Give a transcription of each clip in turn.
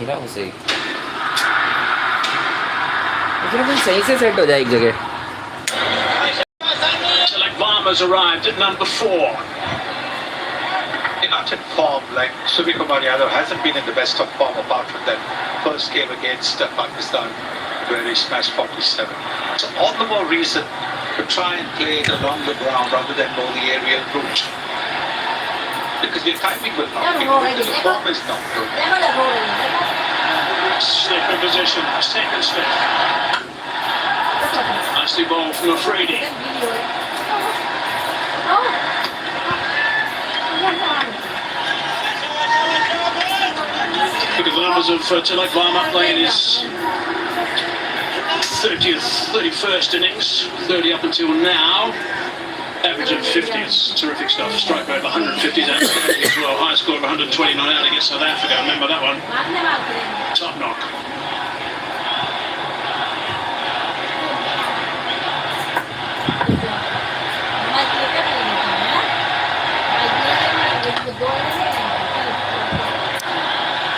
हिला उसे लेकिन अपन सही से सेट हो जाए एक जगह. Like Varma's arrived at number 4. Not in form, like Suryakumar Yadav hasn't been in the best of form apart from that first game against Pakistan where he smashed 47. So all the more reason to try and play it along the ground rather than go the aerial route. Because your timing will not be good, the form is not good. Slip in position, second slip. Nicely ball from Afridi. Because the numbers of Tilak Varma playing his 30th, 31st innings, 30 up until now. Average of 50 is terrific stuff. Strike rate of 150 is outstanding as well. High score of 129 out against South Africa. Remember that one? Top knock.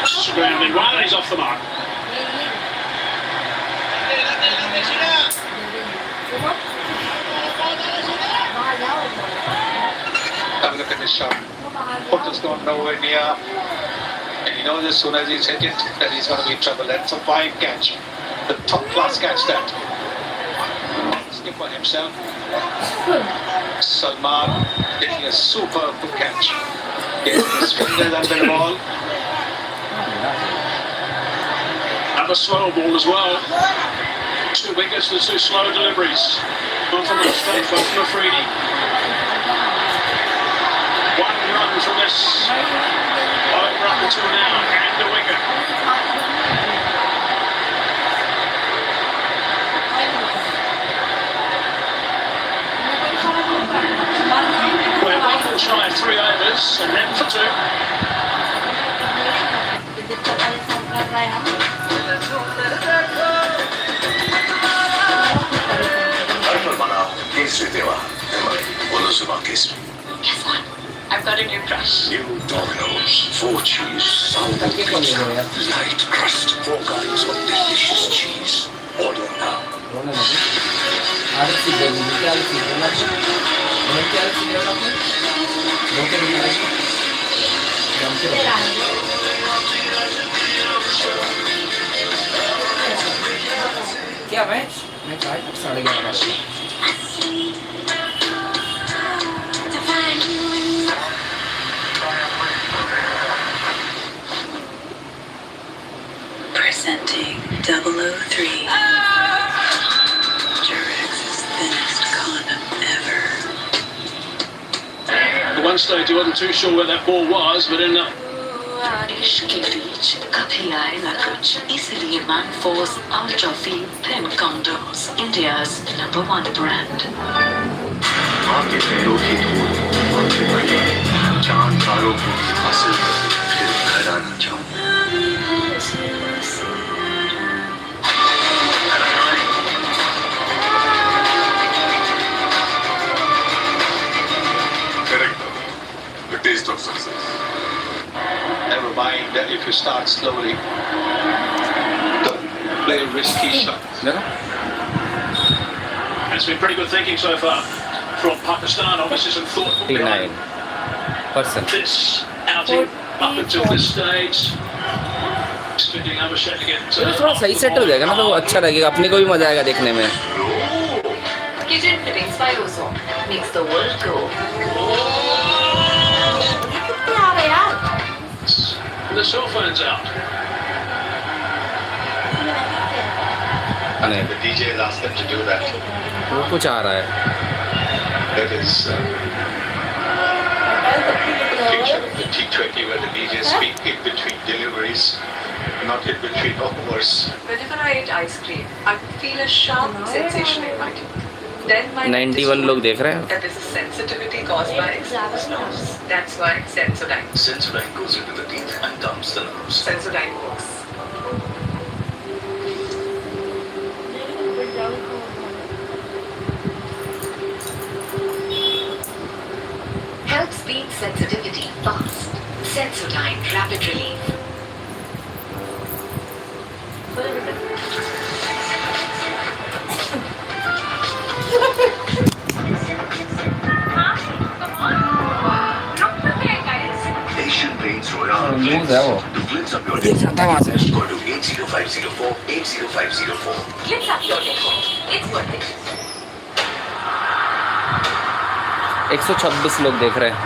Scrambling one, and he's off the mark. Have a look at this shot. Foot has gone nowhere near. And he knows as soon as he's hit it that he's going to be in trouble. That's a fine catch. The top class catch that. Skipper himself. Salman taking a superb catch. Getting his fingers under the ball. Another slow ball as well. 2 wickets for 2 slow deliveries. One from the straight, one from Afridi. 1 run from this over up until now, and the wicket. Well, one will try 3 overs and then for 2. Guess what? I've got a new crush. New Domino's, 4 cheese, sour pizza, light crust, 4 kinds of delicious cheese. Order now. क्या match match आज 11:30. Presenting 003. Durex's thinnest condom ever. At one stage he wasn't too sure where that ball was, but ended up इश्क के बीच कभी आए ना कुछ इसलिए Man Force Ultra Feel Thin Condoms, India's #1 brand. आपके पैरों की धूल आंखें बने चांद तारों को हासिल कर फिर घर आना चाहूं. Correct. The taste of success. Never mind if you start slowly. Don't play risky shots. It's been pretty good thinking so far from Pakistan. Obviously some thought put behind 9% this outing up until this stage. Expecting another shot to get थोड़ा सही set हो जाएगा ना तो अच्छा लगेगा, अपने को भी मजा आएगा देखने में. Kitchen fittings by Ozone makes the world go. The cell phone's out. नहीं The DJ has asked them to do that. वो कुछ आ रहा है. That is picture of the T20 where the DJs speak in between deliveries, not in between overs. Whenever I eat ice cream, I feel a sharp sensation in my teeth. Then my 91 लोग देख रहे हैं. that is a sensitivity caused by exposed nerves. That's why Sensodyne. Sensodyne goes into the teeth and dumps the nerves. Sensodyne works. Helps beat sensitivity fast. Sensodyne Rapid Relief. Royale loose है वो to glimpse up your ये जाता है वहाँ से Go to 80504 80504. Let's up your decor. It's worth it. 126 लोग देख रहे हैं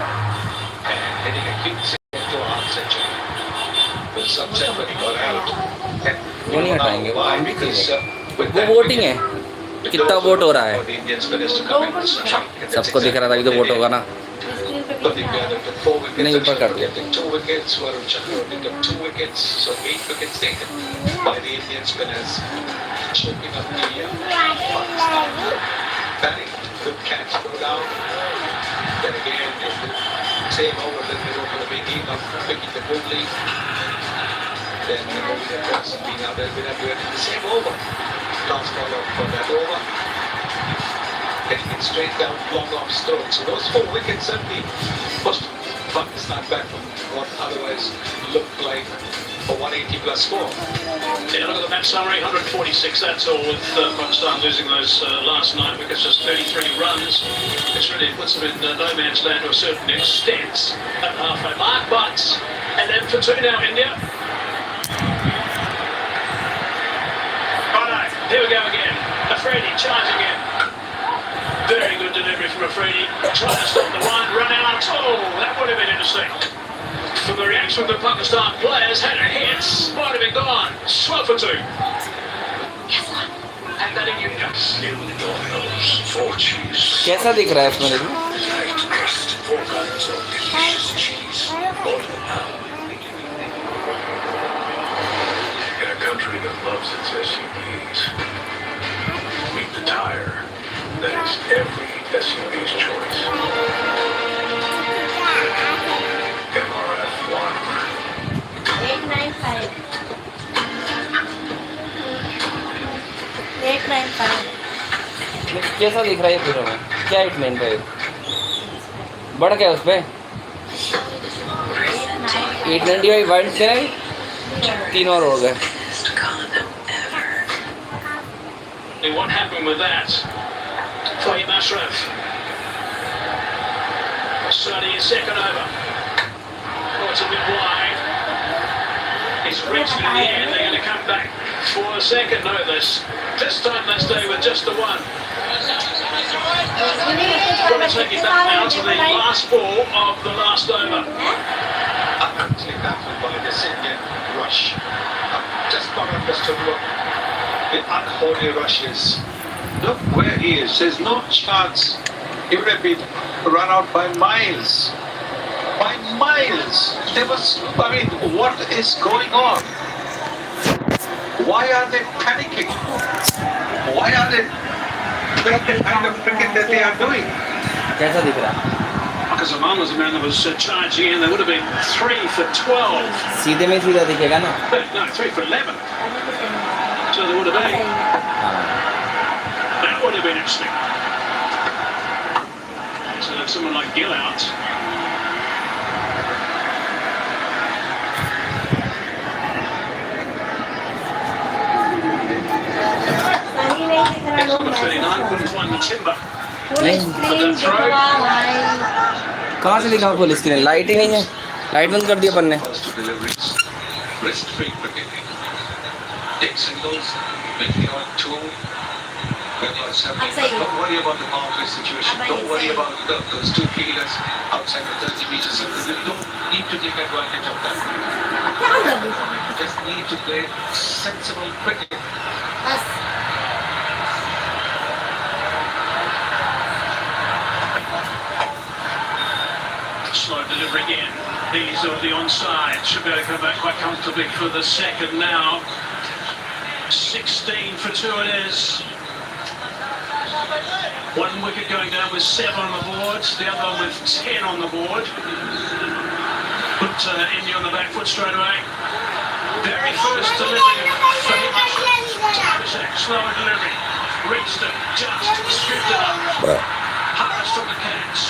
Hitting a kick into a half century. But sunset when he got out. And वो नहीं हटाएंगे वो why? काम भी Because चाहिए with वो that वोटिंग है wicket, कितना the वोट हो रहा है for the Indian spinners to come in with some shock. And that's सबको दिख रहा था कि तो वोट होगा ना But they gathered the 4 wickets. नहीं, ऊपर कर दिया। Getting 2 wickets. Varun Chakra picked up 2 wickets. So 8 wickets taken by the Indian spinners. Choking up the Pakistan. Batting. Good catch. Go down. Then again, same over a little bit over the making of picking the good lead. Then moving across and being out there with the same over. Last ball for that over. Getting it straight down, long off stroke. So those 4 wickets certainly pushed Pakistan back from what otherwise looked like a 180 plus score. Yeah, look at the match summary, 146, that's all, with Pakistan losing those last 9 wickets, just 33 runs. It's really puts them in no man's land to a certain extent at the halfway mark, but 11 for 2 now, India. Righto, here we go again. Afridi charging in. Very good delivery from Afridi. Trying to stop the one, run out. Oh, that would have been interesting. From the reaction of the Pakistan players, had a hit, might have been gone. 12 for 2. And that in India. In Domino's, 4 cheese. कैसा दिख रहा है इसमें देखो Light crust, 4 kinds of delicious cheese. Order now. In a country that loves its SUVs, meet the tire that is every SUV's choice. MRF1. 895. 895. कैसा दिख रहा है पूरा में क्या 895 बढ़ गया उस पे 895 वन से 3 और हो गए Best condom ever. And what happened with that? Fahim Ashraf. Sunny is second over. Oh, it's a bit wide. It's reached in the air. They're going to come back for a second. No, this time they stay with just the one. Going to take it back now to the last ball of the last over. Absolutely baffled by this Indian rush. I've just not understood what the unholy rush is. Look where he is. There's no chance. He would have been run out by miles. By miles. There was, I mean, what is going on? Why are they panicking? Why are they doing the kind of cricket that they are doing? कैसा दिख रहा है Because Zaman was the man that was charging in. There would have been 3 for 12. सीधे में सीधा दिखेगा ना No, 3 for 11. So there would have been. That would have been interesting. So that's someone like Gill out. It's number 39, couldn't find the timber. कहाँ से दिखा full screen light ही नहीं है लाइट बंद कर दिया अपन ने First two deliveries, risk-free cricketing. Take singles, make the odd two. When you're seven, don't worry about the boundary situation. Don't worry about those 2 fielders outside the 30 meters. You don't need to take advantage of that. You just need to play sensible cricket. Slow delivery again. These are the onside. Should be able to come back quite comfortably for the second now. 16 for 2 it is. 1 wicket going down with 7 on the board. The other one with 10 on the board. Put India on the back foot straight away. Very first delivery for him. Slow delivery. Reached it. Just scooped it up. Harris took the catch.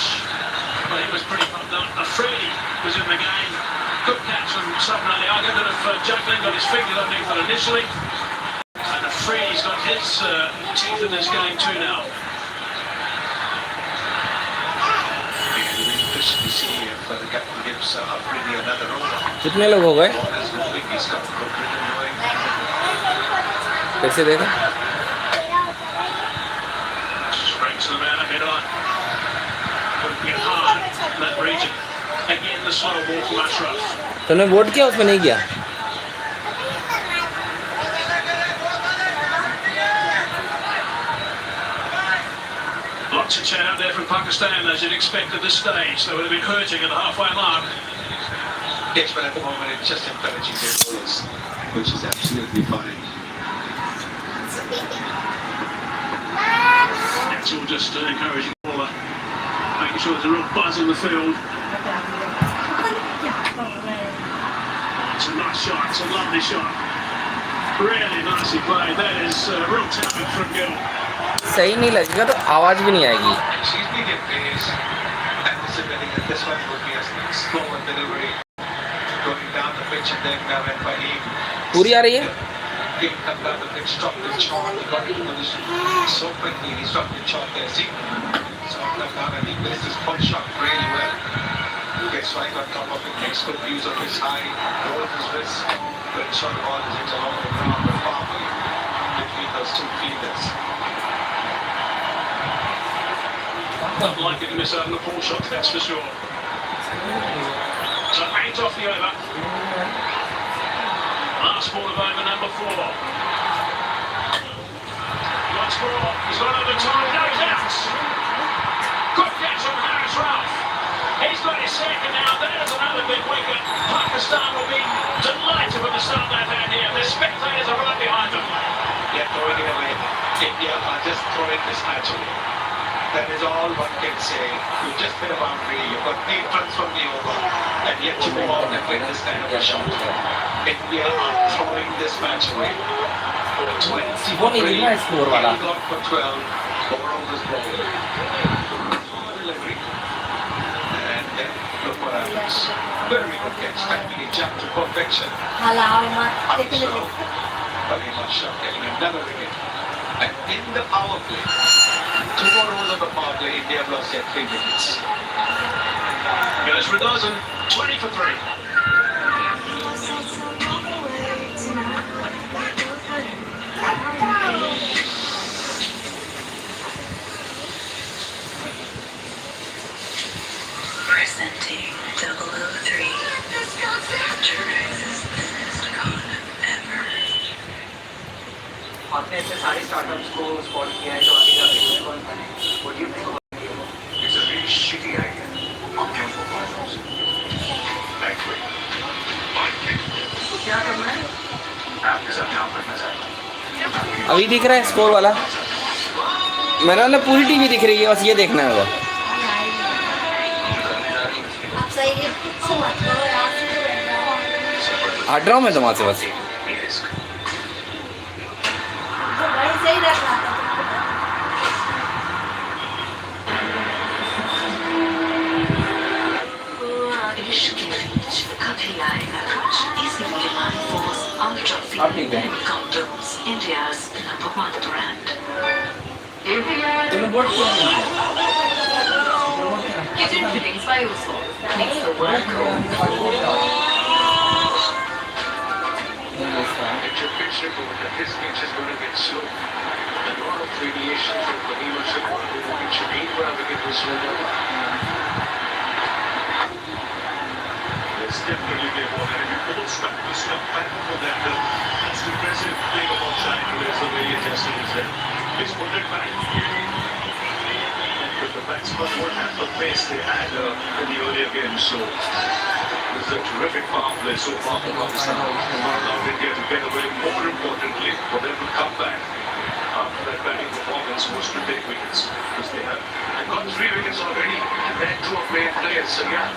Well, he was pretty pumped up. Afridi was in the game. Good catch from Subnali. I got a bit of juggling, got his fingers underneath it initially. And Afridi's got his teeth in this game too now. officially see if the captain gives Afridi another over. कितने लोग हो गए? Ball is moving, he's got good rhythm going. फिर से देखो. Springs the man ahead on. Working it hard in that region. Again, the slow ball from Ashraf. तुमने vote किया उसमें नहीं किया? Lots of chat out there from Pakistan, as you'd expect at this stage. They would have been hurting at the halfway mark. Yes, but at the moment it's just encouraging their bowlers, which is absolutely fine. That's all just encouraging the bowler. Making sure there's a real buzz in the field. It's a nice shot, it's a lovely shot. Really nicely played. That is real talent from Gill. सही नहीं लगेगा तो आवाज भी नहीं आएगी. She's been in place, anticipating that this one would be a slower delivery, going down the pitch and then when Fahim पूरी आ रही है? came down the pitch, stopped the shot, he got into position so quickly, he stopped the shot there. See, stopped that down and he missed his punch shot really well. Gets right on top of it, makes good use of his high, rolls his wrist, but shot ball is hit along the ground, but far between those two fielders. Not likely to miss out on the full shot, that's for sure. So 8 off the over. Last ball of over number 4. Once more, he's got over time, no doubts. Good catch from Harris Ralph. He's got his second now, that is another big wicket. Pakistan will be delighted with the start they've had here. The spectators are right behind them. Yeah, throwing it away. India are just throwing this match away. That is all one can say. You just hit a boundary, you've got 8 runs from the over, and yet you go out and win this kind of a shot. India are throwing this match away. 20 नहीं दिख रहा है score वाला. got for 12 overall this ball. Delivery. And then look what happens. Very good catch. Actually jumped to perfection. So, very much getting another wicket. And in the power play, 2 more overs of the power play, India have lost their 3 wickets. Goes for a dozen, 20 for 3. Presenting 003. Terrorists thinnest column ever. आपने ऐसे सारे startups को spot किया है जो आगे जाके कुछ कौन बने. What do you think about it? It's a really shitty idea. I'm careful about those. Thankfully. तो क्या करना है? आपके साथ काम करना चाहता हूँ. अभी दिख रहा है स्कोर वाला? मैंने ना पूरी टीवी दिख रही है, बस ये देखना है वो. हट रहा हूँ मैं तुम्हारे से बस. इश्क के बीच कभी आएगा कुछ, इसीलिए Manforce ultra field encounters India's number 1 brand. तुमने वोट किया नहीं? Kitchen fittings by Uso makes the world go. It's your pitch report that this pitch is going to get slow. A lot of radiation from the viewership on the pitch. Need where we get this slow down. It's definitely be a ball. And if you pull stuck to stop back for that, that's the impressive thing about China is the way it tested is that it's put it back. But the batsmen won't have the pace they had in the earlier games. So this is a terrific power play so far from Pakistan. Allowed India to get away. More importantly, for them to come back after that batting performance was to take wickets. Because they have got 3 wickets already and then 2 of main players. So yeah,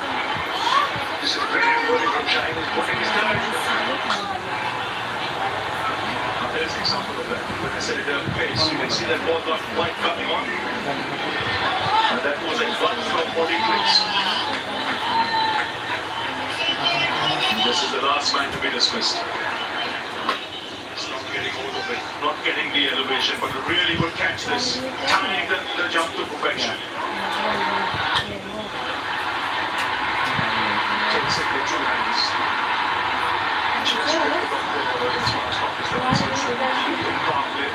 this is very important from China's bowling style. There's an example of that. When I said it at pace, you can see that ball not quite coming on. And that was a one from body place. This is the last man to be dismissed. It's not getting all of it, not getting the elevation, but a really good catch this. Timing the jump to perfection. simply two hands. Just pick it up there, it's fast off his transition. Calmly,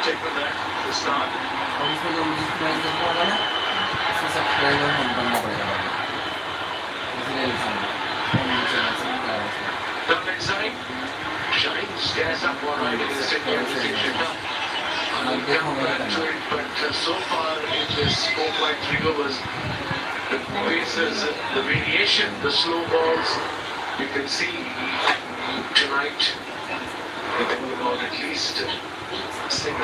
take with that, the start. और इसमें जो music price देखना होगा ना, इसमें subscriber home करना पड़ेगा भाई, इसलिए लिखा है होम नीचे सब्सक्राइब है। Down inside, Shine stares up one right in the center of the section. I'll come back to it, but so far in this 4.3 overs, the paces, the variation, the slow balls, you can see tonight, they will all at least 7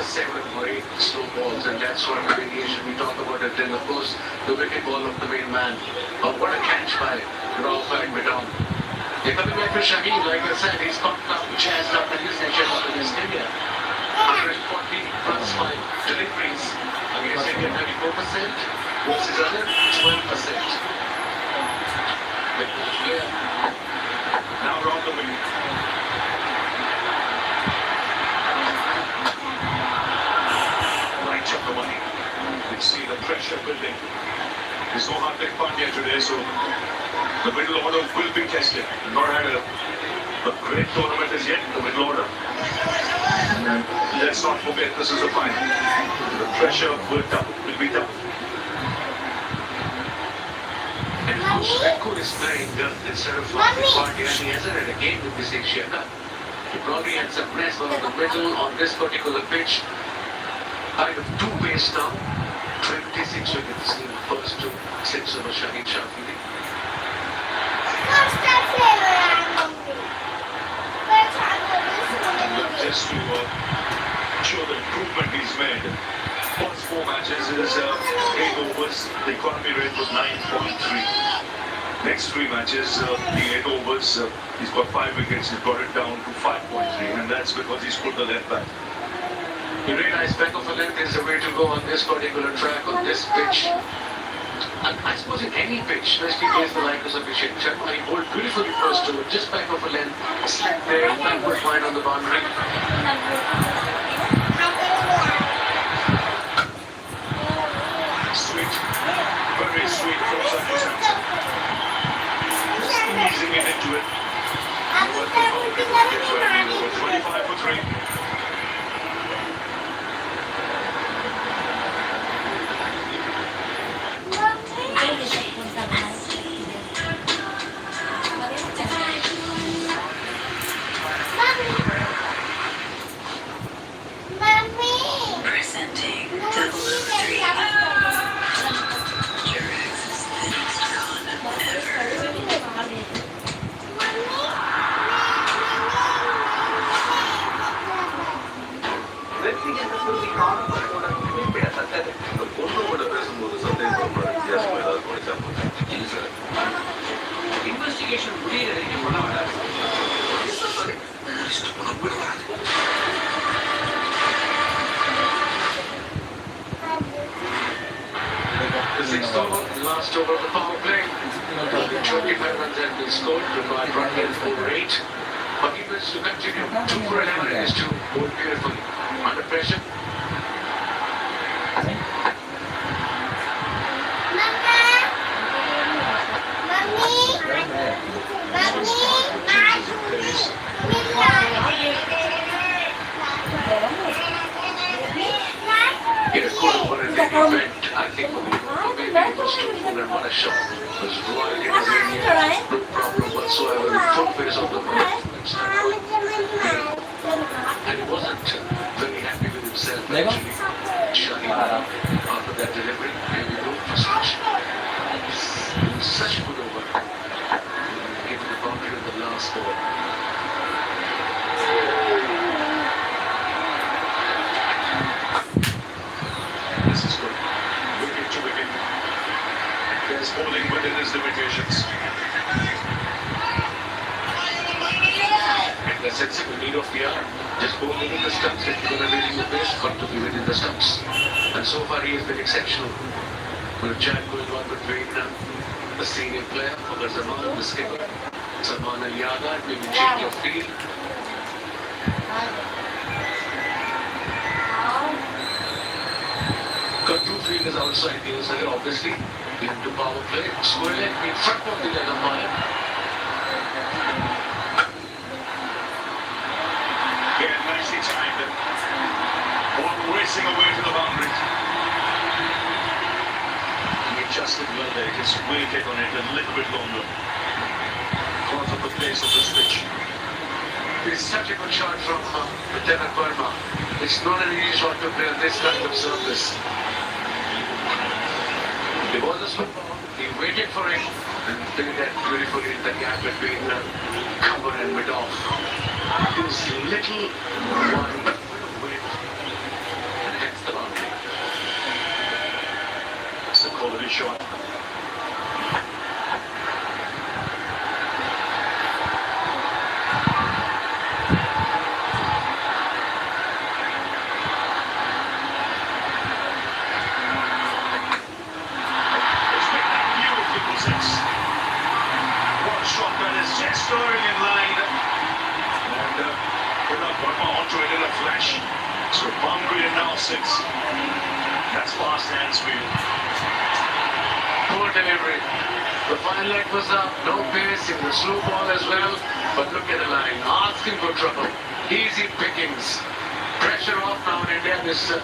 or 8 slow balls, and that's what the variation we talk about it. Then of course the wicket ball of the main man. What a catch by Ralph Midon. Coming back to Shaheen, like I said, he's pumped up, jazzed up in his nation up against India. 140 plus 5 deliveries against India, 34%. What's his other? 12%. Now round the wing. Right of the money. You see the pressure building. There's no Hardik Pandya today, so the middle order will be tested. Not had a great tournament as yet, the middle order. And let's not forget, this is a final. The pressure will be tough. And also, Rekho is playing instead of Hardik Pandya, and he hasn't had a game with this Asia Cup. He probably had some rest on the middle on this particular pitch. Kind of two base now. 26 wickets in the first 6 over Shaheen Shafii. Just to show the improvement he's made. First 4 matches is 8 overs. The economy rate was 9.3. Next 3 matches, the 8 overs, he's got 5 wickets. He's got it down to 5.3, and that's because he's put the left back. You realize back of a length is the way to go on this particular track, on this pitch. And I suppose in any pitch, especially against the likes of Abhishek Sharma, he bowled beautifully first over, just back of a length, slip there, backward wide on the boundary. Sweet, very sweet from Sanju Samson. Easing it into it. Over 25 for 3. Presenting 003. Durex thinnest condom ever. Investigation முடியற வரைக்கும் பண்ண வேண்டாம். The 6th over, last over of the power play. 25 runs have been scored, required run rate 4-8. But he wants to continue. 2 for 11 is to bowl beautifully. Under pressure. He had a good over in the event. I think maybe it was 2 and what a shot. It was right in his area. No problem whatsoever. Full face of the ball. And he wasn't very happy with himself actually. Shaheen, after that delivery, maybe no frustration. Such a good over. Getting the boundary in the last ball. This is good. Wicket to wicket. There's bowling within his limitations. And the sensible need of the hour. Just bowl within the stumps. If you're going to be in the base, got to be within the stumps. And so far he has been exceptional. With a chat going on between the senior player, Fakhar Zaman, the skipper, Salman Ali Aga, maybe change of field. Control field is outside the outside, obviously. Into power play. Square leg in front of the leg umpire. adjusted well there. Just waited on it a little bit longer. Because of the pace of the switch. It's such a good shot from Lieutenant Verma. It's not an easy shot to play on this kind of surface. It was a swing ball. He waited for it and played that beautifully in the gap between cover and mid-off. This little wide width and hits the boundary. It's a quality shot. So boundary and now 6. That's fast hands for you. Poor delivery. The fine leg was up, no pace in the slow ball as well. But look at the line, asking for trouble. Easy pickings. Pressure off now in India. This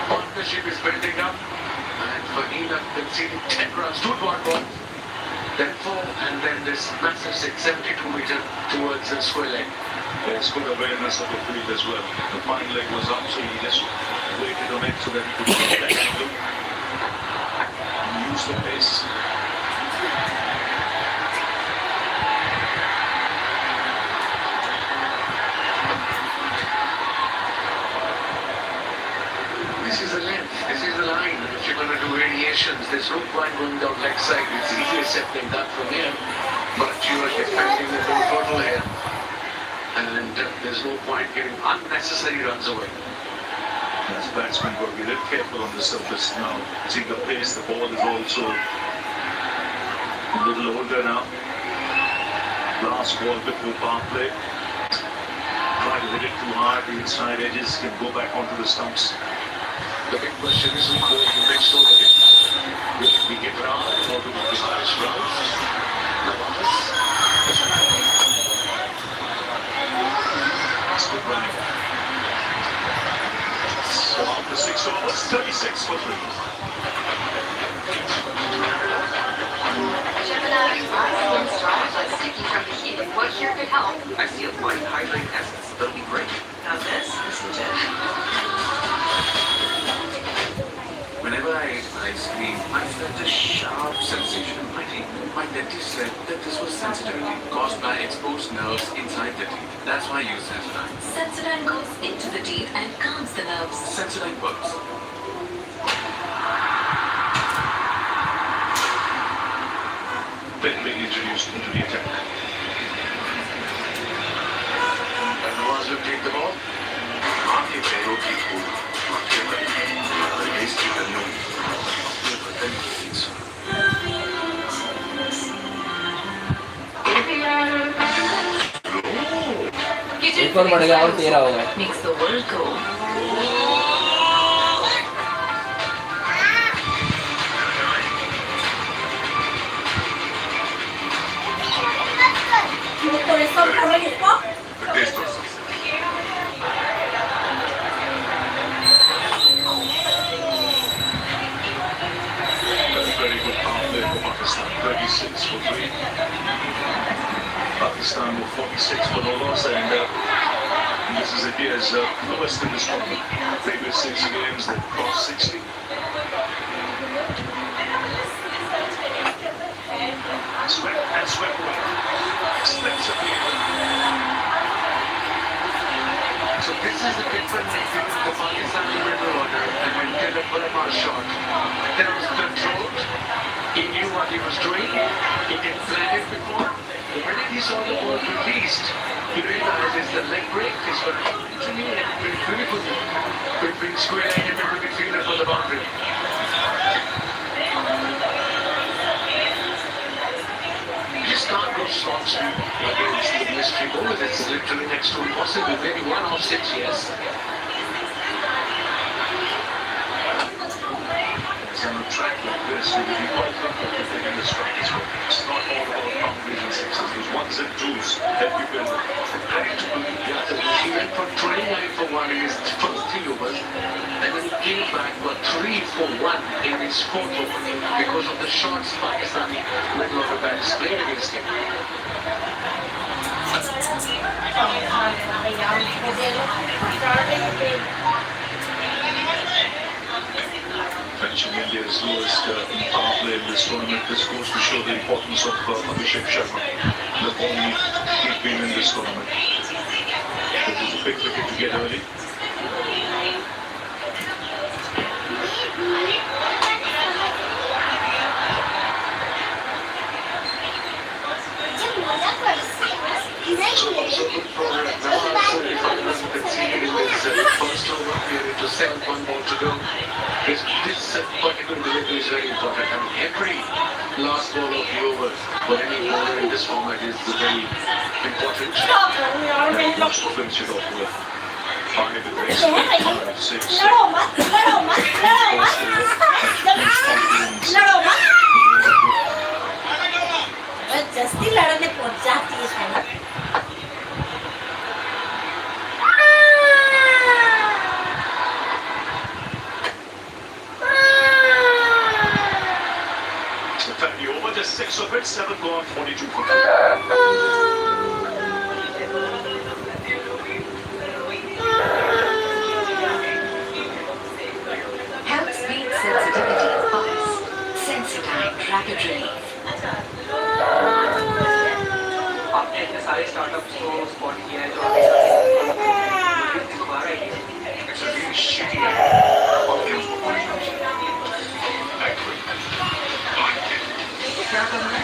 partnership is building up. And Fahina conceding 10 runs, 2 dot ball. Then 4, and then this massive 672 meter towards the square leg. There's good awareness of the field as well. The fine leg was up, so he just waited on it so that he could get that angle and use the pace. This is the length, this is the line. If you're going to do variations, there's no point going down leg side. It's easier said than done from here. But you are defending the whole total here. And there's no point getting unnecessary runs away. As batsmen got to be a little careful on the surface now. See the pace, the ball is also a little older now. Last ball before power play. Try to hit it too hard, the inside edges can go back onto the stumps. The big question is who's going to next over it. Will we get around or do we precise rounds? That's good running. So after 6 overs, 36 for 3. Gemini, my skin's dry but sticky from the heat. What here could help? I see a white hydrating essence. That'll be great. Now this is legit. Whenever I ate ice cream, I felt a sharp sensation in my teeth. My dentist said that this was sensitivity caused by exposed nerves inside the teeth. That's why I use Sensodyne. Sensodyne goes into the teeth and calms the nerves. Sensodyne works. Then being introduced into the attack. And Nawaz will take the ball. आपके पैरों की धूल आपके पर race की गलियों अपने बदन की हिस्सों एक और बढ़ गया और 13 हो गए. Makes the world go. Very good power play for Pakistan. 36 for 3. Pakistan with 46 for no loss, and this is India's lowest in this tournament. Previous 6 games they've crossed 60. Swept away. Extensively. So this is the difference between the Pakistani middle order and when Caleb Verma shot. There was control. He knew what he was doing. He didn't plan it before. The minute he saw the ball released, he realized the leg break is going to continue and very beautifully between square leg and middle midfielder for the boundary. You just can't go slot speed against the mystery ball. It's literally next to impossible. Maybe 1 off 6, yes. On a track like this, you would be quite comfortable taking the strike as well. It's not all about boundaries and sixes. There's 1s and 2s that you can ready to believe. Yeah, he went for 29 for 1 in his first 3 overs, and then he came back for 3-for-1 in his fourth over because of the shots Pakistani middle order bats played against him. Finishing India's lowest power play in this tournament. This goes to show the importance of Abhishek Sharma, the only he's been in this tournament. It was a big wicket to get early. So good for Nawaz Sharif conceded in his first over. We are into 7-1 ball to go. This particular delivery is very important. I mean, every last ball of the over for any bowler in this format is very important. And most of them should off with 5 with race, 5, 6. जस्ती लड़ने पहुंच जाती है शायद Over just 6 of it, 7 gone, 42 for 2. Health speed sensitivity bias. Sensodyne rapid relief. आपने इतने सारे startups को स्पॉट किया है जो दोबारा ही It's a really shitty obvious performance. क्या करना है?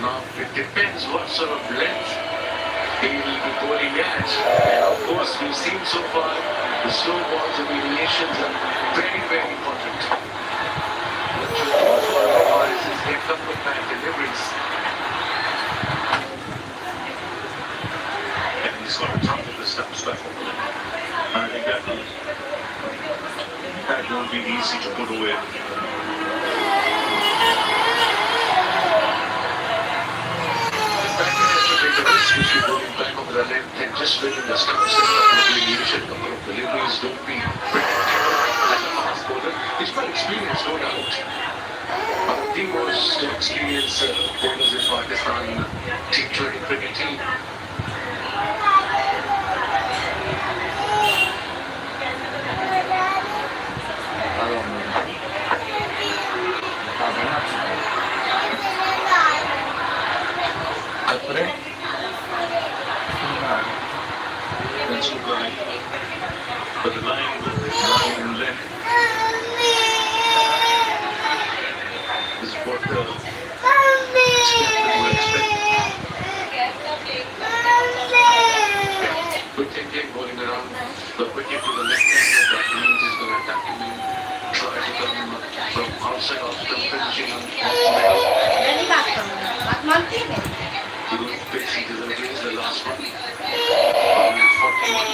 Now, it depends what sort of length he will be bowling at. And of course, we've seen so far the slow balls and variations are very, very important. What you don't want to advise is a couple of bad deliveries. And he's got to target the stumps back. I think that won't be easy to put away. If you go back over the length and just within the stumps and couple of variation, couple of deliveries, don't be predictable as a fast bowler. He's quite experienced, no doubt. But the most experienced bowlers in Pakistan T20 cricket team. That's the line. But the line and length is what the expect. Good thinking, bowling around the wicket to the left hand. That means he's going to attack him and try to come from outside of the finishing on good basic deliveries, the last one. 41.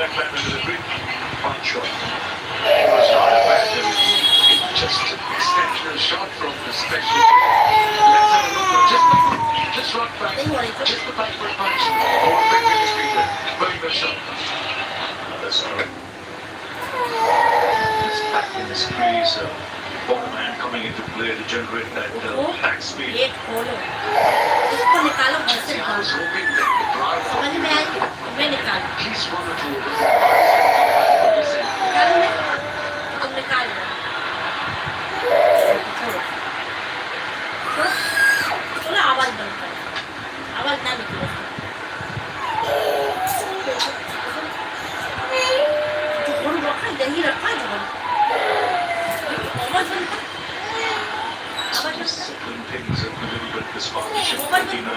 Back into the green. Fine shot. It was not a bad delivery. It's just an exceptional shot from the special player. Let's have a look. Just rock back. Just the backward punch. Over back with his finger. Very good shot. That's all right. It's back in this crease. Bowman coming into play to generate that back speed. एक खोलो इसको निकालो घर से I बाहर was hoping that the drive समझ में आई मैं निकालो at least 1 or 2 overs. निकालो मैं तुम निकालो थोड़ा आवाज बंद करो आवाज ना निकले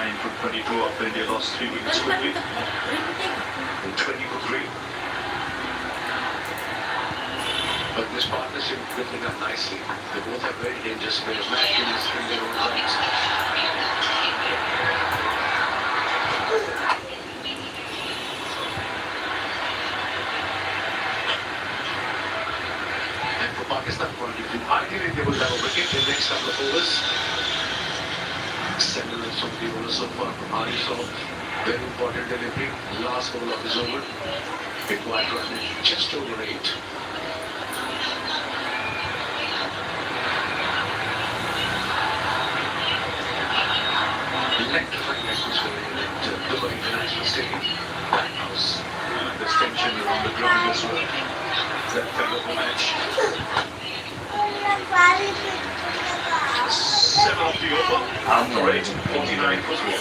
29 for 22 after India lost 3 wickets quickly. 20 for 3. But this partnership building up nicely. They both have very dangerous players. Matthew is in their own rights. And for Pakistan point of view, ideally they will have a wicket in the next couple of overs. Sentiments from the over so far from Harish Raw. Very important delivery. Last ball of his over. Required run just over 8. Electrifying atmosphere at Dubai International Stadium. That house. There's tension around the ground as well. That kind of a match. 7 of the over. After 8, 49 for 3.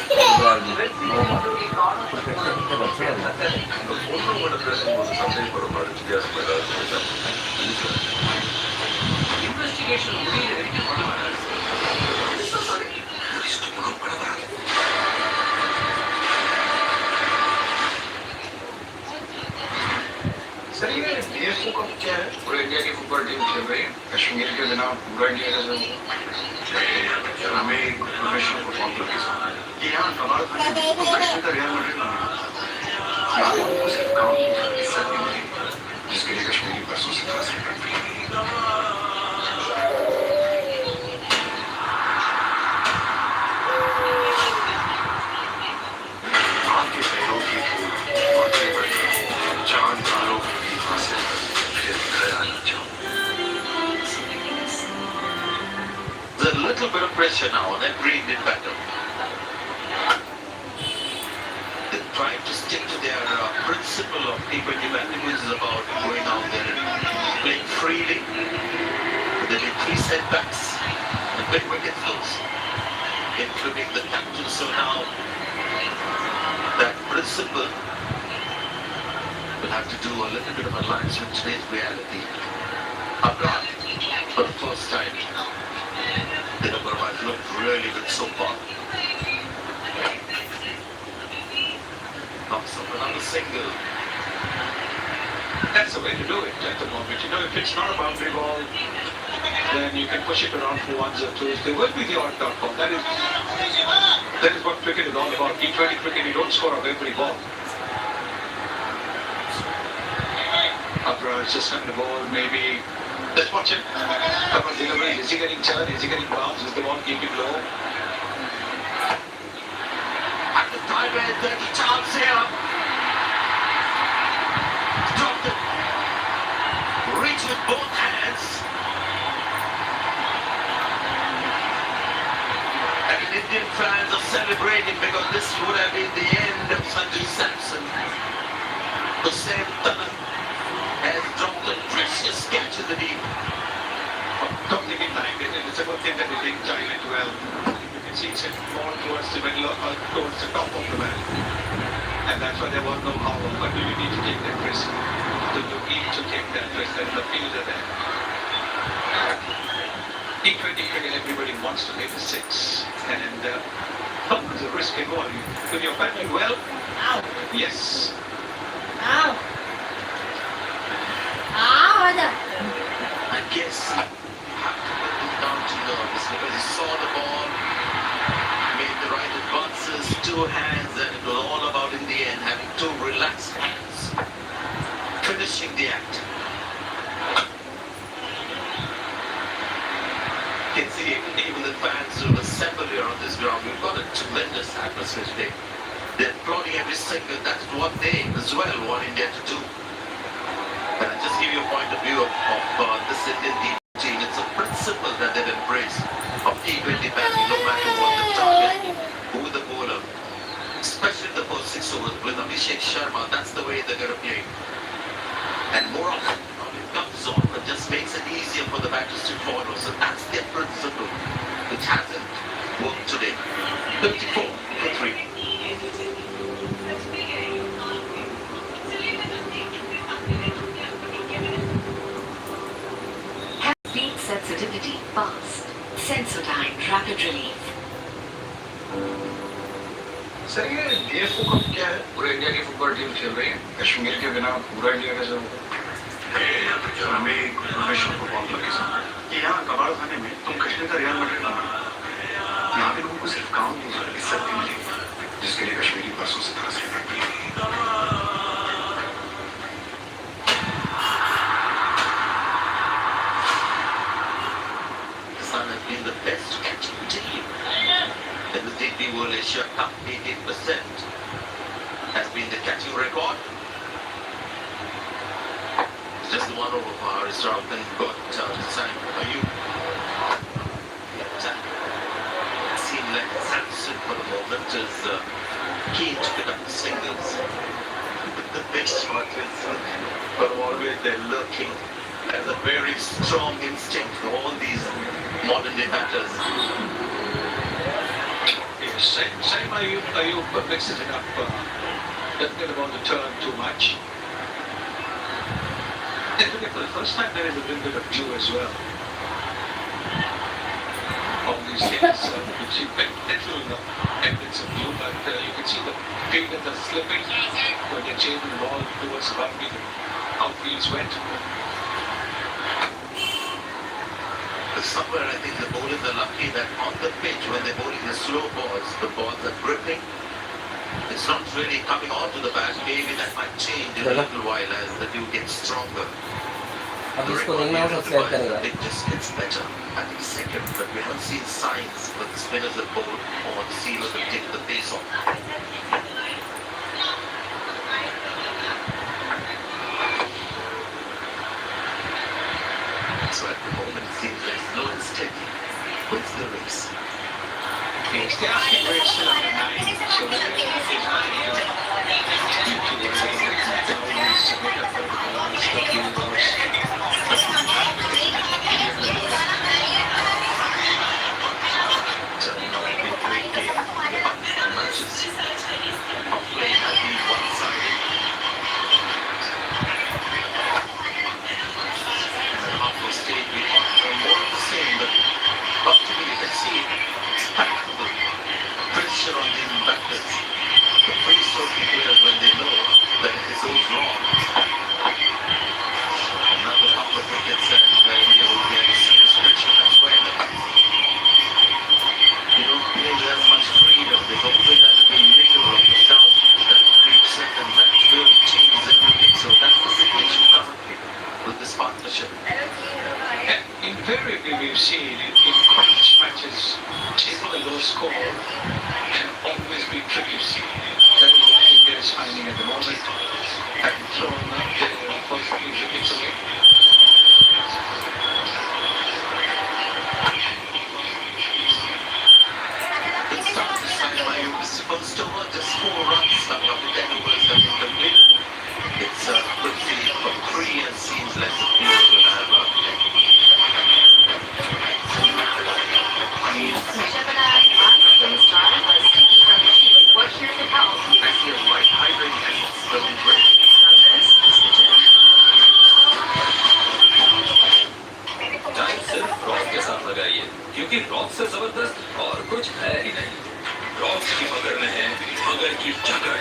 Investigation really sir ये देशों का क्या है? पूरे India की football team खेल रही है कश्मीर के बिना पूरा इंडिया का जो हमें प्रोफेशनल फुटबॉल क्लब के साथ ये यहाँ हमारा कश्मीर का रियल मैड्रिड ना सिर्फ काम जिसके लिए कश्मीरी पैसों से ट्रांसफर करते हैं आपके पैरों की आगे बढ़ी जान तारों की हासिल फिर घर आना चाहूँ There's a little bit of pressure now on that green mid battle. They're trying to stick to their principle of T20 batting, which is about going out there and playing freely. There'll be 3 setbacks, the big wicket flows, including the captain. So now that principle will have to do a little bit of alliance with today's reality. Abroad, for the first time, the number has looked really good so far. Knocks up another single. That's the way to do it at the moment. You know, if it's not a boundary ball, then you can push it around for ones or twos. There will be the odd dot ball. That is what cricket is all about. T20 cricket, you don't score off every ball. Upright, just on the ball, maybe. Let's watch it. Come on, delivery. Is he getting turn? Is he getting bounce? Is the ball keeping low? At the time end, there's a chance here. Dropped it. Reach with both hands. And Indian fans are celebrating because this would have been the end of Sanju Samson. The same Tanan has dropped a precious catch in the deep. Don't think he timed it. It's a good thing that he didn't time it well. You can see it's more towards the middle, towards the top of the man. And that's why there was no power. But do you need to take that risk? Do you need to take that risk? There's the fielder there. T20 cricket, everybody wants to hit a 6. And there's a risk involved. If you're batting well, yes. Ow. I guess you have to put him down to nervous because he saw the ball, made the right advances, 2 hands, and it was all about in the end having 2 relaxed hands, finishing the act. You can see even the fans who assemble here on this ground, we've got a tremendous atmosphere today. They're applauding every single, that's what they as well want India to do. And I'll just give you a point of view of this Indian team. It's a principle that they've embraced of T20 batting, no matter what the target, who the bowler, especially the first 6 overs with Abhishek Sharma. That's the way they're going to play. And more often, it comes on, but just makes it easier for the batters to follow. So that's their principle, which hasn't worked today. 54 for 3. Speed sensitivity fast. Sensodyne rapid relief. Sir ये DFO कब क्या है? पूरे India की football team खेल रही है कश्मीर के बिना पूरा इंडिया कैसे होगा? हमें प्रोफेशनल फुटबॉल का किस्म कि यहाँ कबाड़ खाने में तुम कश्मीर का रियल मैड्रिड बना यहाँ पे लोगों को सिर्फ काम नहीं इज्जत भी मिलेगी जिसके लिए कश्मीरी बरसों से तरस रहे हैं Pakistan has been the best catching team. In the DP World Asia Cup, 88% has been the catching record. It's just the one over for Haris Raut and got Simon Ayub. Seemed like Samson for the moment is keen to pick up the singles. The big shot is but always they're lurking. Has a very strong instinct for all these modern day batters. Same Ayub mixes it up. Doesn't get about the turn too much. And for the first time there is a little bit of blue as well. All these things, you see little evidence of blue, but you can see the fingers are slipping when they're chasing the ball towards the boundary. The outfield's wet. Somewhere I think the bowlers are lucky that on the pitch when they're bowling the slow balls, the balls are gripping. It's not really coming onto the bat. Maybe that might change in a little while as the dew gets stronger. अब इसको देखना हो subscribe करेगा It just gets better at the second, but we haven't seen signs that the spinners have bowled or the sealers have taken the pace off. So at the moment it seems like slow and steady wins the race. It's the asking rate still under 9, so there's nothing to worry about. Submit up for the last few hours. Matches of play have been one-sided. Halfway stage we got more of the same, but up to me you can see tactical pressure on these batters. The free-stroking players when they know that if it goes wrong, another couple of wickets and India will get serious pressure as well. You don't play with as much freedom. There's always that little niggle of the south that creeps in and that really changes everything. So that's the situation currently with this partnership. And invariably we've seen in college matches, chasing a low score can always be tricky. That is what India is finding at the moment. Having thrown up their first few wickets away. It's tough to sign my supposed to just 4 runs stuck up the 10 overs that in the middle. It's pretty for 3 and seems less appeal to have What here to help? I see a white hydrating and it's really great. Now this is the trick. Time सिर्फ rock के साथ लगाइए क्योंकि rock से जबरदस्त और कुछ है ही नहीं रॉक की मगर में है मगर की जगह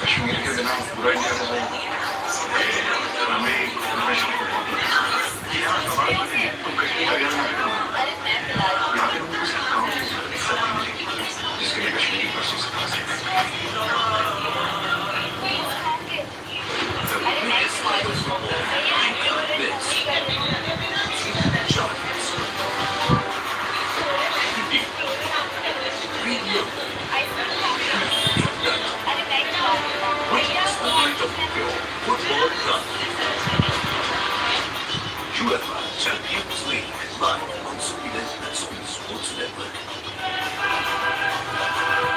कश्मीर के बिना पूरा इंडिया कैसे होगा? हमें प्रोफेशनल फुटबॉल कि यहाँ कबाड़ खाने में तुम कश्मीर का रियल मैड्रिड बना यहाँ पे लोगों को सिर्फ काम नहीं इज्जत भी मिलेगी जिसके लिए कश्मीरी बरसों से तरस रहे हैं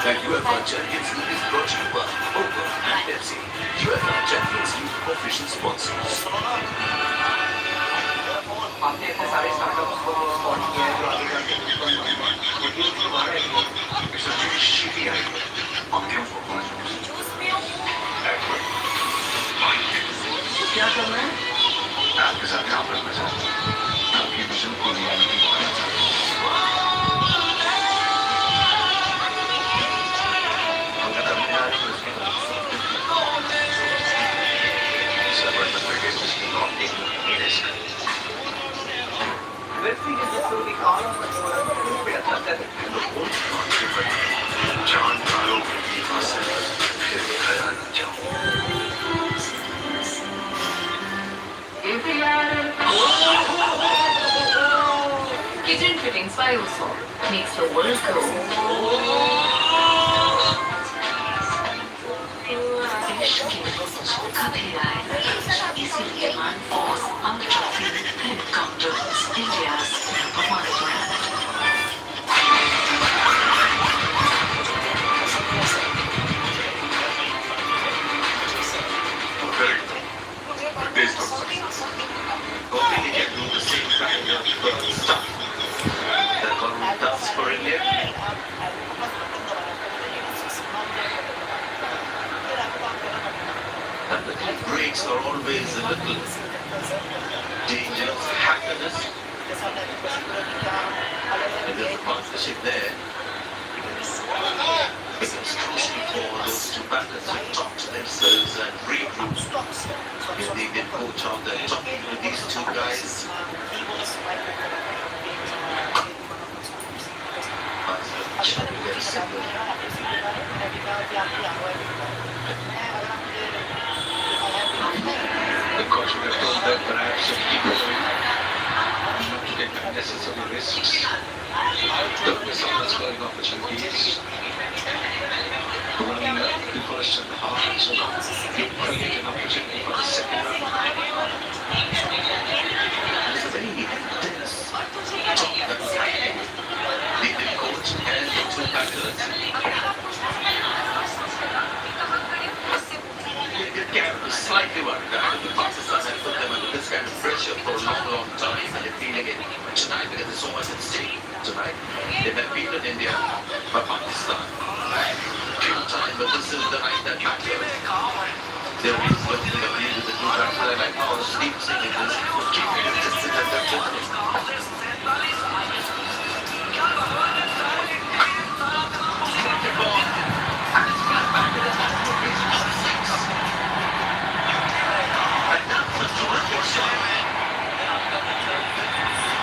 The UEFA Champions League is brought to you by Uber and Pepsi. UEFA Champions League official sponsors. आपने इतने सारे स्टार्टअप्स को स्पॉट किया है जो आगे जाके लेकिन उसकी बात है It's a really shitty idea. I'm careful. क्या करना है आपके साथ काम करना चाहता हूँ आपकी विजन को रियलिटी बनाना चाहता हूँ अगर आप मेरा व्यक्ति के जिसको भी कानों में पे अच्छा कर जान डालो की फसल फिर खया न जाओ Kitchen fittings by Uso makes the world go. कभी आएगा इसीलिए Manforce ultra thin and condoms India's number 1 brand based on success. Hoping he can do the same kind of stuff that Varun does for India. And the breaks are always a little dangerous happiness. And there's a partnership there. It's crucial for those two batters to talk to themselves and regroup. If they get coach out there talking to these two guys, very simple. The coach would have told them perhaps to keep going, not to take unnecessary risks, don't miss out on scoring opportunities, run the first and hard, so you create an opportunity for the second run. It's a very intense talk that was happening. The coach and the two batters. You can be slightly worried that the Pakistan have put them under this kind of pressure for a long, long time, and they're feeling it tonight because there's so much at stake tonight. They have beaten India by Pakistan few times, but this is the night that matters. They're really working the way with the two batters. I like how Steve saying this, keeping it distant and that's it.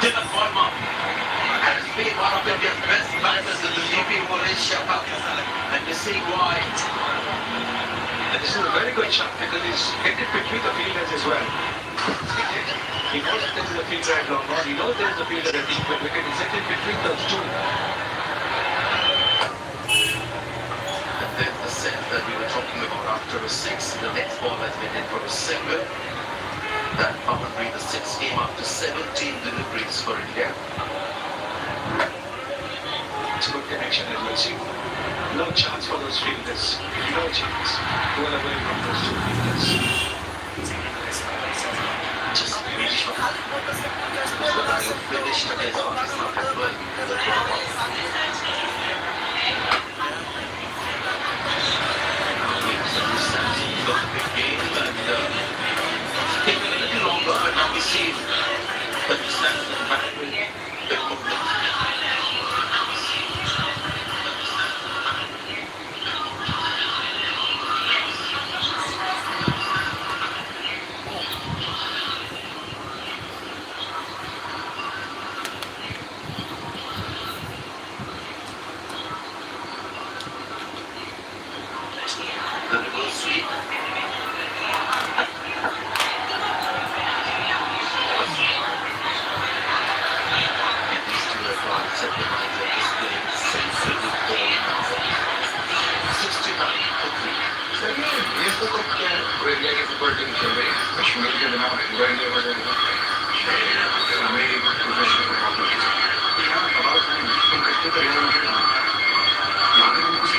Dylan Verma has been one of India's best batters in the GP Malaysia Cup, and you see why. And this is a very good shot because he's hit it between the fielders as well. He knows that there is a fielder at long on, he knows there is a fielder at deep wicket, he's hit it between those two. And there's the set that we were talking about after a 6. The next ball has been hit for a 7. That boundary, the 6 came after 17 deliveries for India. It's a good connection as well. See, no chance for those fielders. No chance. Well away from those two fielders. Just really short. But I finished against Pakistan as well. Got a big game and taking a little longer, but now we see Pakistan in the back with big movement. The reverse sweep. And these two have got set the minds of this game. Sensible ball now. 69 for 3. ये तो क्या India के football team खेल रही है कश्मीर के बिना पूरा इंडिया हो जाएगा हमें प्रोफेशनल फुटबॉल यहाँ अबाउट तुम कितने तरीके से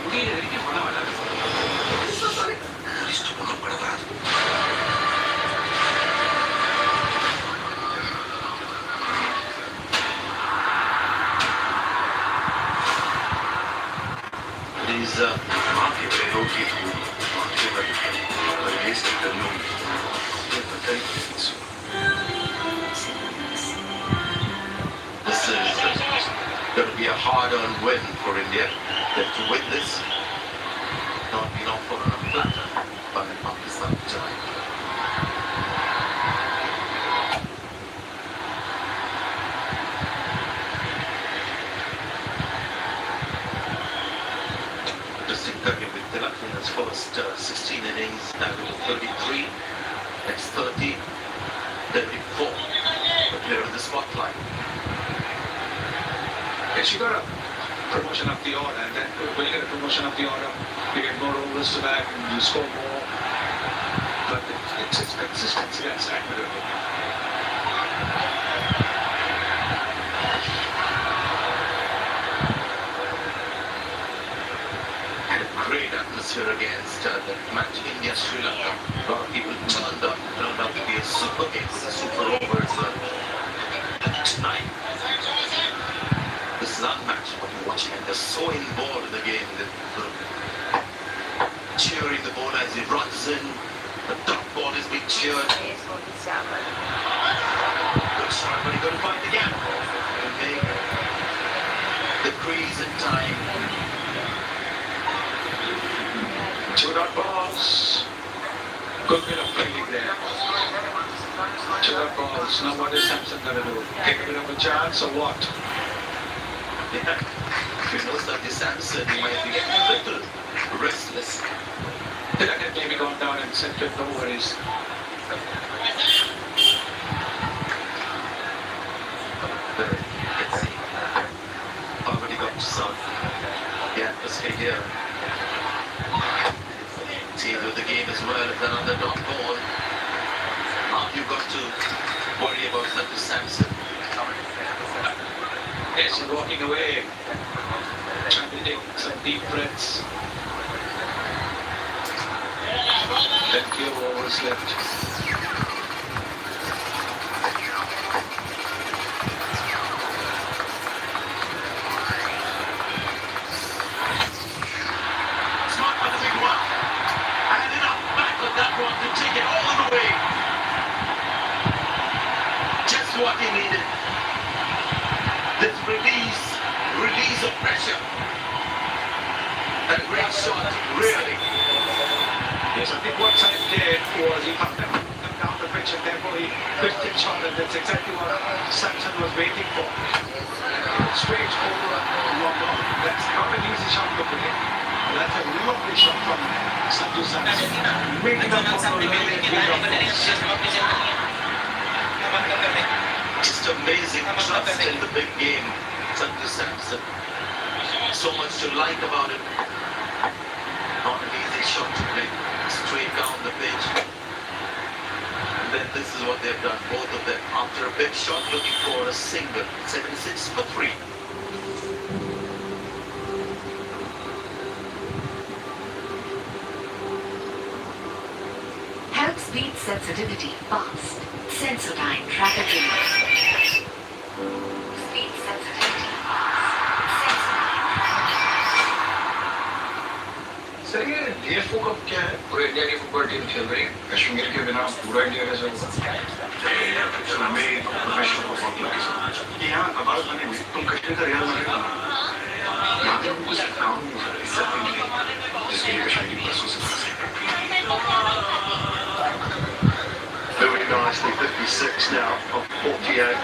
എനിക്ക് വളരെ വല്ലാതെ ഇഷ്ടമൊന്നും പെടാതെ माफी रोटी This is going to be a hard-earned win for India. They have to win this. Not been offered on a platter by Pakistan tonight. In his first 16 innings, averaged 33, next 30, then 4. The player in the spotlight. Yes, you got a promotion up the order, and then when you get a promotion up the order, you get more overs to back and you score more. But it's consistency that's admirable. Great atmosphere against the match India-Sri Lanka. A lot of people turned out to be a super game with a super overs tonight. This is unmatched what you're watching, and they're so involved in the game. They're cheering the ball as he runs in. The top ball is being cheered. Good shot, but he's going to find the gap. And make the crease in time. 2 dot balls. Good bit of fielding there. 2 dot balls. Now what is Samson going to do? Take a bit of a chance or what? Yeah. He knows that the Samson, he might be getting a little restless. Then had maybe gone down and said no worries. Let's see. Already got some. Yeah, let's stay here. Into the game as well if they're on the dot ball. Now you've got to worry about Sanju Samson. Yes, he's walking away. Trying to take some deep breaths. Plenty of overs left. Smart for the big one. And enough back with that one to take it all the way. Just what he needed. This release of pressure. And great shot, really. Yes, I think what Said did was he cut them down the pitch and therefore he pitched it shot, and that's exactly what Samson was waiting for. Straight over long ball. That's not an easy shot to play. That's a lovely shot from Sanju Samson. Making up for the Just amazing trust in the big game, Sanju Samson. So much to like about it. Not an easy shot to play. Straight down the pitch. And then this is what they've done, both of them. After a big shot, looking for a single. 76 for 3. Help speed sensitivity fast. Sensodyne Tracker Speed sensitivity fast. Sir ये DFO कब क्या है? पूरे India की football team खेल रही है कश्मीर के बिना पूरा इंडिया कैसे होगा? हमें प्रोफेशनल फुटबॉल क्लब के साथ कि यहाँ आवाज बनी हुई तुम कश्मीर का रियाल मैड्रिड बना यहाँ पे कुछ काम नहीं कर इज्जत भी नहीं जिसके लिए कश्मीरी बरसों से Moving nicely, 56 now of 48.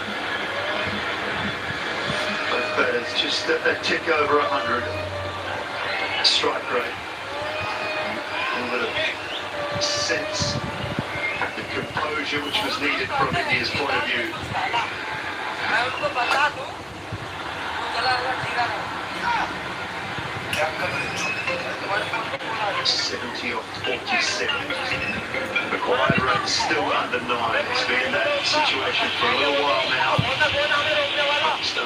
Both batters just a tick over 100 strike rate. A little bit of sense, the composure which was needed from India's point of view. 70 off 47. Required rate still under 9. It's been in that situation for a little while now. Pakistan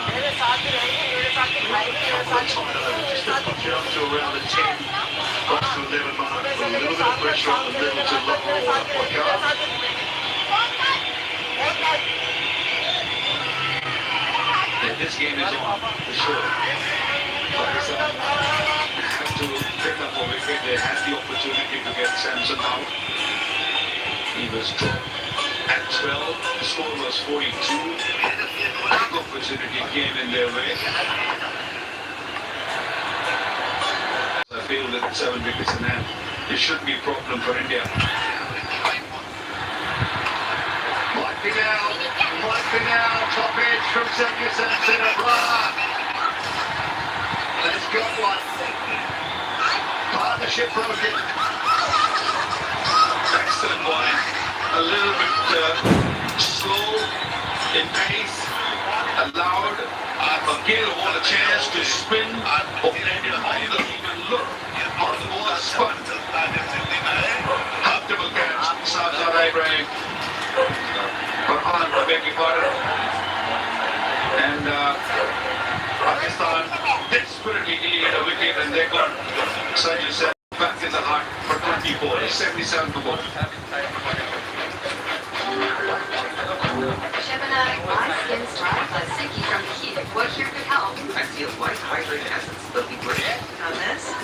Just to push it up to around the 10, got to 11 mark, with a little bit of pressure on the middle to lock roll up Wakar. And this game is on, for sure. Pakistan have to pick up a wicket. They had the opportunity to get Samson out. He was dropped at 12. The score was 42. Big opportunity came in their way. I feel that 7 wickets in hand, it shouldn't be a problem for India. Might be now, top edge from Sanju Samson Abrar. Has got one. Partnership broken. Excellent bowling. A little bit slow in pace. Allowed Gill all a chance to spin. Open-ended on the even look. On the ball spun. Comfortable catch. Safzada Ibrahim. Farhan, I beg your pardon. And Pakistan desperately needed a wicket, and they got Sanju Samson back in the heart for 24. 77 to ball. Gemini Eye Skin Strong Plus Sticky from the heat. What here could help? I feel white hydrated essence. They'll be great. Now this is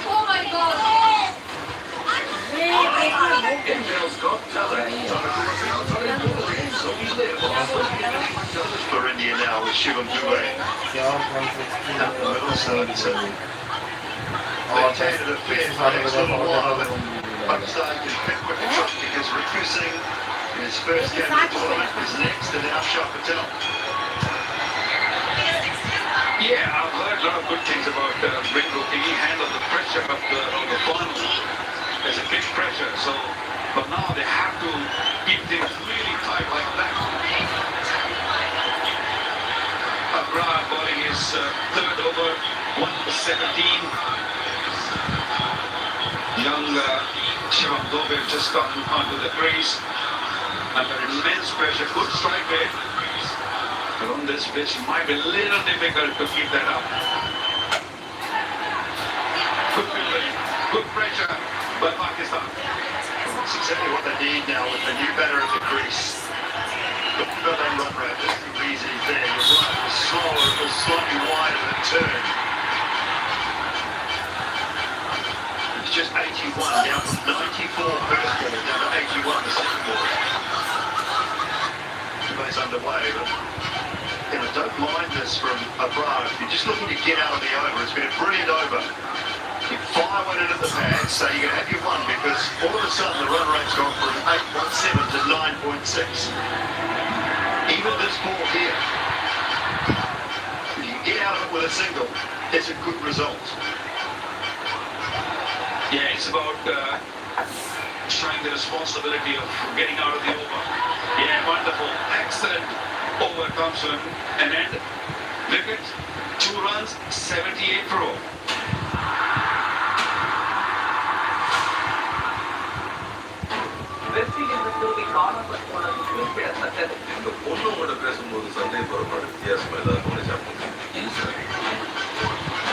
Oh my God! For India now with Shivam Dubey. They've taken a fair for the next little while, but Pakistan can pick with the truck because Ritu Singh in his first game of the tournament is next to now Shah Patel. Yeah, I've heard a lot of good things about Ringo. He handled the pressure of the final. There's a big pressure, so but now they have to keep things really tight like that. Abrar bowling his third over, 1 for 17. Young Shivam Dubey just gotten onto the crease under immense pressure. Good strike rate. But on this pitch, it might be a little difficult to keep that up. Good fielding, good pressure by Pakistan. That's exactly what they need now with the new batter at the crease. The Berlin run rate, this is easy there. You're right, it was slower, it was slightly wider than turn. It's just 81, down from 94 first ball, down to 81 the second ball. Dubey's underway, but don't mind this from Abrar. If you're just looking to get out of the over, it's been a brilliant over. You fire one in at the pad, so you can have your one, because all of a sudden the run rate's gone from 8.7 to 9.6. Even this ball here, if you get out of it with a single, it's a good result. Yeah, it's about showing the responsibility of getting out of the over. Yeah, wonderful. Excellent. Over comes to an end. Wicket, 2 runs, 78 for all. இந்த பொண்ணோட பேசும்போது சண்டை போறப்பட வித்தியாசம் ஏதாவது கவனிச்சா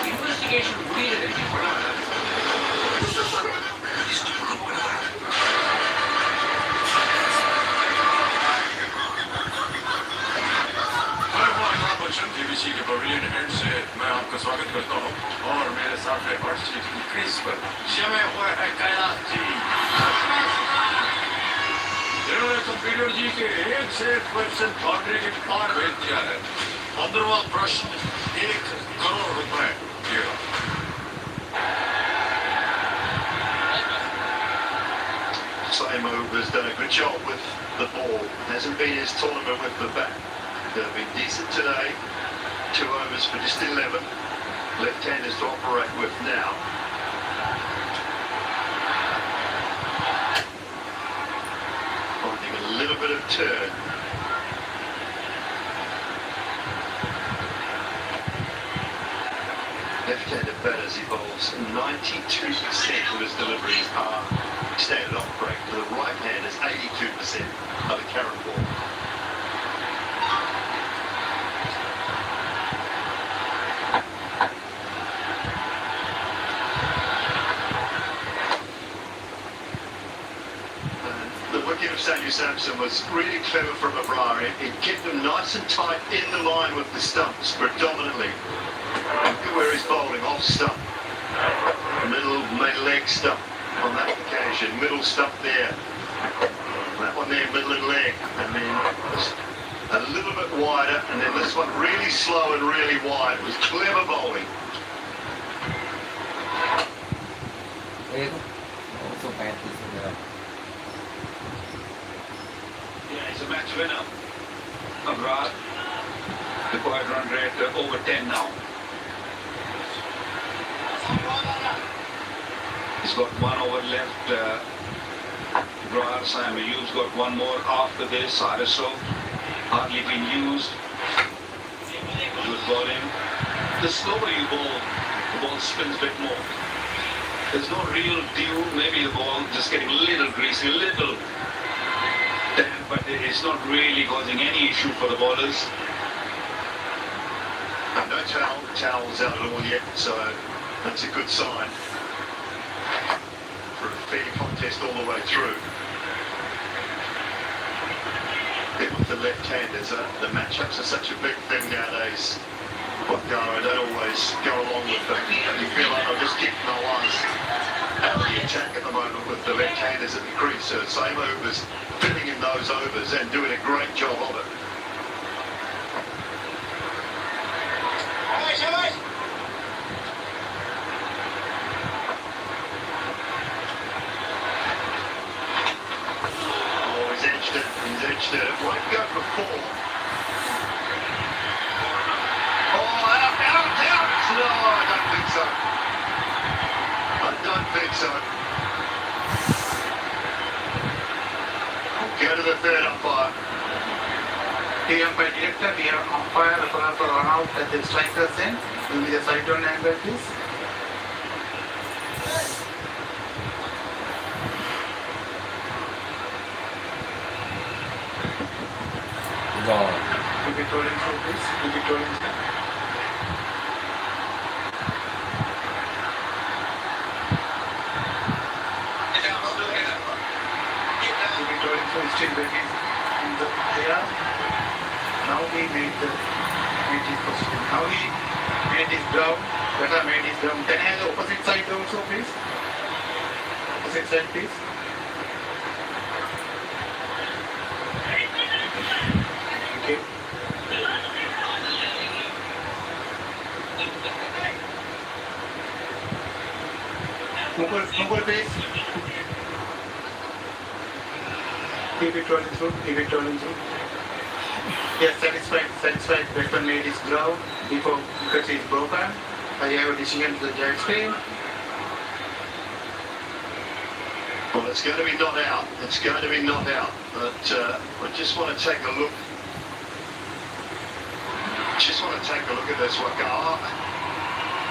investigation முடியல BBC के pavilion and से मैं आपका स्वागत करता हूँ और मेरे साथ है अर्शदीप क्रीज पर जमे हुए है कैलाश जी इन्होंने कंप्यूटर जी के एक से एक क्वेश्चन बाउंड्री के पार भेज दिया है 15वां प्रश्न 1 करोड़ रुपए Saimo has done a good job with the ball. Hasn't been his tournament with the bat. They've been decent today. 2 overs for just 11. Left-handers to operate with now. Finding a little bit of turn. Left-handed batters, he bowls 92% of his deliveries are standard off break. To the right-handers, 82% are the carrot ball. Sanju Samson was really clever from Abrara. It kept them nice and tight in the line with the stumps predominantly. Look at where he's bowling, off stump. Middle leg stump on that occasion. Middle stump there. That one there, middle and leg. And then a little bit wider. And then this one really slow and really wide. It was clever bowling. Also bad this Yeah, he's a match winner. Abrar, required run rate over 10 now. He's got 1 over left. Abrar, Sam Ayub's got 1 more after this. RSO hardly been used. Good bowling. The slower you bowl, the ball spins a bit more. There's no real dew. Maybe the ball just getting a little greasy, a little damp, but it's not really causing any issue for the bowlers. No towels out at all yet, so that's a good sign for a fair contest all the way through. Then with the left-handers, the matchups are such a big thing nowadays. I don't always go along with them. You feel like I'll just keep my eyes out of the attack at the moment with the left-handers at the crease. So same overs, filling in those overs and doing a great job of it. Oh, he's edged it. He's edged it. It won't go for 4. No, I don't think so. I don't think so. Go to the third umpire. The umpire director, the umpire for run out at the striker's end. Will be the side on angle, please. Gone. Will be rolling through, please. Will be rolling through. Still back in the air. Now he made his position. Now he made his ground. Better made his ground. Can I have the opposite side also, please? Opposite side, please. Okay. Mukul, please. Keep it rolling through, keep it rolling through. Yes, satisfied. Batsman made his glove before because it's broken. I have a decision to the judge screen. Well, it's going to be not out. It's going to be not out. But I just want to take a look. Just want to take a look at this one.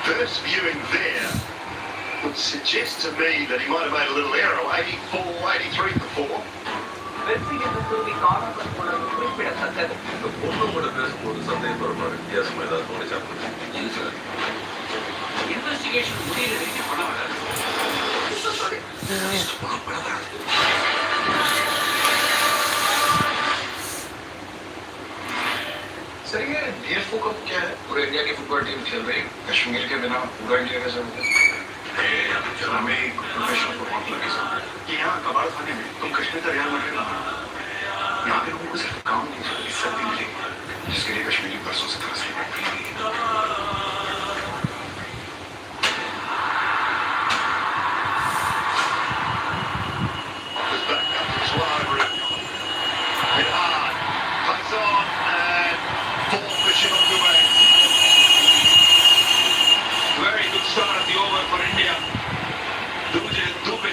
First viewing there would suggest to me that he might have made a little error. 84, 83 before. Sir ये DFO कब क्या है? पूरे India की football team खेल रही है कश्मीर के बिना पूरा इंडिया कैसे होगा? हमें प्रोफेशनल फुटबॉल प्लेयर सर कि यहाँ कबाड़ खाने में तुम कश्मीर का रियाल मैड्रिड ना यहाँ पे लोगों को सिर्फ काम नहीं चाहिए इज्जत भी मिलेगी जिसके लिए कश्मीरी बरसों से तरस रही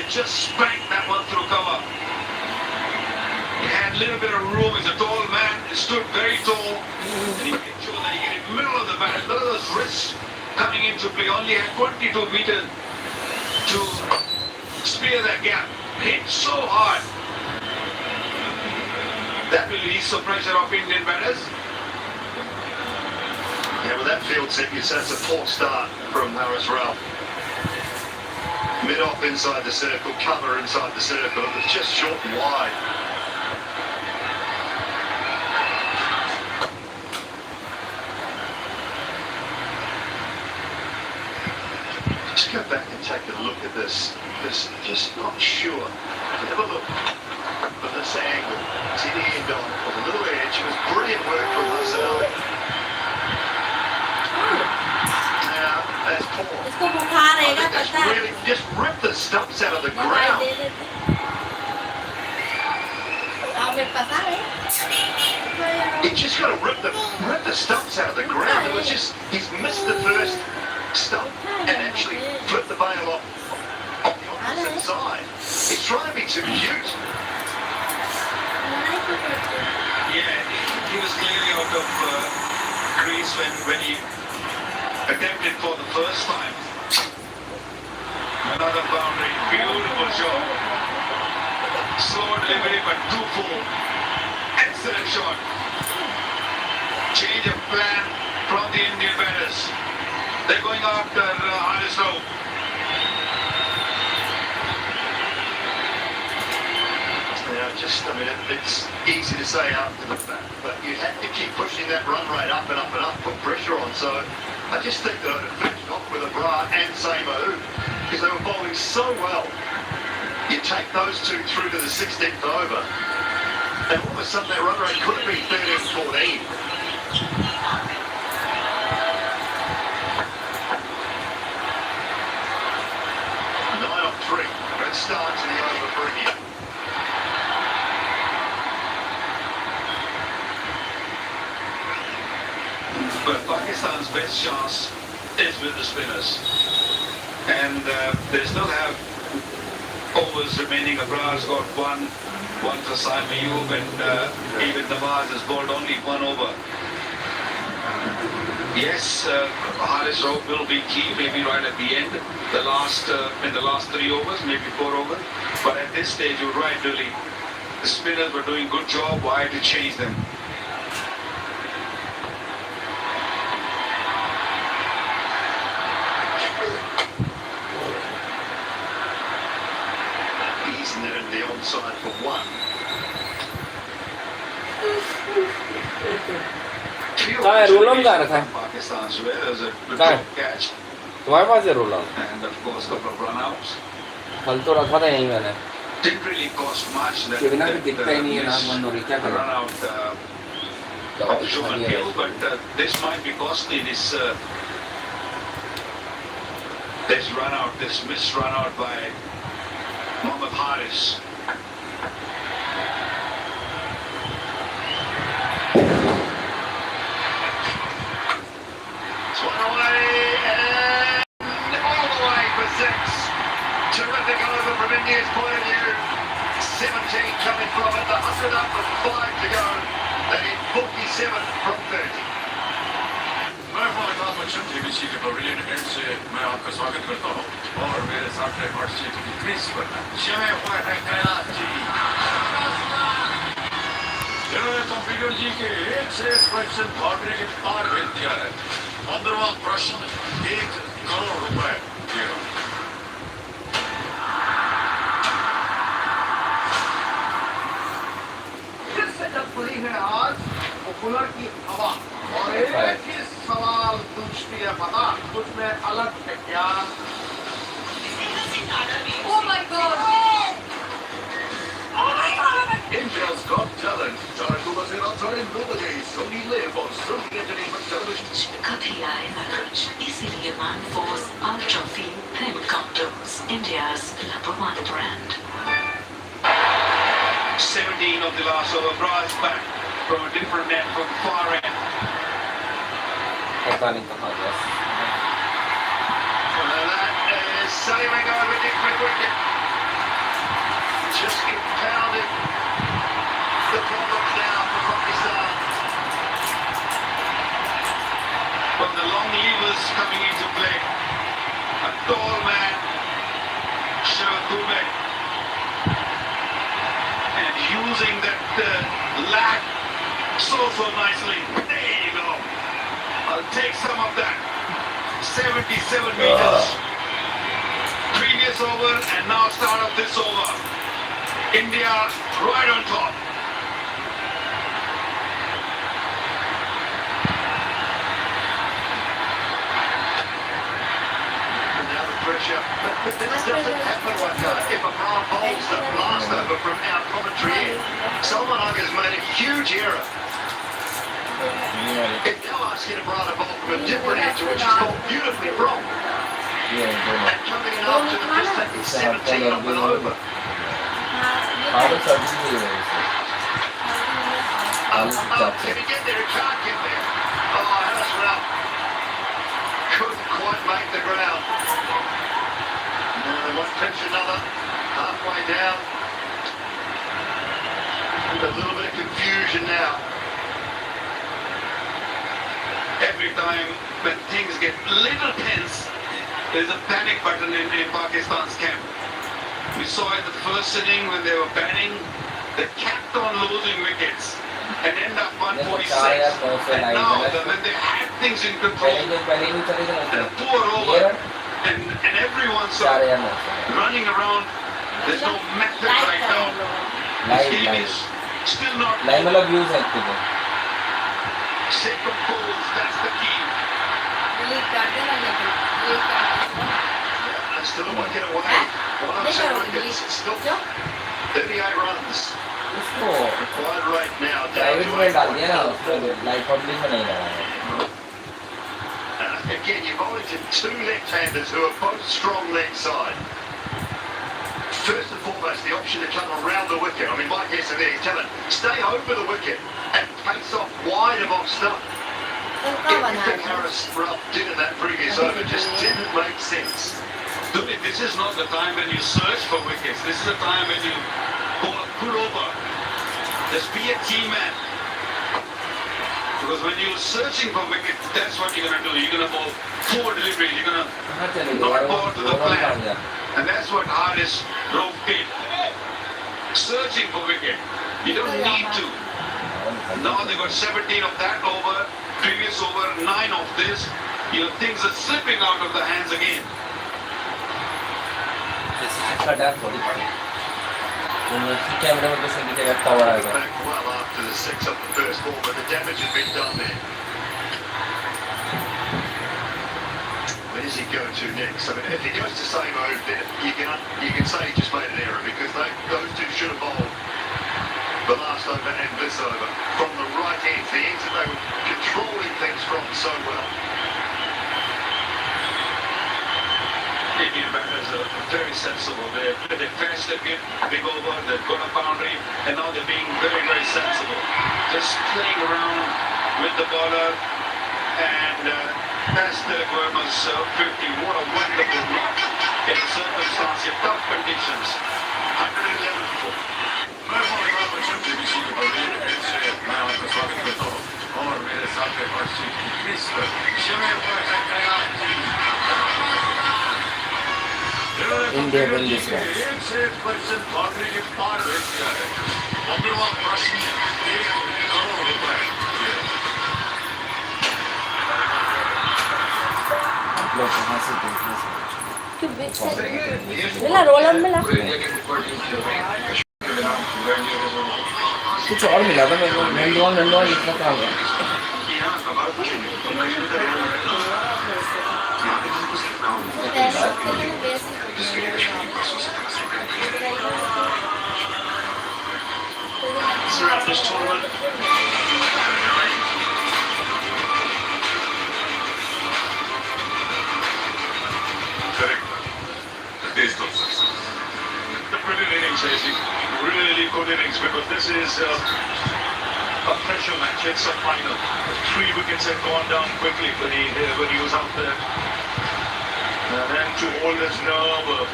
just spanked that one through cover. He had a little bit of room. He's a tall man. He stood very tall. And he made sure that he get in the middle of the bat. Look at those wrists coming into play. Only had 22 meters to spear that gap. Hit so hard. That will ease the pressure of Indian batters. Yeah, well, that field set you, so that's a poor start from Haris Ralph. Mid-off inside the circle, cover inside the circle. It was just short and wide. Just go back and take a look at this. Just not sure. Have a look at this angle. See the end on with a little edge. It was brilliant work from Marcel. Now, that's poor. इसको बुखार है ना That's पता है really just ripped the stumps out of the दवाई ground. दे देते आओ मेरे पास आ गए He just got to rip the stumps out of the ground. It was just, he's missed the first stump and actually flipped the bail off on the opposite side. He's trying to be too cute. Yeah, he was clearly out of crease when he attempted for the first time. Another boundary, beautiful shot. Slow delivery but too full. Excellent shot. Change of plan from the Indian batters. They're going after Haris Rao. I mean, it's easy to say after the fact, but you have to keep pushing that run rate up and up and up, put pressure on. So I just think that I'd have finished off with a Bra and Samo, because they were bowling so well. You take those two through to the 16th over, and all of a sudden that run rate could have been 13-14. 9 off 3. Good start to the over for India. But Pakistan's best chance is with the spinners. And they still have overs remaining. Abrar's got one for Saim Ayub, and even Nawaz has bowled only one over. Yes, Haris Rao will be key, maybe right at the end, in the last 3 overs, maybe 4 overs. But at this stage, you're right, really. The spinners were doing a good job. Why to change them? The onside for 1. काय रोलम काय रखा है Pakistan's way, there's a good काय catch. तुम्हारे पास है रोलम And of course, a couple of run-outs. कल तो रखा था यहीं मैंने Didn't really cost much. That, बिना भी दिखता ही नहीं है नाम बंद हो रही क्या करें run-out of Shubman Gill, but this might be costly. This run-out, this missed run-out by Mohammad Haris. It's one away and all the way for 6. Terrific over from India's point of view. 17 coming from it, the 100 up with 5 to go. They need 47 from 30. मैं फॉलोग्राफ Bachchan TVC के pavilion and से मैं आपका स्वागत करता हूँ और मेरे साथ है हॉटस्टेट की क्रिस पर जय हुआ जी इन्होंने कंप्यूटर जी के 1 से 1 क्वेश्चन बाउंड्री के पार भेज दिया है 15वां प्रश्न 1 करोड़ रुपए किस सेटअप खुली है आज वो कूलर की हवा और एक ही सवाल पूछती है पता उसमें अलग है क्या Oh my god! India's Got Talent starring Lubazina starring Lubazin Sony Live on Sony Entertainment Television. कभी आएगा कुछ इसीलिए Manforce Ultra Feel Thin Condoms, India's #1 brand. 17 of the last over. Braz back from a different net from far end. पता नहीं कहाँ गया Well, that is sailing over different wicket. 77 meters. Previous over and now start of this over. India right on top. And now the pressure. But this doesn't happen like that. If a Brown bowls the blast over from our commentary end, Salman Aga's made a huge error. If now asking a Brown bowl from a different edge, which is called beautifully wrong. And coming in after the first taking 17 off and over. Can he get there? He can't get there. Oh, that's rough. Couldn't quite make the ground. No, they might pitch another. Halfway down. A little bit of confusion now. Every time when things get little tense, there's a panic button in Pakistan's camp. We saw it the first inning when they were batting. They kept on losing wickets and end up 146. And now when they had things in control, and a poor over, and everyone's sort of running around. There's no method right now. This game is still not second balls, that's the key. Still don't want to get away. 107 wickets, still 38 runs. Required right now down to 8. Again, you've only two left-handers who are both strong leg side. First and foremost, the option to come around the wicket. I mean, Mike Hesson there, he's telling stay over the wicket and pace off wide of off stump. Everything Harris did in that previous over just didn't make sense. Look, this is not the time when you search for wickets. This is the time when you go a good over. Just be a key man. Because when you're searching for wickets, that's what you're going to do. You're going to go poor delivery. You're going to not go to the plan. And that's what Harris did. Searching for wicket. You don't need to. Now they got 17 of that over. Previous over, 9 of this. Things are slipping out of the hands again. Back well after the 6 of the first ball, but the damage has been done there. Where does he go to next? I mean, if he goes to same mode, then you can say he just made an error because those two should have bowled the last over and this over from the right end, the ends that they were controlling things from so well. Indian batters are very sensible. They fast again, big over, they've got a boundary, and now they're being very, very sensible. Just playing around with the bowler, and that's the Verma's 50. What a wonderful knock in circumstances, tough conditions. 111 for. मैं BBC के बड़े से मैं आपका स्वागत करता हूँ और मेरे साथ है हर्षित क्रिस पर समय पर India win this match. 1% lottery के पार भेज दिया है अग्रवाल प्रश्न 1 करोड़ रुपए आप लोग कहाँ से देख रहे हैं? मिला रोलर मिला कुछ और मिला था मेरे को नंदवान लिखना था Throughout this tournament. The brilliant innings, really good innings because this is a pressure match. It's a final. 3 wickets have gone down quickly when he was out there. And then to hold his nerve,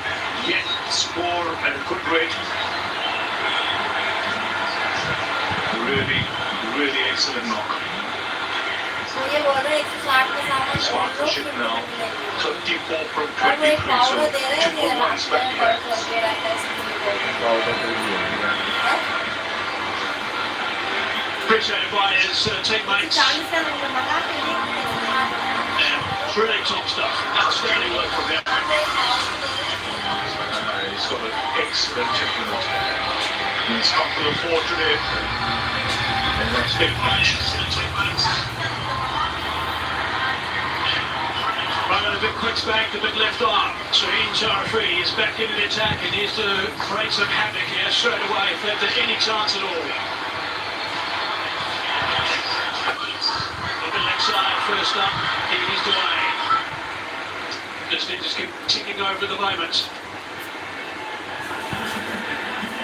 yet score at a good rate. Really excellent knock. He's partnership now. 34 from 23, so 2 more runs back here. Pitch advisors take mates. Really top stuff. Outstanding work from him. He's got an excellent temperament. He's come to the fore today. And that's big match. Right, a bit quick back, a bit left arm. Shaheen Sharafri is back into the attack and needs to create some havoc here straight away if there's any chance at all. The leg side first up, he needs to aim. Just need to keep ticking over at the moment.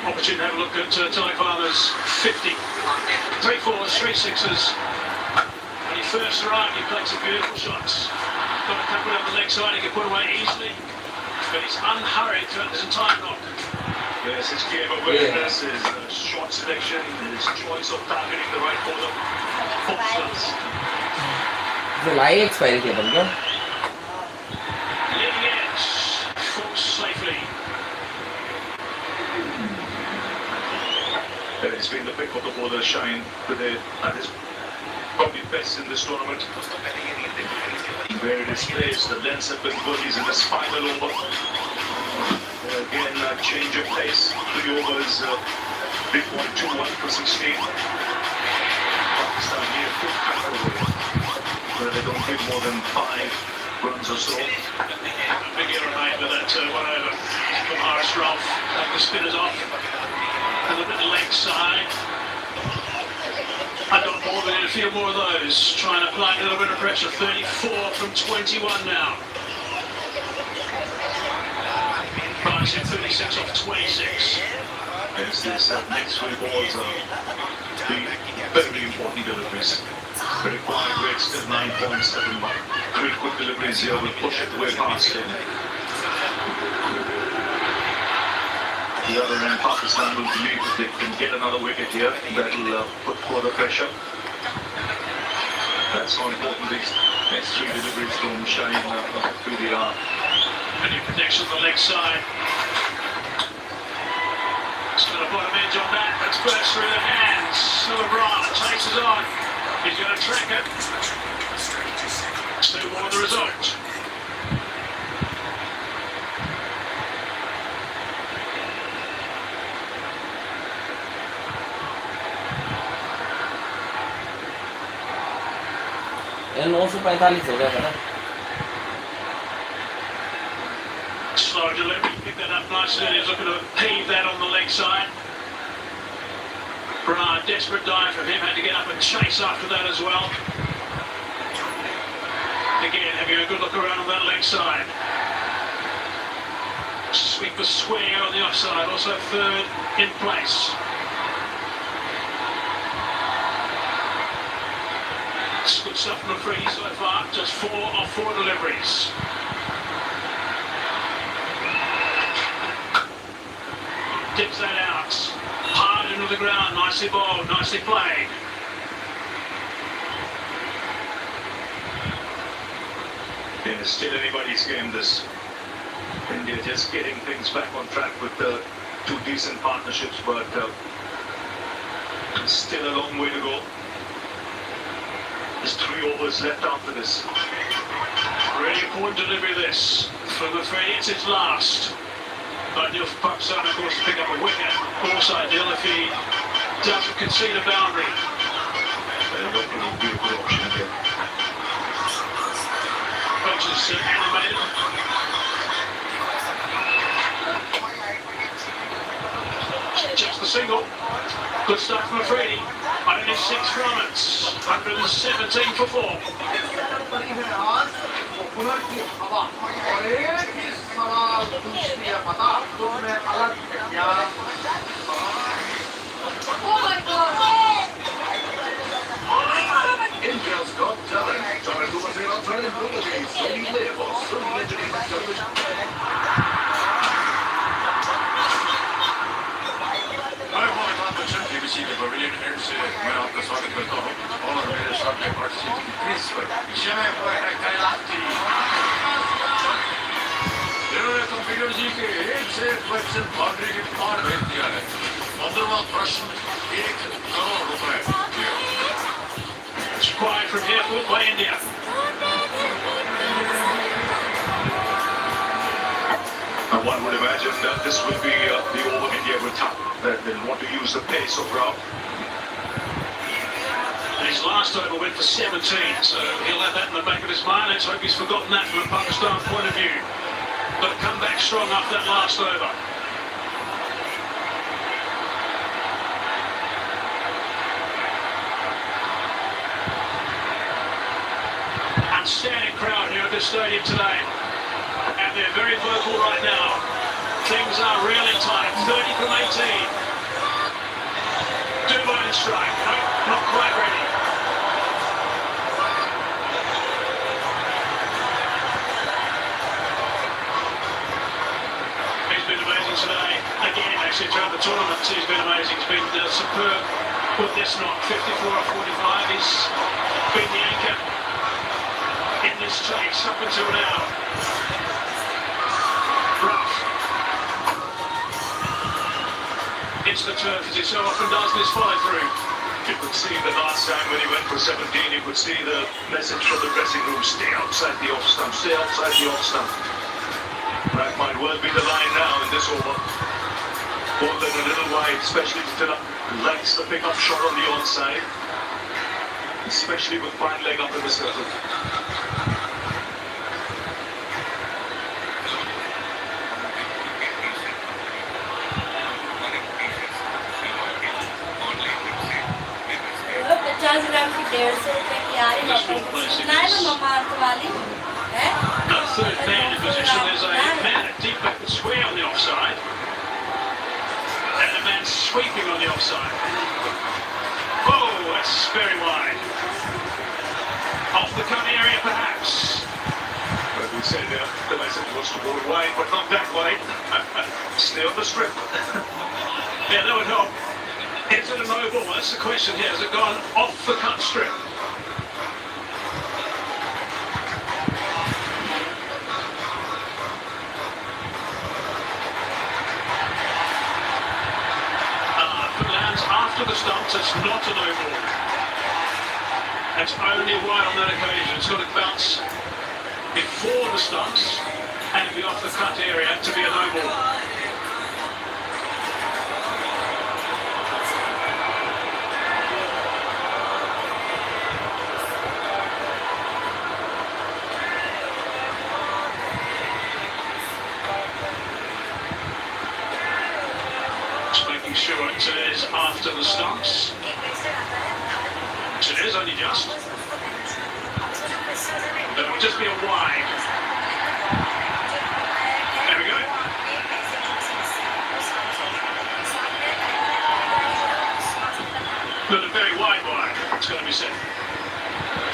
Opportunity to have a look at Ty Farmer's 50. 3 4s, 3 6s. When he first arrived, he played some beautiful shots. Got a couple down the leg side, he can put away easily. But he's unhurried throughout this entire knock. Yes, his game awareness, his shot selection, his choice of targeting the right corner. Full shots. The light expired here, bro. Leading edge, forced safely. It's been the pick of the bowler shine today at his probably best in this tournament. Where it displays the lens have been good. He's in his final over. Again, a change of pace. 3 overs, 3.21 for 16. Pakistan near 5th back away, where they don't give more than 5 runs or so. Big error made with that 1 over from Harris Rolfe. Take the spinners off. And a bit leg side. I got more than a few more of those. Trying to apply a little bit of pressure. 34 from 21 now. Price at 36 off 26. Yes, these next 3 balls are very important deliveries. The required rate still 9.7, but 3 quick deliveries here will push it way past him. The other end, Pakistan will believe that they can get another wicket here. That will put further pressure. That's how important these next 3 deliveries from Shaheen really are. Any protection on the leg side. It's got a bottom edge on that. That's burst through the hands. LeBron chases on. He's going to track it. 2 more the result. ये 945 हो गया था ना. Slow delivery, pick that up nicely. He's looking to heave that on the leg side. Brian, desperate dive from him, had to get up and chase after that as well. Again, having a good look around on that leg side. Sweep was swinging out on the offside, also 3rd in place. It's good stuff from Freddie so far, just 4 off 4 deliveries. Dips that out, hard into the ground, nicely bowled, nicely played. It's still anybody's game, this. India just getting things back on track with the 2 decent partnerships, but still a long way to go. There's 3 overs left after this. Really important delivery this. From the Freddie, it's his last. Ideal for Pakistan, of course, to pick up a wicket. Also ideal if he doesn't concede a boundary. They're not going to be a good option here. Coach is animated. Just the single. Good start from Freddie. Only 6 runs. 117 for 4. India's got talent. Trying to win on ability. So you live or so BBC के pavilion and से मैं आपका स्वागत करता हूं और मेरे सामने पार्टिसिपेट की क्रीज पर जमे हुए हैं कैलाश जी इन्होंने कंप्यूटर जी के 1 से 1 क्वेश्चन बाउंड्री के पार भेज दिया है 15वां प्रश्न 1 करोड़ रुपए It's quiet from here for India. One would imagine that this will be the over India will tap. They'll want to use the pace of Rao. And his last over went for 17, so he'll have that in the back of his mind. Let's hope he's forgotten that from a Pakistan point of view. But come back strong after that last over. Outstanding crowd here at this stadium today. And they're very vocal right now. Things are really tight. 30 from 18. Do-bone strike. No, not quite ready. He's been amazing today. Again, actually, throughout the tournament, he's been amazing. He's been superb with this knock. 54 or 45. He's been the anchor in this chase up until now. Rough. It's the turf as he so often does this follow-through. You could see the last time when he went for 17, you could see the message from the dressing room, stay outside the off stump, stay outside the off stump. That might well be the line now in this over. Ball then a little wide, especially to Tillak. Likes the pick-up shot on the onside, especially with fine leg up in the circle. No third man in position. There's a man at deep back that's way on the offside. And a man sweeping on the offside. Oh, that's very wide. Off the cut area, perhaps. But we said the message was to go wide, but not that wide. Stay on the strip. Yeah, that would help. Is it a no ball? That's the question here. Has it gone off the cut strip? After the stumps, it's not a no ball. It's only wide on that occasion. It's got to bounce before the stumps and be off the cut area to be a no ball. Making sure it is after the stumps. It is only just. It will just be a wide. There we go. But a very wide wide, it's going to be said.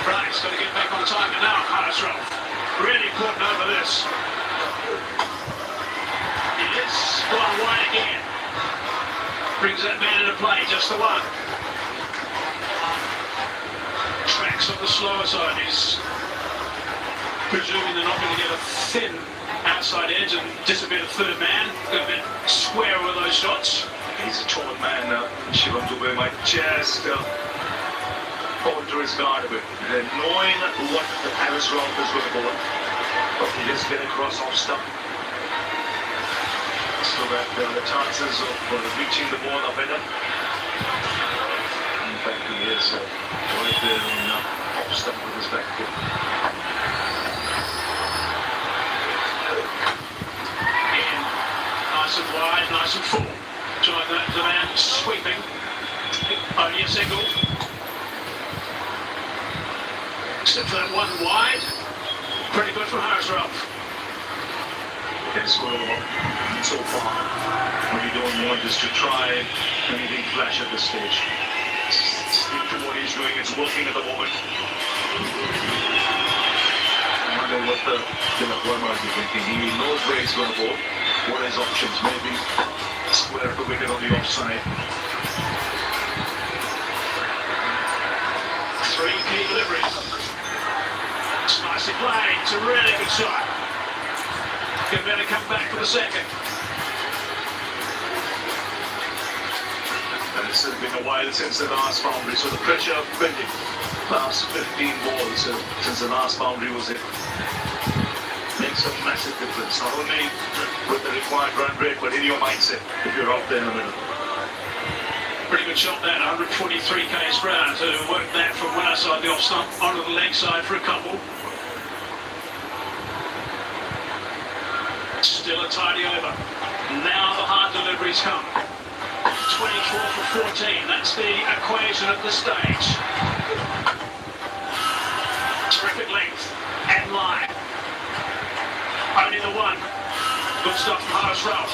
Right, it's got to get back on target now, Harrisrell. Really putting over this. He is gone wide again. Brings that man into play, just the one. Tracks on the slower side. He's presuming they're not going to get a thin outside edge and disappear the third man. Going to be square with those shots. He's a tall man. Shivam Dubey might just alter his guard a bit. Knowing what the Paris round is going to go on. But he just get across off stump. So that the chances of reaching the ball are better. In fact, he is right there on off stump with his back foot. Again, nice and wide, nice and full. Join the man sweeping. Only a single. Except for that one wide. Pretty good from Harrisrell. So far, what you don't want is to try anything flash at this stage. Stick to what he's doing, it's working at the moment. I wonder what the Verma is thinking. He knows where he's going to go. What are his options? Maybe square to wicket on the offside. Three key deliveries. It's nicely played. It's a really good shot. Can better come back for the second. And it's been a while since the last boundary, so the pressure building. Last 15 balls since the last boundary was hit. Makes a massive difference, not only with the required run rate, but in your mindset if you're out there in the middle. Pretty good shot there, 143 k's per hour to work that from one side the off stump onto the leg side for a couple. Still a tidy over. Now the hard deliveries come. 24 for 14, that's the equation at this stage. Terrific length and line. Only the one. Good stuff from Harris Ralph.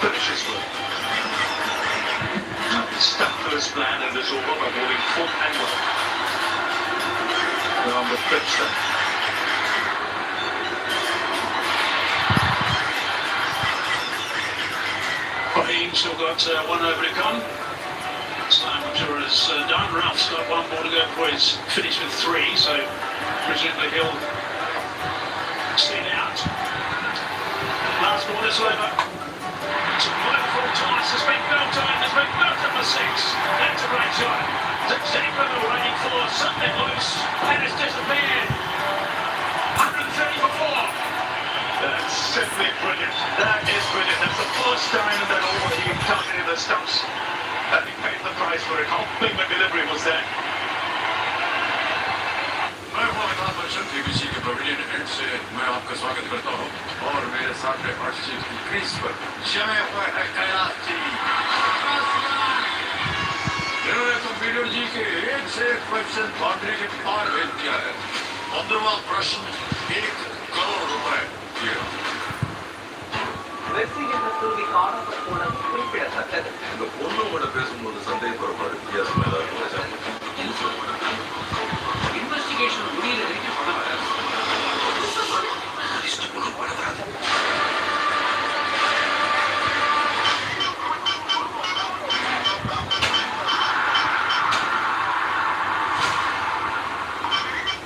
Finishes well. Now he stuck to his plan and is over by moving full and well. Around the Princeton. Fahim still got one over to come. Slimer is done. Ralph's got one more to go before he's finished with 3, so presumably he'll see it out. Last ball is over. It's a wonderful toss. It's been built on. It's been built up for 6. That's a great shot. It's exactly what we're waiting for. Something loose and it's disappeared. 130 for 4. That's simply brilliant. That is brilliant. That's the first time in that over he targeted the stumps. And he paid the price for it. How big a delivery was that? मैं Mohammad Bachchan BBC के pavilion and से मैं आपका स्वागत करता हूँ और मेरे साथ है हर चीज की क्रीज पर जमे हुए है कयाची इन्होंने तो पीडर जी के 1 से 1% बाउंड्री के पार भेज दिया है 15वां प्रश्न 1 करोड़ रुपए दिया வெற்றிக்கு காரணத்தை கூட குறிப்பிடத்தக்கது இந்த பொண்ணோட பேசும்போது சந்தேகப்படுற வித்தியாசம் எல்லாருக்கும் இன்வெஸ்டிகேஷன் முடியல வரைக்கும் பணம் வராது பணம் வராது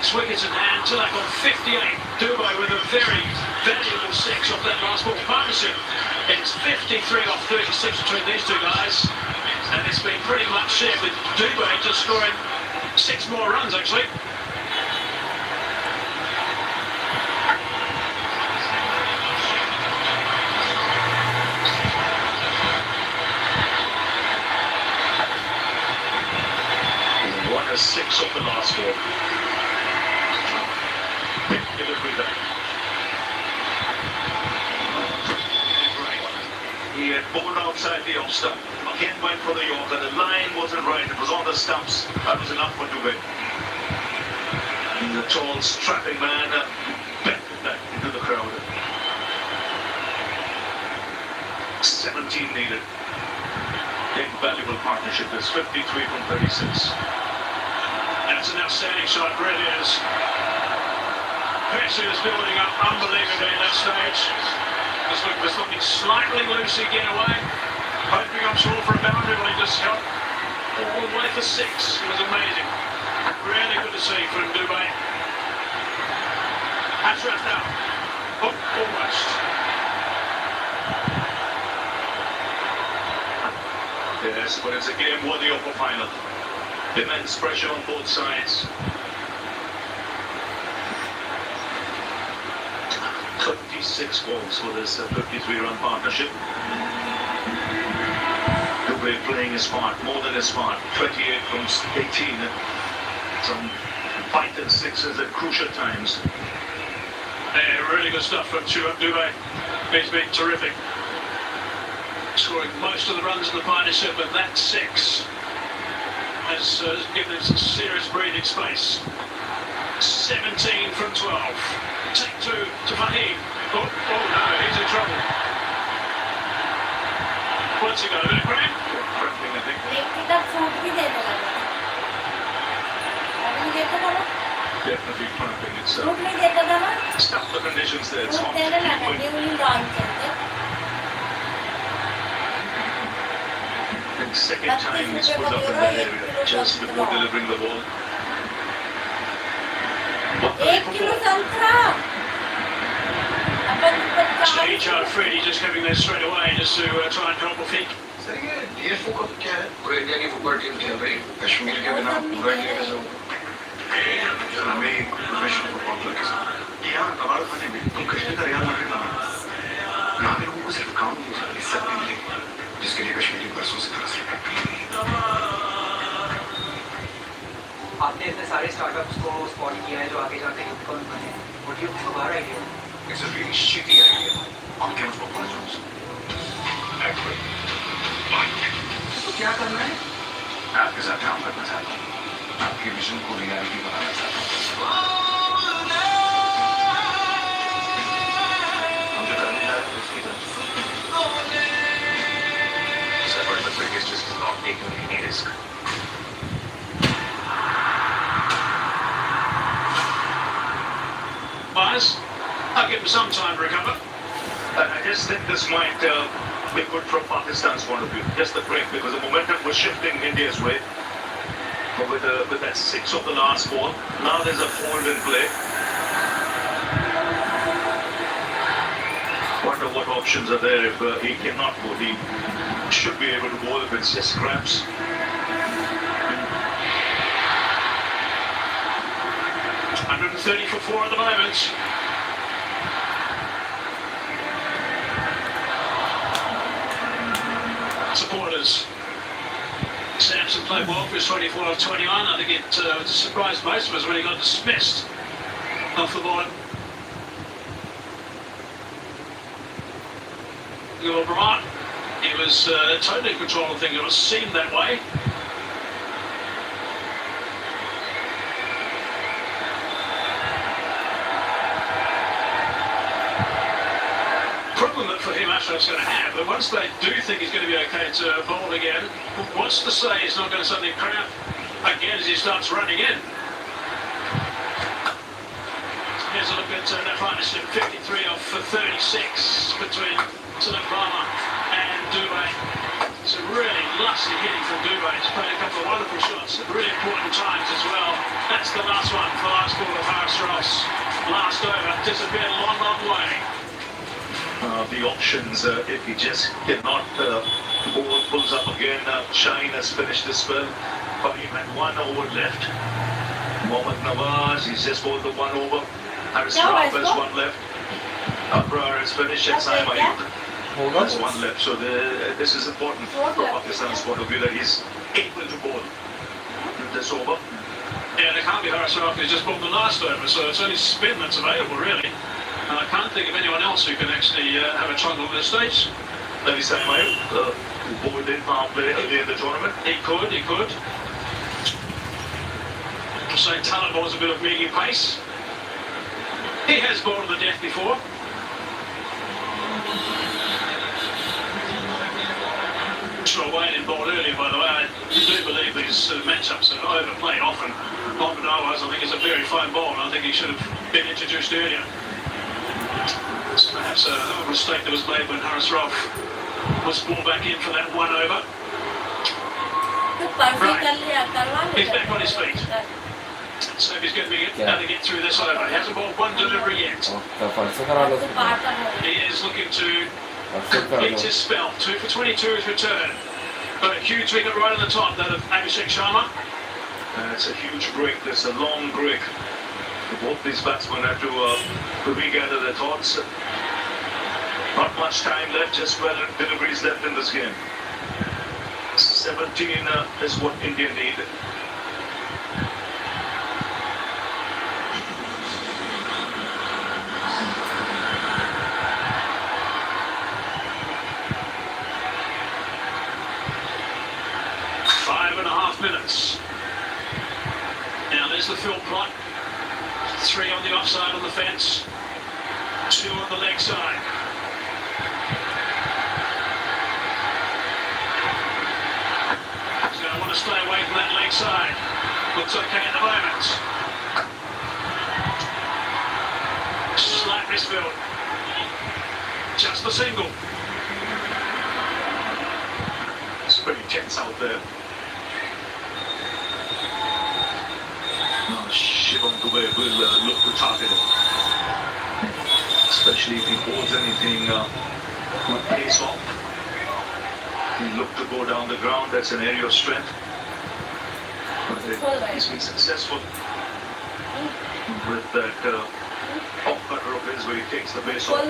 This wicket's in hand, Tilak on 58. Dubai with a very valuable 6 off that last ball partnership. It's 53 off 36 between these two guys. And it's been pretty much shared with Dubai just scoring 6 more runs actually. One a 6 off the last ball. He had bowled outside the off stump. Again went for the Yorker. The line wasn't right. It was on the stumps. That was enough for Dubai. The tall, strapping man belted that into the crowd. 17 needed. Invaluable partnership. It's 53 from 36. That's an outstanding shot, really is. Pressure is building up unbelievably at that stage. This looking slightly loose again away. Hoping, I'm sure, for a boundary when he just held all the way for 6. It was amazing. Really good to see from Dubai. That's right now. Oh, almost. Yes, but it's a game worthy of a final. Immense pressure on both sides. 36 balls for this 53-run partnership. Dubai playing his part, more than his part. 28 from 18. Some 5 and 6s at crucial times. Yeah, really good stuff from Dubai. He's been terrific. Scoring most of the runs in the partnership, but that 6 has given him some serious breathing space. 17 from 12. Take 2 to Fahim. Oh no, he's in trouble. What's he got, a bit of cramp? Cramping, I think. Definitely cramping. It's stuff the conditions there. It's hot. And second time he's put up in that area just before delivering the ball. 1 kilo संतरा अब So Joe Freddie just coming there straight away just to try and help a feet. Sir ये DFO का क्या है? पूरे India की football team खेल रही है। कश्मीर के बिना पूरा इंडिया कैसे होगा? हमें प्रोफेशनल फुटबॉल प्लेयर के साथ यहाँ कबाड़ खाने में तुम कश्मीर का रियाल मैड्रिड ना यहाँ के लोगों को सिर्फ काम की इज्जत मिलती है जिसके लिए कश्मीरी बरसों से तरस रहे आपने इतने सारे स्टार्टअप्स को स्पॉट किया है जो आगे जाके यूनिकॉर्न बने what do you think about idea it's a really shitty idea on campus performance actually तो क्या करना है मैं आपके साथ काम करना चाहता हूँ आपके विजन को रियलिटी बनाना चाहता हूँ हम जो करने जा रहे हैं उसकी तरफ but the biggest risk is not taking any risk. Bias, I'll give him some time to recover. I just think this might be good from Pakistan's point of view. Just the break, because the momentum was shifting India's way. But with that 6 of the last ball, now there's a hold in play. Wonder what options are there if he cannot go. He should be able to bowl if it's just scraps. 130 for 4 at the moment. Supporters. Samson played well for his 24 of 21. I think it surprised most of us when he got dismissed off the ball. Vermont. He was totally in control of things. It seemed that way. Problem that for him Ashraf's going to have, but once they do think he's going to be okay to bowl again, what's to say he's not going to suddenly cramp again as he starts running in? Here's a look at that partnership, 53 off for 36 between Tilak Rama and Dubey. It's a really lusty hitting from Dubey. He's played a couple of wonderful shots at really important times as well. That's the last one for the last ball of Harris Ross. Last over, disappeared a long, long way. The options, if he just cannot bowl, pulls up again. Shine has finished the spell. Fahim had 1 over left. Mohammad Nawaz, he's just bowled the 1 over. Harris Rauf has 1 left. Abrar has finished and Saim Ayub has 1 left. So this is important from Pakistan's point of view that he's able to bowl this over. Yeah, there can't be Harris Rauf who's just bowled the last over, so it's only spin that's available really. I can't think of anyone else who can actually have a trundle at this stage. Maybe Saim Ayub, who bowled in power play earlier in the tournament. He could. St. Talent bowls a bit of medium pace. He has bowled to the death before. Sure, Wayne in bowled earlier, by the way. I do believe these matchups are overplayed often. Mohammad Nawaz, I think, is a very fine bowler. I think he should have been introduced earlier. It's perhaps a mistake that was made when Harris Rauf was brought back in for that 1 over. Right. He's back on his feet. So if he's going to be able to get through this over. He hasn't bowled 1 delivery yet. He is looking to complete his spell. 2 for 22 is returned. Got a huge wicket right on the top, that of Abhishek Sharma. It's a huge break. There's a long break. Both these batsmen have to regather their thoughts. Not much time left, just 12 deliveries left in this game. 17 is what India need. Minutes. Now there's the field plot. 3 on the offside on the fence. 2 on the leg side. He's going to want to stay away from that leg side. Looks okay at the moment. Slap this field. Just the single. It's pretty tense out there. Shivam Dubey will look to target him. especially if he holds anything pace off. He looked to go down the ground. That's an area of strength. But he's been successful with that off cutter of his where he takes the base off.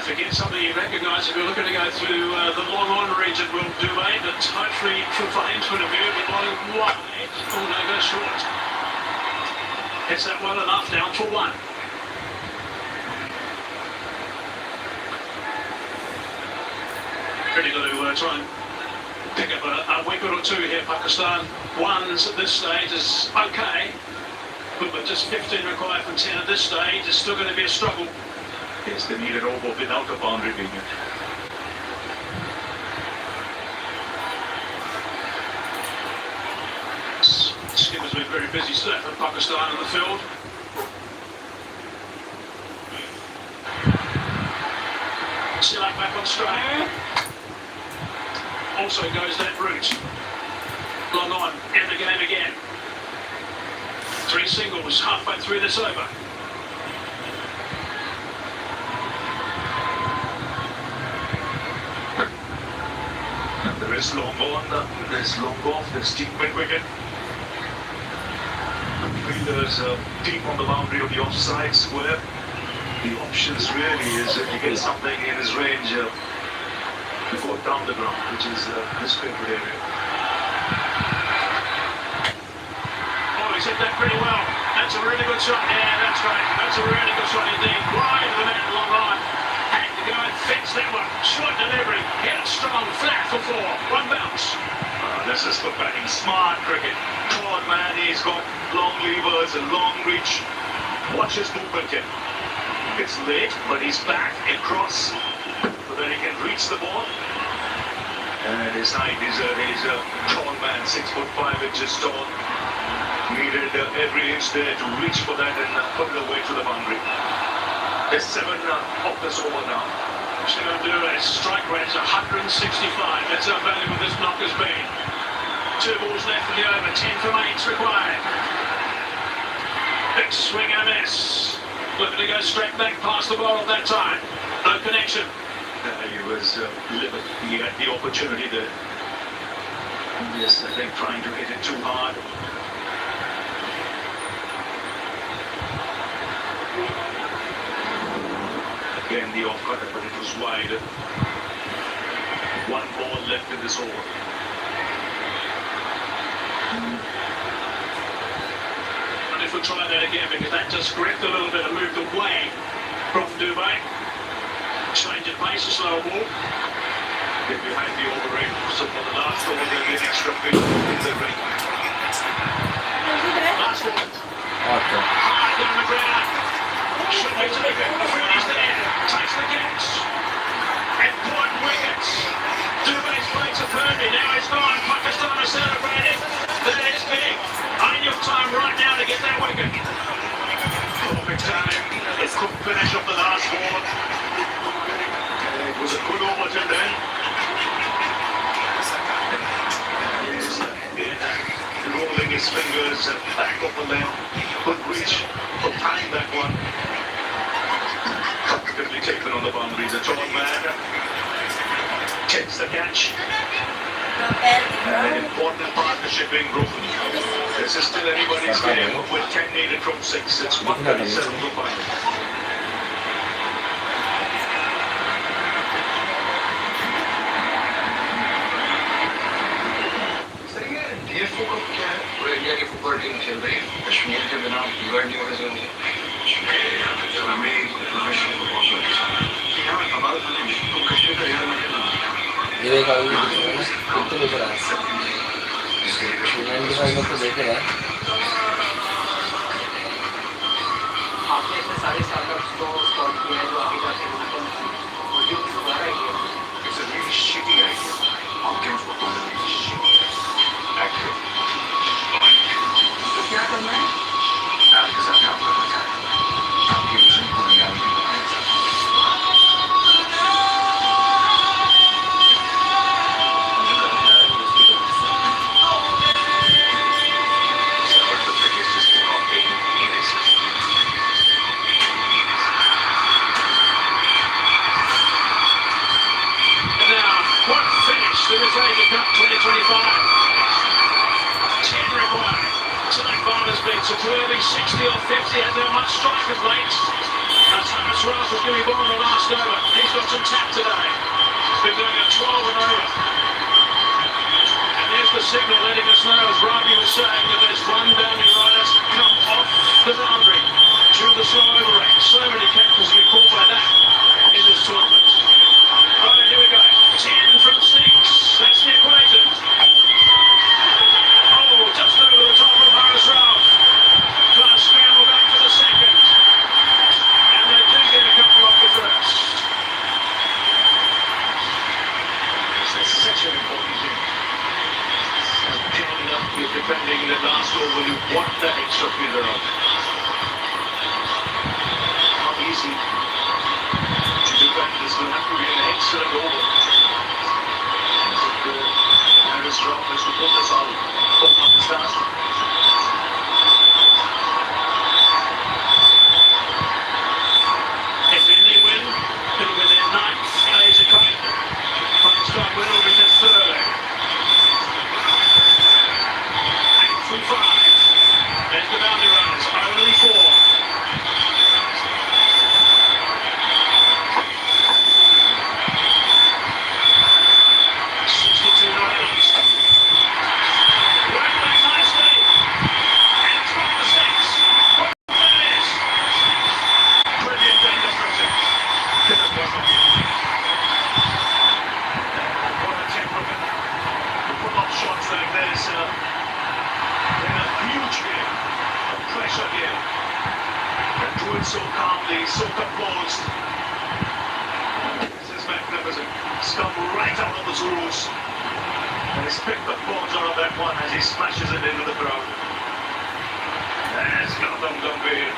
If you get something you recognise, if you're looking to go through the long on region, will do mate, that's hopefully from Fame's point of view, but not wide. Oh no, go short. Hits that well enough, down for one. Really got to try and pick up a wicket or two here, Pakistan. Ones at this stage is okay, but just 15 required from 10 at this stage is still going to be a struggle. Yes, they need an over without a boundary being it. Skipper's been very busy today for Pakistan in the field. Silak back on strike. Also goes that route. Long on, in the game again. 3 singles, halfway through this over. There is long on, there's long off, there's deep mid wicket. Fielders deep on the boundary of the offside square. The options really is if you get something in his range, to go down the ground, which is his favourite area. Oh, he's hit that pretty well. That's a really good shot. Yeah, that's right. That's a really good shot indeed. Wide of the net, long on. Had to go and fix that one. Short delivery. Hit it strong, flat for 4. One bounce. This is for batting smart cricket. Come on, man, he's got long levers and long reach. Watch his movement here. It's late, but he's back across so that he can reach the ball. And his height is a tall man, 6'5" tall. Needed every inch there to reach for that and put it away to the boundary. There's 7 off this over now. She's going to do a strike rate of 165. That's how valuable this knock has been. 2 balls left in the over. 10 from 8 required. Big swing and a miss. Looking to go straight back past the ball at that time. No connection. He was he had the opportunity there. Yes, I think trying to hit it too hard. Again, the off cutter, but it was wide. 1 ball left in this over. And if we try that again, because that just gripped a little bit and moved away from Dubai. Change of pace, a slow ball. Get behind the over ring. So for the last over, there'll be an extra pitch in the ring. Last ball. Hard down the ground. Should be taken. He's there. Takes the catch. Important wickets. Dubai's played superbly. Now he's gone. Pakistan is celebrating. That is big. Only enough time right now to get that wicket. Perfect time. It's quick finish of the last ball. It was a good over till then. Yes, rolling his fingers back of the length. Good reach for tying that one. Comfortably taken on the boundary. The tall man takes the catch. And an important partnership being broken. This is still anybody's game with 10 needed from 6. It's 137 to 5. DFO का क्या है? पूरे India की football team खेल रही है कश्मीर के बिना बिगड़ने वाले जो हमें प्रोफेशनल फुटबॉल यहाँ हमारा तो कश्मीर का रियल मैच ये देखा कितने लेकर आया इसके लिए कश्मीर 95 में तो देखे हैं आपने इतने सारे स्टार्टअप्स को स्पॉट किया है जो आगे जाके उनको दोबारा ही है It's a really shitty idea. How can football be shitty? Accurate. तो क्या करना है? आपके साथ आप करना चाहते हैं। आपके विजन को रियलिटी बनाना चाहते हैं। But the biggest is to not take clearly 60 or 50, and they're much strikers late. That's Thomas Ross was going to be born the last over. He's got some tap today. He's been doing a 12 and over. And there's the signal letting us know, as Ravi was saying, that there's one boundary rider that's come off the boundary through the slow over rate. So many captains have been caught by that in this tournament. Right, here we go. 10 from 6. That's the equator. Oh, just over the top of Harris Ralph. Can't scramble back for the second. And they do get a couple off the first. It's such an important thing. Joining up with defending the last over, you want that extra feeder out. Not easy to defend this. Will have to be an excellent over. Harris Ralph has to pull this out. Open up the start. If India win, it'll be their 9th Asia Cup. Pakistan win, it'll be their 3rd. 8 from 5. There's the boundary runners, only 4. 62 not out. Right back nicely. And it's got the stakes. What that is. Brilliant end of pressure. What a temperament. To pull off shots like this in a huge game. A pressure game. And do it so calmly, so composed. This is magnificent. It's come right out of the rules. And he's picked the balls out of that one as he smashes it into the crowd. There's Gautam Gambhir.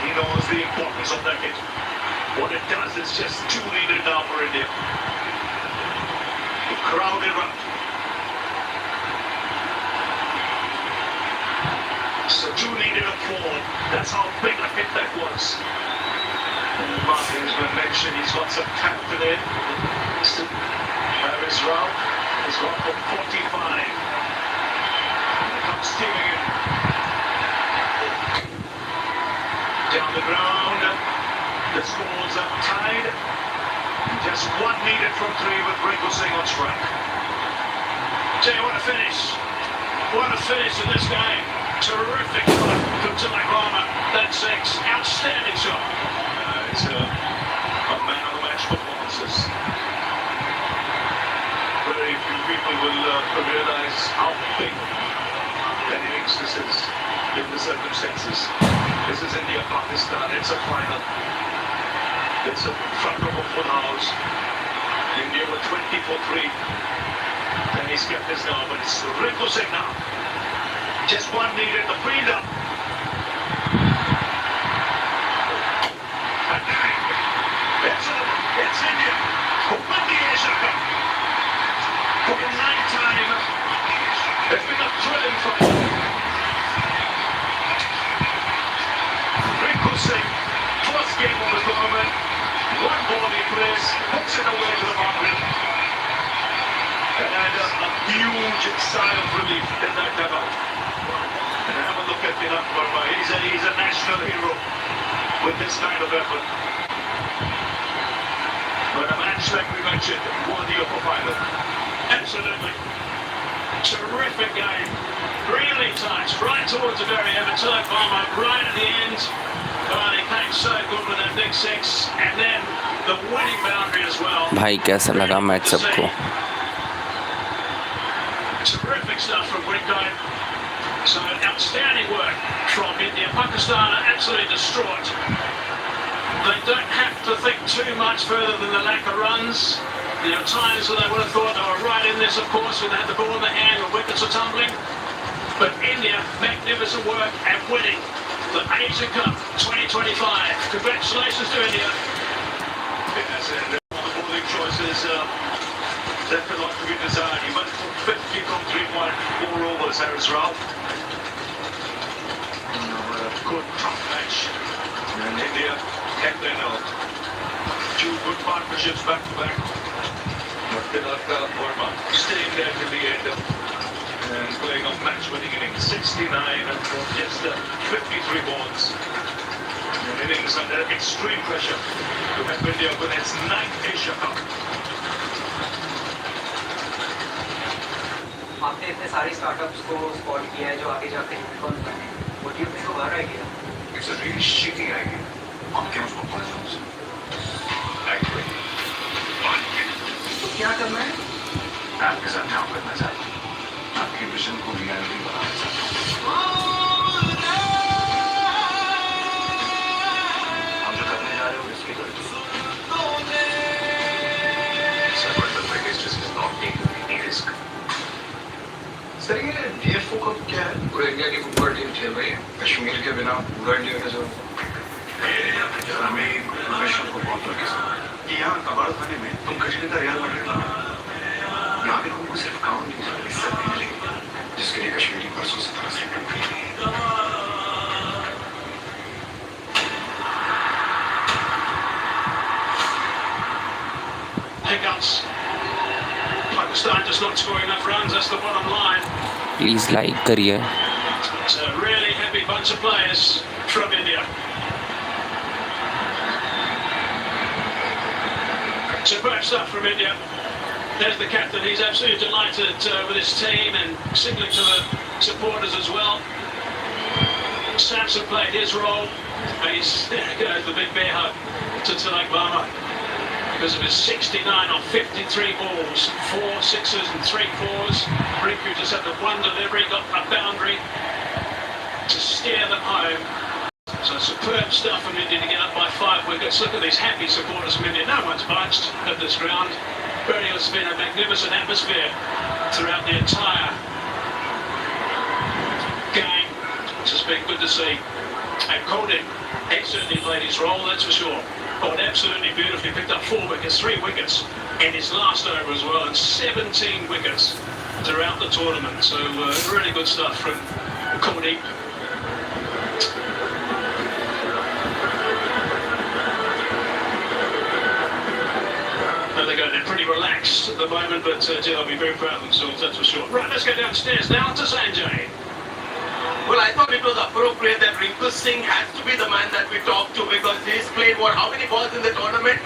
He knows the importance of that hit. What it does is just too needed now for India. The crowd erupt. So too needed a 4. That's how big a hit that was. And Martin's been mentioned, he's got some tap today. Harris Ralph has gone for 45. Here comes steaming in. Down the ground. The scores are tied. Just 1 needed from 3 with Rinku Singh on strike. Tell you what a finish. What a finish in this game. Terrific shot from Tilak Rama. That's 6. Outstanding shot. It's a man of the match performances. Very few people will realize how big an innings this is in the circumstances. This is India, Pakistan. It's a final. It's in front of a full house. India were 20 for 3. And he's kept this now, but it's Rinku Singh now. Just 1 needed, the freedom. And it's India who win the Asia Cup. For the 9th time, it's been a thrilling fight. Rinku Singh, first game of the tournament, 1 ball he plays, hooks it away to the boundary. And a huge sigh of relief in that dugout. And have a look at Tilak Verma. He's a national hero with this kind of effort. But a match like we mentioned, worthy of a final. Absolutely. Terrific game. Really tight. Right towards the very end. Tilak Verma right at the end. Oh, he came so good with that big 6. And then the winning boundary as well. भाई कैसा लगा match सबको? Terrific stuff from Rinku. So outstanding work from India. Pakistan are absolutely distraught. They don't have to think too much further than the lack of runs. There are times when they would have thought they were right in this, of course, when they had the ball in the hand and wickets are tumbling. But India, magnificent work at winning the Asia Cup 2025. Congratulations to India. Yes, and all the bowling choices left a lot to be desired. He went for 50 from 3-1, 4 overs, Harris Ralph. Good tough match. And India kept their note. 2 good partnerships back to back. But Tilak Verma staying there till the end and playing a match-winning innings. 6 69 for just 53 balls. An innings under extreme pressure to help India win its 9th Asia Cup. आपने इतने सारे startups को spot किया है जो आगे जाके unicorn बने। What do you think of our idea? It's a really shitty idea. हम क्या उसको पढ़ सकते हैं? Actually, तो क्या करना है? आपके साथ काम करना चाहता हूँ। आपके विजन को रियलिटी बनाना चाहता हूँ। हम जो करने जा रहे हो इसकी गलती। Sir, but the biggest risk is not taking any risk. Sir ये DFO कब क्या है? पूरे इंडिया की फुटबॉल टीम खेल रही है। कश्मीर के बिना पूरा इंडिया कैसे होगा? हमें प्रोफेशनल फुटबॉल प्लेयर के साथ कि यहाँ कबाड़ खाने में तुम खरीदने का रियाल मैड्रिड यहाँ के लोगों को सिर्फ काम नहीं इज्जत भी मिलेगी जिसके लिए कश्मीरी परसों से तरह से Hiccups. Pakistan just not scoring enough runs, that's the bottom line. Please like करिए. It's a really heavy bunch of players from India. Superb stuff from India. There's the captain, he's absolutely delighted with his team and signaling to the supporters as well. Samson played his role. There goes the big bear hug to Tilak Varma. Because of his 69 on 53 balls, 4 sixes and 3 fours. Rinku just had the one delivery, got a boundary to steer them home. So superb stuff from India to get up by 5 wickets. Look at these happy supporters from India. No one's budged at this ground. Really has been a magnificent atmosphere throughout the entire game. It's just been good to see. And Kodik, he certainly played his role, that's for sure. But absolutely beautifully picked up 4 wickets, 3 wickets in his last over as well, and 17 wickets throughout the tournament. So really good stuff from Kodik. They're pretty relaxed at the moment, but they'll be very proud of themselves, that's for sure. Right, let's go downstairs now to Sanjay. Well, I thought it was appropriate that Rinku Singh has to be the man that we talk to because he's played how many balls in the tournament?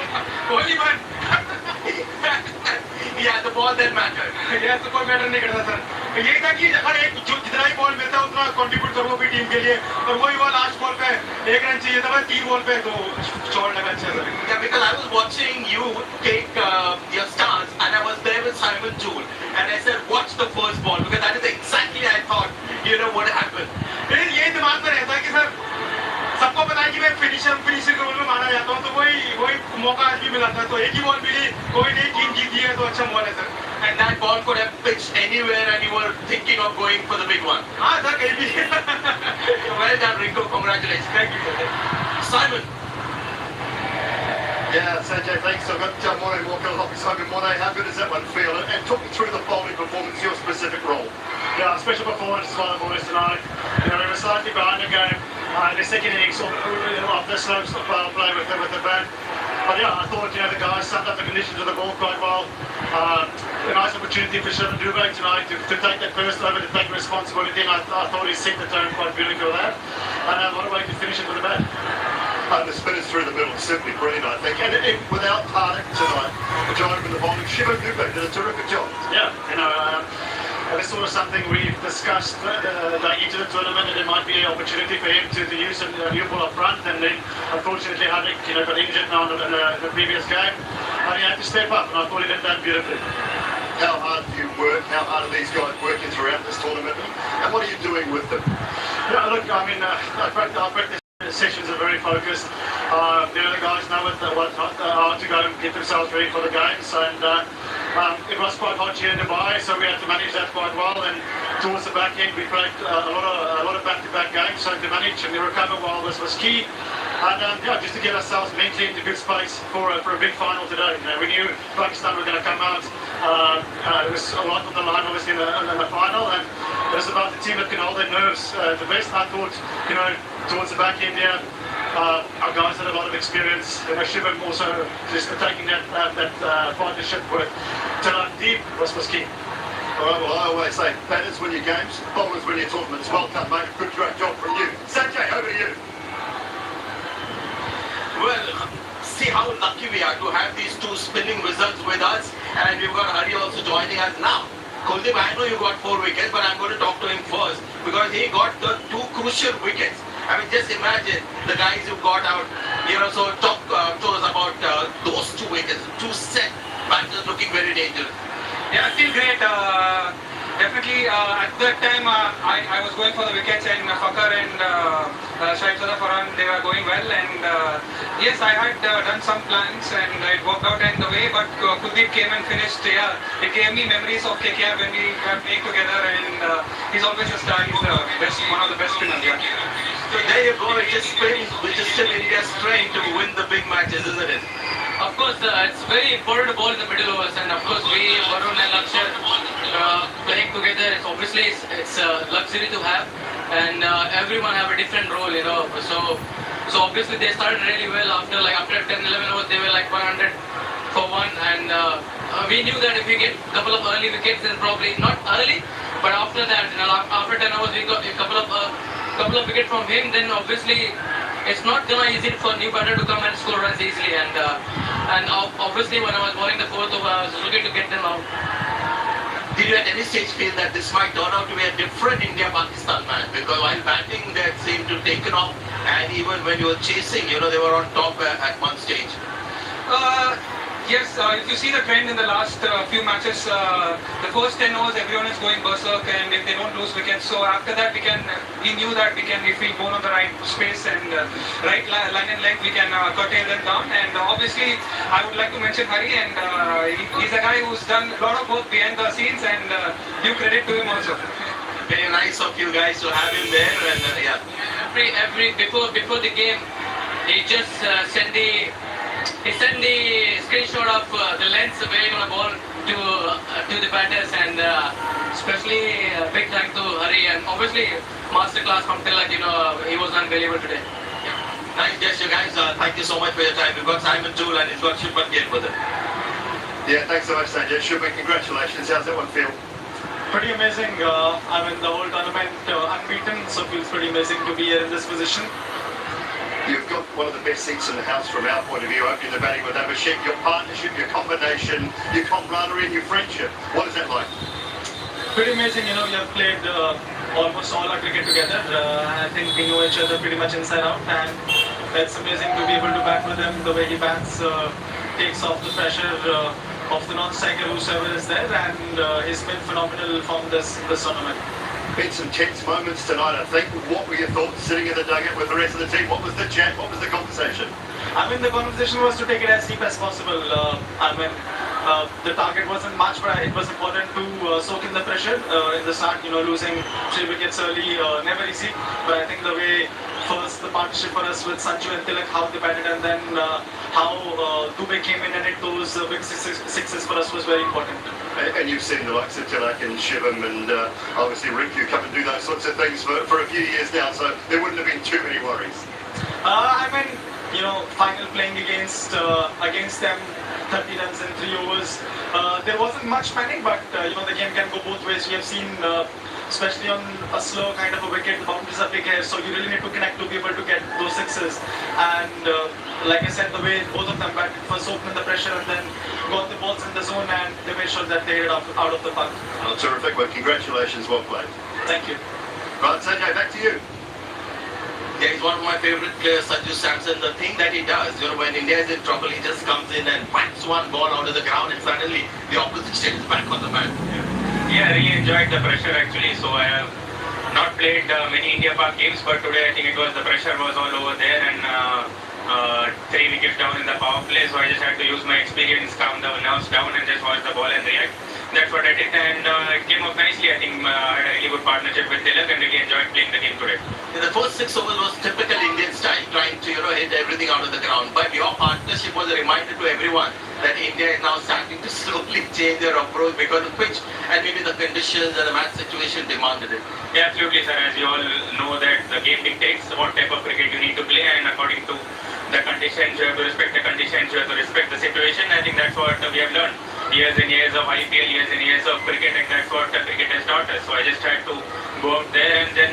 Only one. Yeah, the ball that mattered. ये तो कोई matter नहीं करता sir ये था कि हर एक जो जितना ही बॉल मिलता है उतना कंट्रीब्यूट करो भी टीम के लिए और वही बॉल लास्ट बॉल पे 1 रन चाहिए था बस 3 बॉल पे तो शॉट लगा अच्छा sir Yeah, because I was watching you take your stance and I was there with Simon Joule and I said watch the first ball because that is exactly I thought would happen. फिर ये दिमाग में रहता है कि sir सबको पता है कि मैं फिनिशर के रोल में माना जाता हूँ तो वही मौका आज भी मिला था तो एक ही बॉल मिली कोई नहीं टीम जीती है तो अच्छा बॉल है sir And that ball could have pitched anywhere and you were thinking of going for the big one. हाँ सर कहीं भी Well done, Rinku. Congratulations. Thank you. Simon. Yeah, Sanjay, thanks. I've got Moray Walker, Hoppy Simon Moray. How good does that one feel? And talk me through the bowling performance, your specific role. Yeah, special performance by the boys tonight. We were slightly behind the game. In the second innings, off the slopes of power play with the bat. But yeah, I thought the guys summed up the conditions of the ball quite well. A nice opportunity for Shivan Dubey tonight to take that first over, to take responsibility. And I thought he set the tone quite beautifully for that. And what a way to finish it with the bat. And the spinners through the middle, simply brilliant, I think. And without Pardik tonight, the driver in the bowling, Shivan Dubey did a terrific job. Yeah, this sort of something we've discussed going into the tournament, and it might be an opportunity for him to use a new ball up front. And then, unfortunately, Hardik, got injured now in the previous game, and he had to step up. And I thought he did that beautifully. How hard do you work? How hard are these guys working throughout this tournament? And what are you doing with them? Yeah, look, I mean, I practice sessions are very focused. The guys know how to go and get themselves ready for the games, and it was quite hot here in Dubai, so we had to manage that quite well. And towards the back end, we played a lot of back-to-back games, so to manage and recover well was key. And just to get ourselves mentally into good space for a big final today. We knew Pakistan were going to come out. There was a lot on the line, obviously, in the final, and it was about the team that can hold their nerves the best. I thought, towards the back end here, our guys had a lot of experience. Shivam also just taking that partnership with Tilak Deep was key. All right, well, I always say, batters win your games, bowlers win your tournaments. Well done, mate. Good great job from you. Sanjay, over to you. Well, see how lucky we are to have these two spinning wizards with us, and we've got Hari also joining us now. Kuldeep, I know you got 4 wickets, but I'm going to talk to him first because he got the 2 crucial wickets. I mean, just imagine the guys who got out, so talk to us about those 2 wickets, 2 set batters looking very dangerous. Yeah, I feel great. Definitely, at that time, I was going for the wickets, and Fakar and Shahid Sadafaran, they were going well. And yes, I had done some plans, and it worked out in the way. But Kuldeep came and finished. Yeah, it gave me memories of KKR when we were playing together. And he's always a star. He's the best, one of the best spinners. Yeah. So there you go. It is spin, which is still India's strength to win the big matches, isn't it? Of course, it's very important to bowl in the middle overs, and of course we, Varun and Lakshya, playing together, it's a luxury to have, and everyone have a different role, So obviously they started really well after 10, 11 overs, they were like 100 for 1, and we knew that if we get a couple of early wickets, then probably not early, but after that, after 10 overs we got a couple of wickets from him, then obviously it's not gonna easy for new batter to come and score runs easily, and obviously when I was bowling the 4th over, I was looking to get them out. Did you at any stage feel that this might turn out to be a different India-Pakistan match? Because while batting they seemed to take it off, and even when you were chasing, they were on top at one stage. Yes, if you see the trend in the last few matches, the first 10 overs everyone is going berserk, and if they don't lose wickets, so after that we knew that if we go on the right space and right line and length, we can curtail them down. And obviously I would like to mention Hari, and he's a guy who's done a lot of work behind the scenes, and due credit to him also. Very nice of you guys to have him there, and Before the game, he just sent the screenshot of the lengths where you're going to bowl to the batters, and especially big thank to Hari, and obviously masterclass from Tilak, he was unbelievable today. Nice gesture, guys. Thank you so much for your time. We've got Simon Tool and he's got Shubman Gill with him. Yeah, thanks so much, Sanjay. Shubman, congratulations. How's that one feel? Pretty amazing. I mean, the whole tournament unbeaten, so feels pretty amazing to be here in this position. You've got one of the best seats in the house from our point of view, opening the batting with Abhishek. Your partnership, your combination, your camaraderie and your friendship. What is that like? Pretty amazing. We have played almost all our cricket together. I think we know each other pretty much inside out, and it's amazing to be able to bat with him. The way he bats takes off the pressure of the non-striker, whosoever is there, and he's been phenomenal from this tournament. Been some tense moments tonight, I think. What were your thoughts sitting in the dugout with the rest of the team? What was the chat? What was the conversation? I mean, the conversation was to take it as deep as possible. The target wasn't much, but it was important to soak in the pressure in the start. Losing 3 wickets early, never easy. But I think the way first the partnership for us with Sanju and Tilak, how they batted, and then how Dubey came in and hit those big sixes for us was very important. And you've seen the likes of Tilak and Shivam and obviously Rinku come and do those sorts of things for a few years now, so there wouldn't have been too many worries. Final playing against them, 30 runs in 3 overs. There wasn't much panic, but the game can go both ways. We have seen, especially on a slow kind of a wicket, the boundaries are big here, so you really need to connect to be able to get those sixes. And like I said, the way both of them batted, first opened the pressure and then got the balls in the zone, and they made sure that they hit it out of the park. Oh, terrific. Well, congratulations. Well played. Thank you. Right, Sanjay, back to you. Yeah, he's one of my favorite players, Sanju Samson. The thing that he does, when India is in trouble, he just comes in and whacks one ball out of the ground, and suddenly the opposition is back on the mat. Yeah, I really enjoyed the pressure actually. So I have not played many India Park games, but today I think the pressure was all over there, and 3 wickets down in the power play. So I just had to use my experience, calm the nerves down, and just watch the ball and react. That's what I did, and it came off nicely. I think I had a really good partnership with Tilak, and really enjoyed playing the game today. The first 6 overs was typical Indian style, trying to hit everything out of the ground. But your partnership was a reminder to everyone that India is now starting to slowly change their approach because the pitch and maybe the conditions and the match situation demanded it. Yeah, absolutely, sir. As you all know that the game dictates what type of cricket you need to play, and according to the conditions, you have to respect the conditions, you have to respect the situation. I think that's what we have learned. Years and years of IPL, years and years of cricket, and that's what cricket has done. daughter, so I just had to go out there and then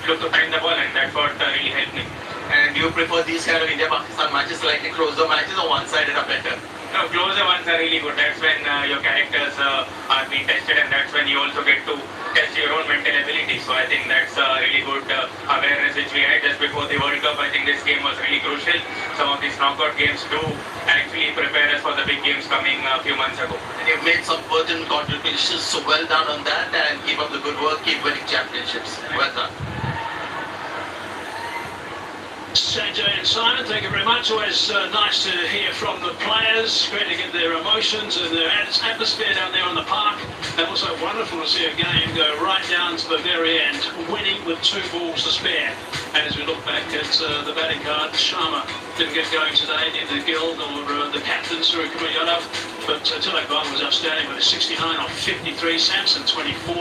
look to find the ball, and that's what really helped me. And do you prefer these kind of India-Pakistan matches, slightly closer matches, or one-sided are better? No, closer ones are really good. That's when your characters are being tested, and that's when you also get to test your own mental ability. So I think that's a really good awareness which we had just before the World Cup. I think this game was really crucial. Some of these knockout games do actually prepare us for the big games coming a few months ago. And you've made some pertinent contributions, so well done on that, and keep up the good work, keep winning championships. Well done. Sanjay and Simon, thank you very much. Always nice to hear from the players. Great to get their emotions and their atmosphere down there on the park. And also wonderful to see a game go right down to the very end, winning with 2 balls to spare. And as we look back at the batting card, Sharma didn't get going today, neither Gill nor the captain, Surya Kumar Yadav. But Tilak Varma was outstanding with a 69 off 53, Samson 24,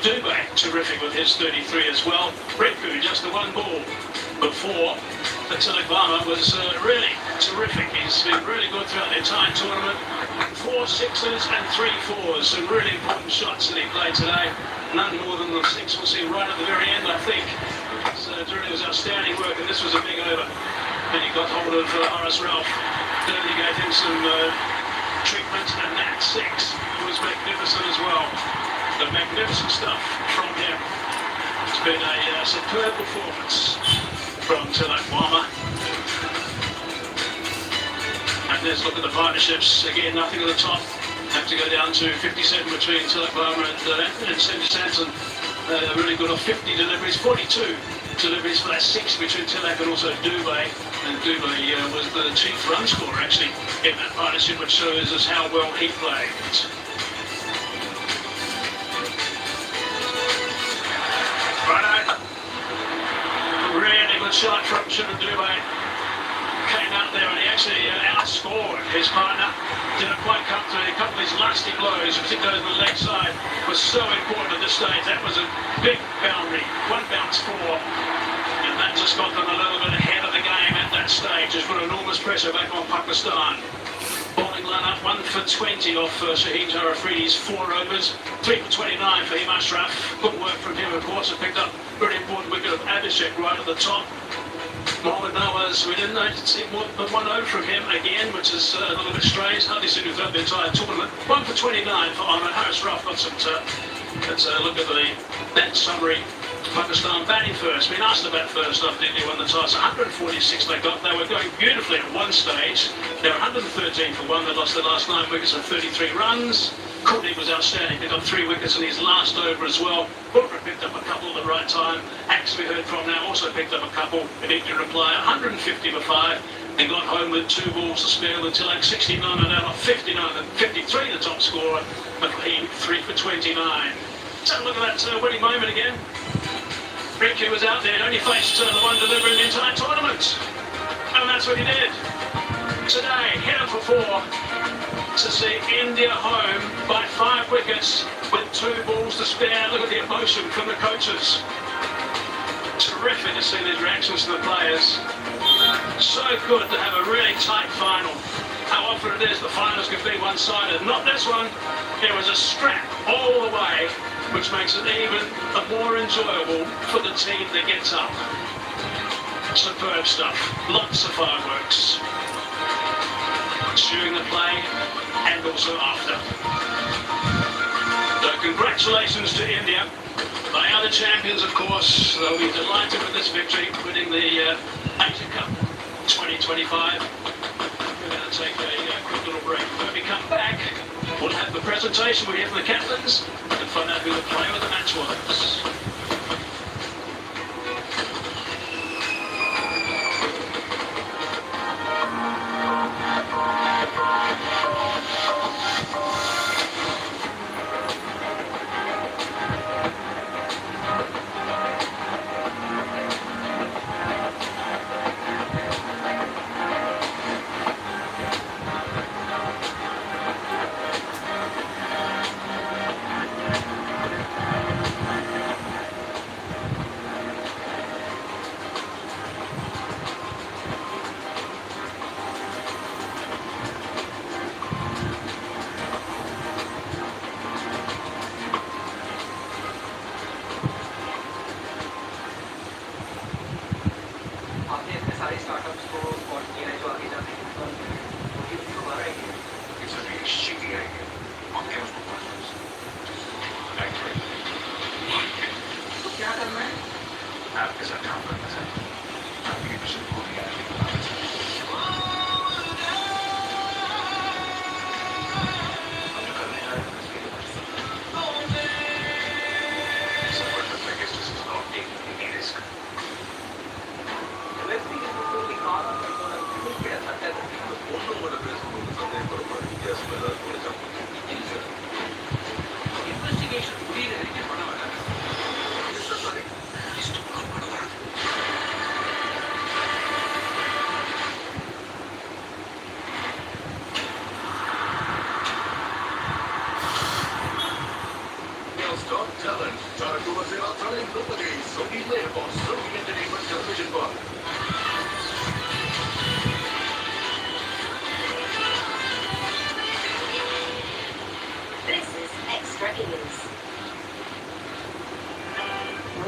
Dubé terrific with his 33 as well. Riku just the 1 ball before. Tilak Varma was really terrific. He's been really good throughout the entire tournament. 4 sixes and 3 fours. Some really important shots that he played today. None more than the 6 we'll see right at the very end, I think. So it really was outstanding work, and this was a big over. And he got hold of Horace Ralph. He gave him some treatment, and that 6 was magnificent as well. The magnificent stuff from him. It's been a superb performance from Tilak Varma. And let's look at the partnerships. Again, nothing at the top. Have to go down to 57 between Tilak Varma and Sandy Sanson. Really good off 50 deliveries, 42 deliveries for that 6 between Tilak and also Dubé. And Dubé was the chief run scorer actually in that partnership, which shows us how well he played. Righto. Really good shot from Dubé. Came out there and he actually outscored his partner. Didn't quite come through. A couple of these lusty blows, particularly on the leg side, was so important at this stage. That was a big boundary. 1 bounce 4. And that just got them a little bit ahead of the game at that stage. Just put enormous pressure back on Pakistan. Bowling line-up, 1 for 20 off Shaheen Tarafridi's 4 overs. 3 for 29 for him, Ashraf. Good work from him, of course. He picked up a very important wicket of Abhishek right at the top. Mohammad Nawaz, we didn't see more than 1 over from him again, which is a little bit strange. Hardly seen him throughout the entire tournament. 1 for 29 for Ahmed. Harris Ralph got some let's look at that summary. Pakistan batting first. Been asked to bat first after India won the toss. 146 they got. They were going beautifully at one stage. They were 113 for 1. They lost their last 9 wickets of 33 runs. Kuldeep was outstanding. They got 3 wickets in his last over as well. Bumrah picked up a couple at the right time. Axe, we heard from now, also picked up a couple. They need to reply 150 for 5. And got home with 2 balls to spare until like 69 and out of 59 and 53 the top scorer. But he 3 for 29. So look at that winning moment again. Ricky was out there, only faced the one delivering the entire tournament. And that's what he did. Today, hit for 4 to see India home by 5 wickets with 2 balls to spare. Look at the emotion from the coaches. Terrific to see these reactions to the players. So good to have a really tight final. How often it is the finals can be one-sided. Not this one. It was a scrap all the way, which makes it even more enjoyable for the team that gets up. Superb stuff. Lots of fireworks. During the play and also after. So congratulations to India. They are the champions, of course. They'll be delighted with this victory, winning the Asia Cup 2025. We're going to take a quick little break. When we come back, we'll have the presentation. We'll hear from the captains and find out who the player of the match was. आपके साथ काम करना चाहता हूँ आपकी mission पूरी आगे बढ़ाना चाहता हूँ हम जो करने जा रहे हैं उसके लिए Subordinate Vegas is not taking any risk. Investigation முடியிற வரைக்கும் பண்ண வேண்டாம் Top talent, time to us in our talent properties. Sony Label, Sony Entertainment Television Bar. This is Extra Innings.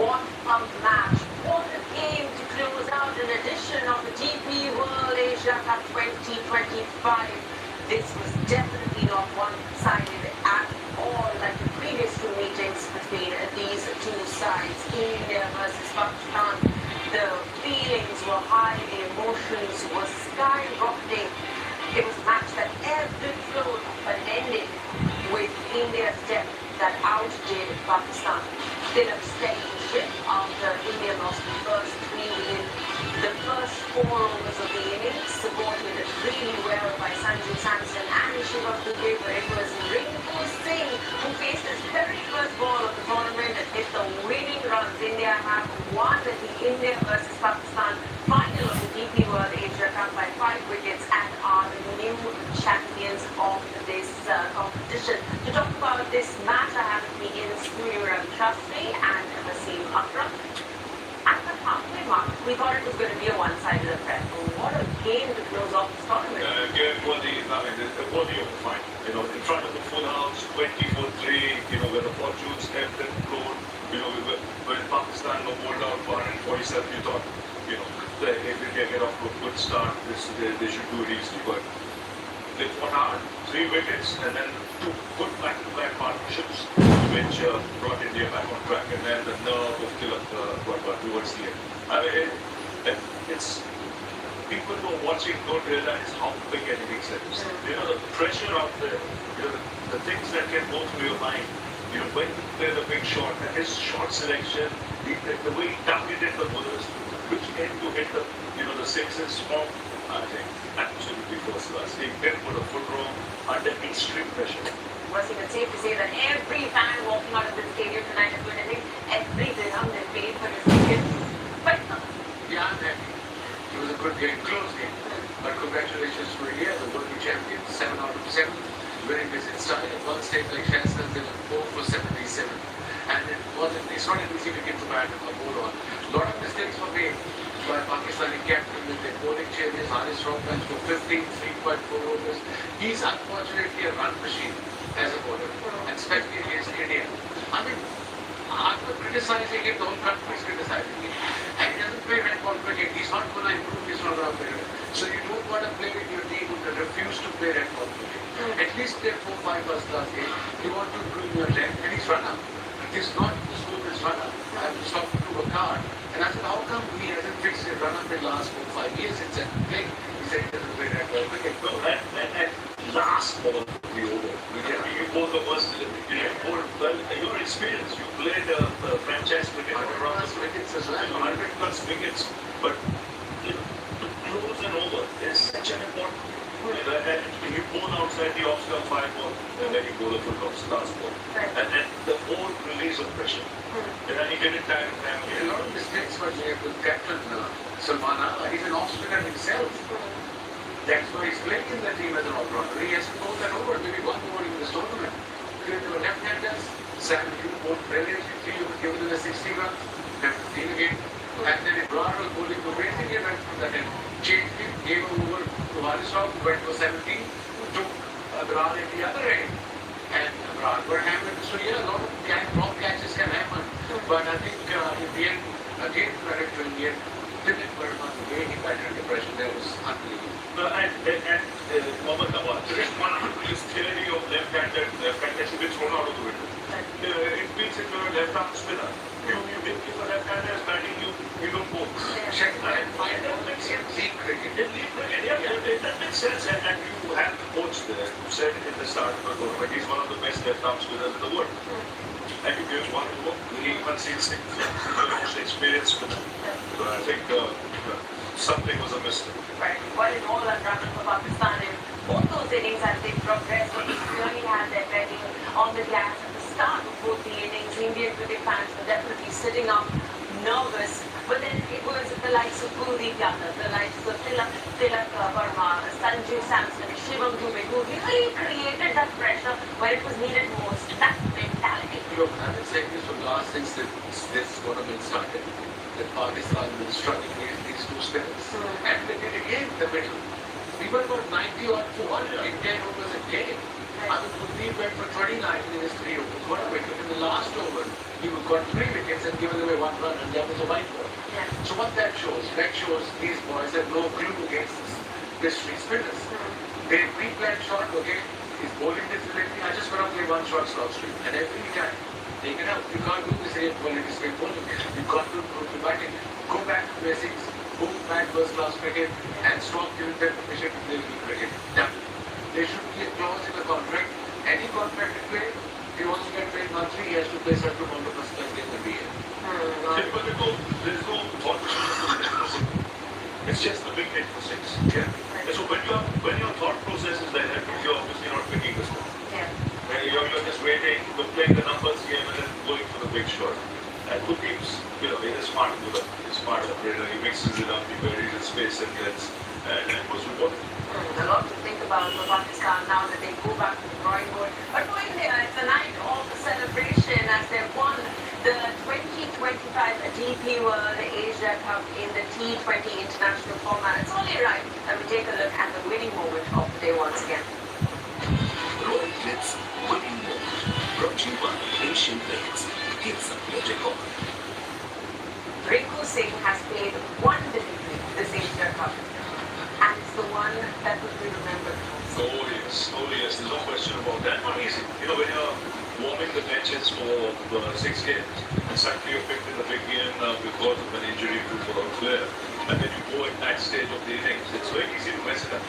What a match! What a game to close out an edition of the DP World Asia Cup 2025. This was definitely not one-sided at all like the previous two meetings between these two sides, India versus Pakistan. The feelings were high, the emotions were skyrocketing. It was a match that ebbed and flowed but ended with India's depth that outdid Pakistan. Still abstaining ship after India lost the first three within the first 4 overs of the innings, supported really well by Sanju Samson and Shiva Dubey, but it was Rinku Singh who faced his very first ball of the tournament and hit the winning runs. India have won the India versus Pakistan final of the DP World Asia Cup by 5 wickets and are the new champions of this competition. To talk about this match, I have with me in the studio Ravi Shastri and Naseem Akram. At the halfway mark, we thought it was going to be a one-sided affair. What a game to close off this tournament. Game for the fine. In front of the full house, 24-3, where the fortunes ebbed and flowed. When Pakistan no bowled out for 147, you thought, if they get off to a good start, they should do it easily. But they fought hard, 3 wickets, and then 2 good back-to-back partnerships, which brought India back on track, and then the nerve of Tilak got towards the end. I mean, it's people who are watching don't realize how big an innings it is. The pressure out there, the things that can go through your mind. When you play the big shot, and his shot selection, the way he targeted the bowlers, which end to hit the sixes from, I think, absolutely first class. He didn't put a foot wrong under extreme pressure. Was it safe to say that every fan walking out of the stadium tonight is going to think every dirham they paid for his ticket? But Yeah, I'm happy. It was a good game, close game. But congratulations to India, the world champions, 7 out of 7. Very busy style. At one stage, like Shastas, they were 4 for 77. And it's not an easy wicket to bat or bowl on. A lot of mistakes were made by Pakistani captain with their bowling changes. Haris Rauf went for 15, 3.4 overs. He's unfortunately a run machine as a bowler, and especially against India. I mean, after criticizing him, the whole country is criticizing him. And he doesn't play red ball cricket. He's not going to improve his run out cricket. So you don't want to play with your team who refuse to play red ball cricket. At least play 4-5 first class games. You want to improve your length, and he's run up. He's not to school his run up. I was talking to a car, and I said, how come he hasn't fixed his run up in the last 4-5 years? He said, he said he doesn't play red ball cricket. No, and last ball of the over. You both of us, your experience, you played franchise cricket around wickets as well. 100 plus wickets, but to close an over is such an important. And you bowl outside the off-stump 5 ball, and then you bowl a full last ball. And the whole release of pressure. And then you get it time and time again. A lot of mistakes were made with captain Salman Agha. He's an off-spinner himself. That's why he's playing in the team as an all-rounder. He has to bowl that over, maybe 1 over in this tournament. Because there were left-handers. Sam Hughes bowled brilliantly. 3 over given in the 60 runs. Left 15 again. And then Imran was bowling amazingly right from that end. Changed him, gave over to Haris Rauf, who went for 17, took Imran at the other end. And Imran were hammered. So yeah, a lot of wrong catches can happen. But I think in the end, again, credit to India. Dilip Verma, the way he batted under pressure there was unbelievable. And Mohammad Nawaz, there is one his theory of left-handed has been thrown out of the window. It means if you're a left-arm spinner, if a left-hander is batting, you said in the start of the tournament, he's one of the best left-arm spinners in the world. And if there's one who he concedes things, he's the most experienced spinner. So I think something was amiss. Right. Well, in all that run for Pakistan in both those innings as they progressed, they clearly had their betting on the gas at the start of both the innings. Indian cricket fans were definitely sitting up, nervous. But then it was the likes of Kuldeep Yadav, the likes of Tilak Verma, Sanju Samson, Shivam Dubey, who really created that pressure where it was needed most. That mentality. Look, I've been saying this from last since this tournament started. That Pakistan will struggle against these two spinners. And they did again in the middle. We were about 90 or 200 in 10 overs a game. I mean, Kuldeep went for 29 in his 3 overs. What a wicket. In the last over, he got 3 wickets and given away 1 run, and that was a white ball. Yeah. So what that shows these boys have no clue against this three spinners. They pre-planned shot, okay, he's bowling differently. I just want to play 1 shot slot stream. And every time, take it out. You can't do this in bowling, this way bowling. You've got to improve the batting. Go back to basics, boom, back first-class cricket, and stop giving them permission to play good cricket. Done. There should be a clause in the contract. Any contract you play, if he wants to get paid monthly, he has to play certain amount of percentage in the BA. But there's no thought process. It's just a big hit for 6. Yeah. And so when your thought process is like that, you're obviously not picking the score. Yeah. And you're just waiting, playing the numbers game and then going for the big shot. And Kuldeep's, he's a smart bowler. He's smart operator. He mixes it up, he buries his space and gets and goes with ball. A lot to think about for Pakistan now that they go back to the drawing board. But going there, it's a night of celebration as they won the 2025 DP World Asia Cup in the T20 international format. It's only right that we take a look at the winning moment of the day once again. Royal Clips winning moment brought to you by Asian Paints. It's a magic on. Rinku Singh has played one delivery this Asia Cup, and it's the one that will be remembered. Oh yes, there's no question about that. Not easy. When you're warming the benches for 6 games, and suddenly you're picked in the big game because of an injury to a player, and then you go at that stage of the innings, it's very easy to mess it up.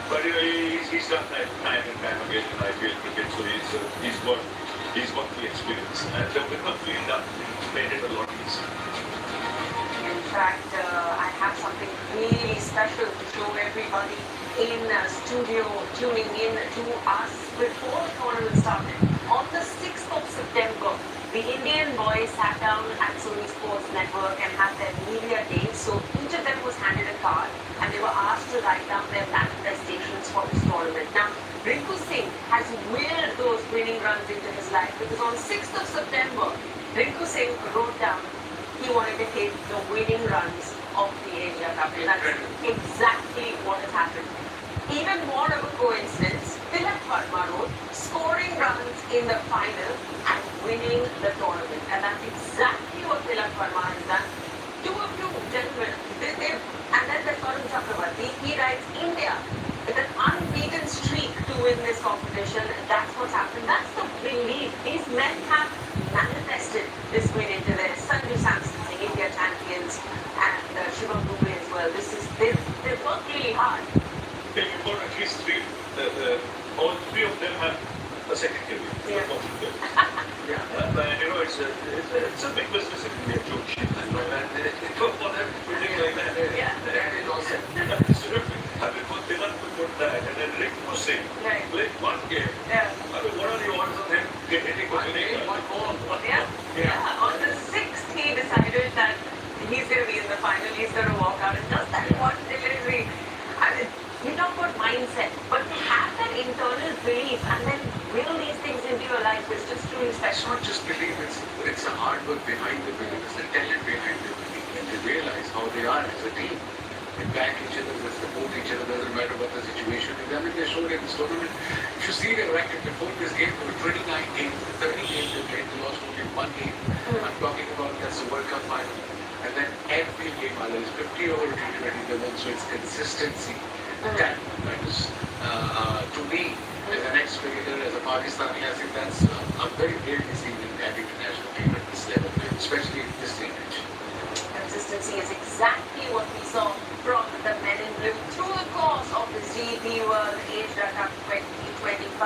But he's done that time and time again in IPL cricket, so he's got the experience, and with the field up, made it a lot easier. In fact, I have something really special to show everybody in studio tuning in to us before the tournament started. On the 6th of September, the Indian boys sat down at Sony Sports Network and had their media day. So each of them was handed a card and they were asked to write down their manifestations for this tournament. Now, Rinku Singh has willed those winning runs into his life because on 6th of September, Rinku Singh wrote down he wanted to hit the winning runs of the Asia Cup. That's exactly what has happened. Even more of a coincidence, Tilak Verma wrote scoring runs in the final and winning the tournament. And that's exactly what Tilak Verma has done. 2 of 2 gentlemen. And then the Tarun Chakravarti, he writes India with an unbeaten streak to win this competition. That's what's happened. That's the belief. These men have manifested this win into their Sanju Samson, India champions, and Shivam Dubey as well. They've worked really hard. You've got at least 3. All 3 of them have a second career. Yeah. It's a big business in India, too. And for them building like that, that is awesome. That is terrific. I mean, for Tilak to put that, and then Rinku Singh played 1 game. Yeah. I mean, what are the odds of him hitting one game? Yeah. On the 6th, he decided that he's going to be in the final. He's going to walk out and just that one delivery. I mean, you talk about mindset, but to have that internal belief and then will these things into your life is just truly It's special. not just belief, it's the hard work behind the belief, it's the talent behind the belief, and they realize how they are as a team. They back each other, they support each other, doesn't matter what the situation is. I mean, they showed in this tournament. If you see their record before this game, there were 29 games, 30 games they played, they lost only 1 game. I'm talking about that's the World Cup final. And then every game, whether it's 50 over T20, they won, so it's consistency. That is, to me, as an ex-cricketer, as a Pakistani, I think that's very rarely seen in that international game at this level, especially in this age. Consistency is exactly what we saw from the men in blue through the course of the DP World Asia Cup 2025.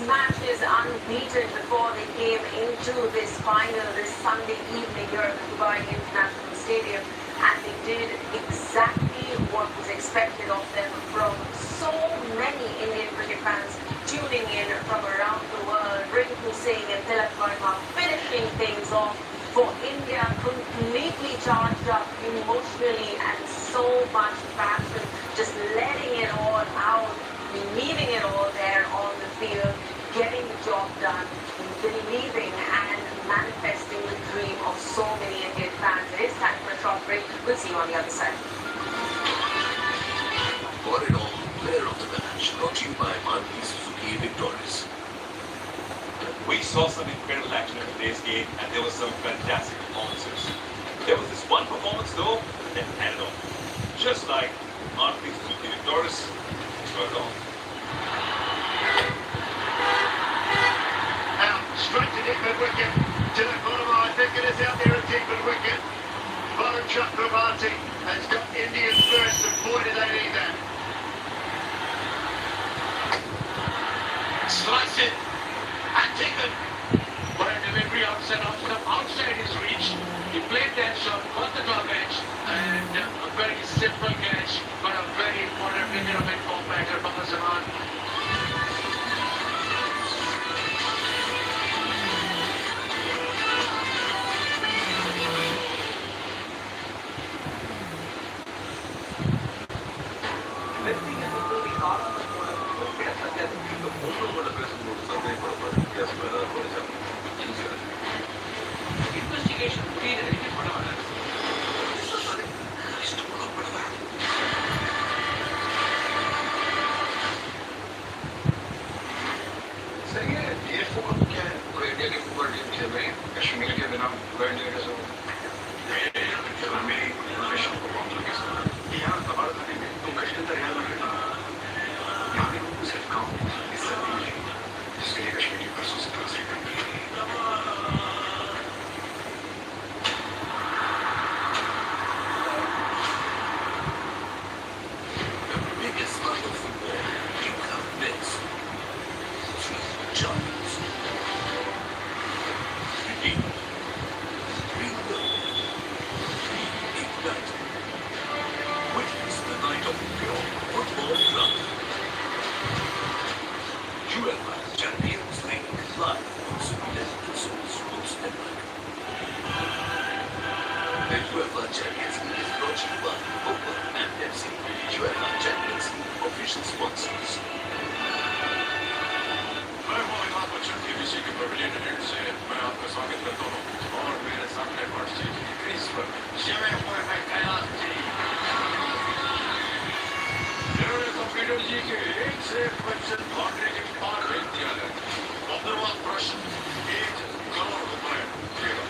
matches unbeaten before they came into this final this Sunday evening here at the Dubai International Stadium, and they did exactly what was expected of them from so many Indian cricket fans tuning in from around the world. Rinku Singh and Tilak Verma finishing things off for India, completely charged up emotionally and so much passion, just letting it all out, leaving it all there on the field, getting the job done, believing and manifesting the dream of so many Indian fans. It is time for a short break. We'll see you on the other side. For it all, player of the match, brought to you by Maruti Suzuki Victoris. We saw some incredible action in today's game, and there were some fantastic performances. There was this one performance, though, that had it all. Just like Maruti Suzuki Victoris, got it all. Now, straight to deep mid-wicket. To the bottom, I think it is out there at deep mid-wicket. Varun Chakravarti has got Indian first, and boy, do they need that. Slice it and taken. But a delivery outside his reach. He played that shot, got the top edge, and a very simple catch, but a very important wicket of it for batter Bakar Zaman. Investigation. सही है ये focus क्या है पूरे India की football team खेल रही है कश्मीर के बिना पूरा इंडिया का जो मेरी प्रोफेशनल फुटबॉल के साथ यहाँ कबाड़ खाने में तुम कश्मीर का रियाल में यहाँ के लोगों को सिर्फ काम इज्जत नहीं मिली जिसके लिए कश्मीरी परसों से ट्रांसलेट करनी है Biggest love of football, you have this. Giants. Redeem. Rebuild. Reignite. Witness the night of pure football love. UEFA Champions League live on Sweden and Soul Sports Network. The UEFA Champions League is brought to you by Open and FC. UEFA Champions League official sponsors. मैं Mohammad Bachchan KBC के pavilion and से मैं आपका स्वागत करता हूँ और मेरे सामने हॉटस्टेज की क्रीज पर जमे हुए हैं कैलाश जी जिन्होंने कंप्यूटर जी के एक से एक क्वेश्चन बाउंड्री के पार भेज दिया है 15वां प्रश्न 1 करोड़ रुपए देगा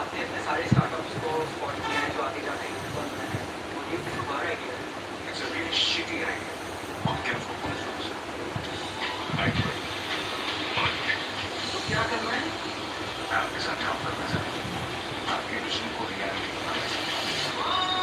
आपने अपने सारे स्टार्टअप्स को स्पॉट किया है जो आगे जाके यूनिकॉर्न बनाए हैं और ये तुम्हारा आइडिया है It's a really shitty idea on क्या उसको पुलिस रोक सकती तो क्या करना है आपके साथ काम करना चाहते हैं आपके विजन को reality banana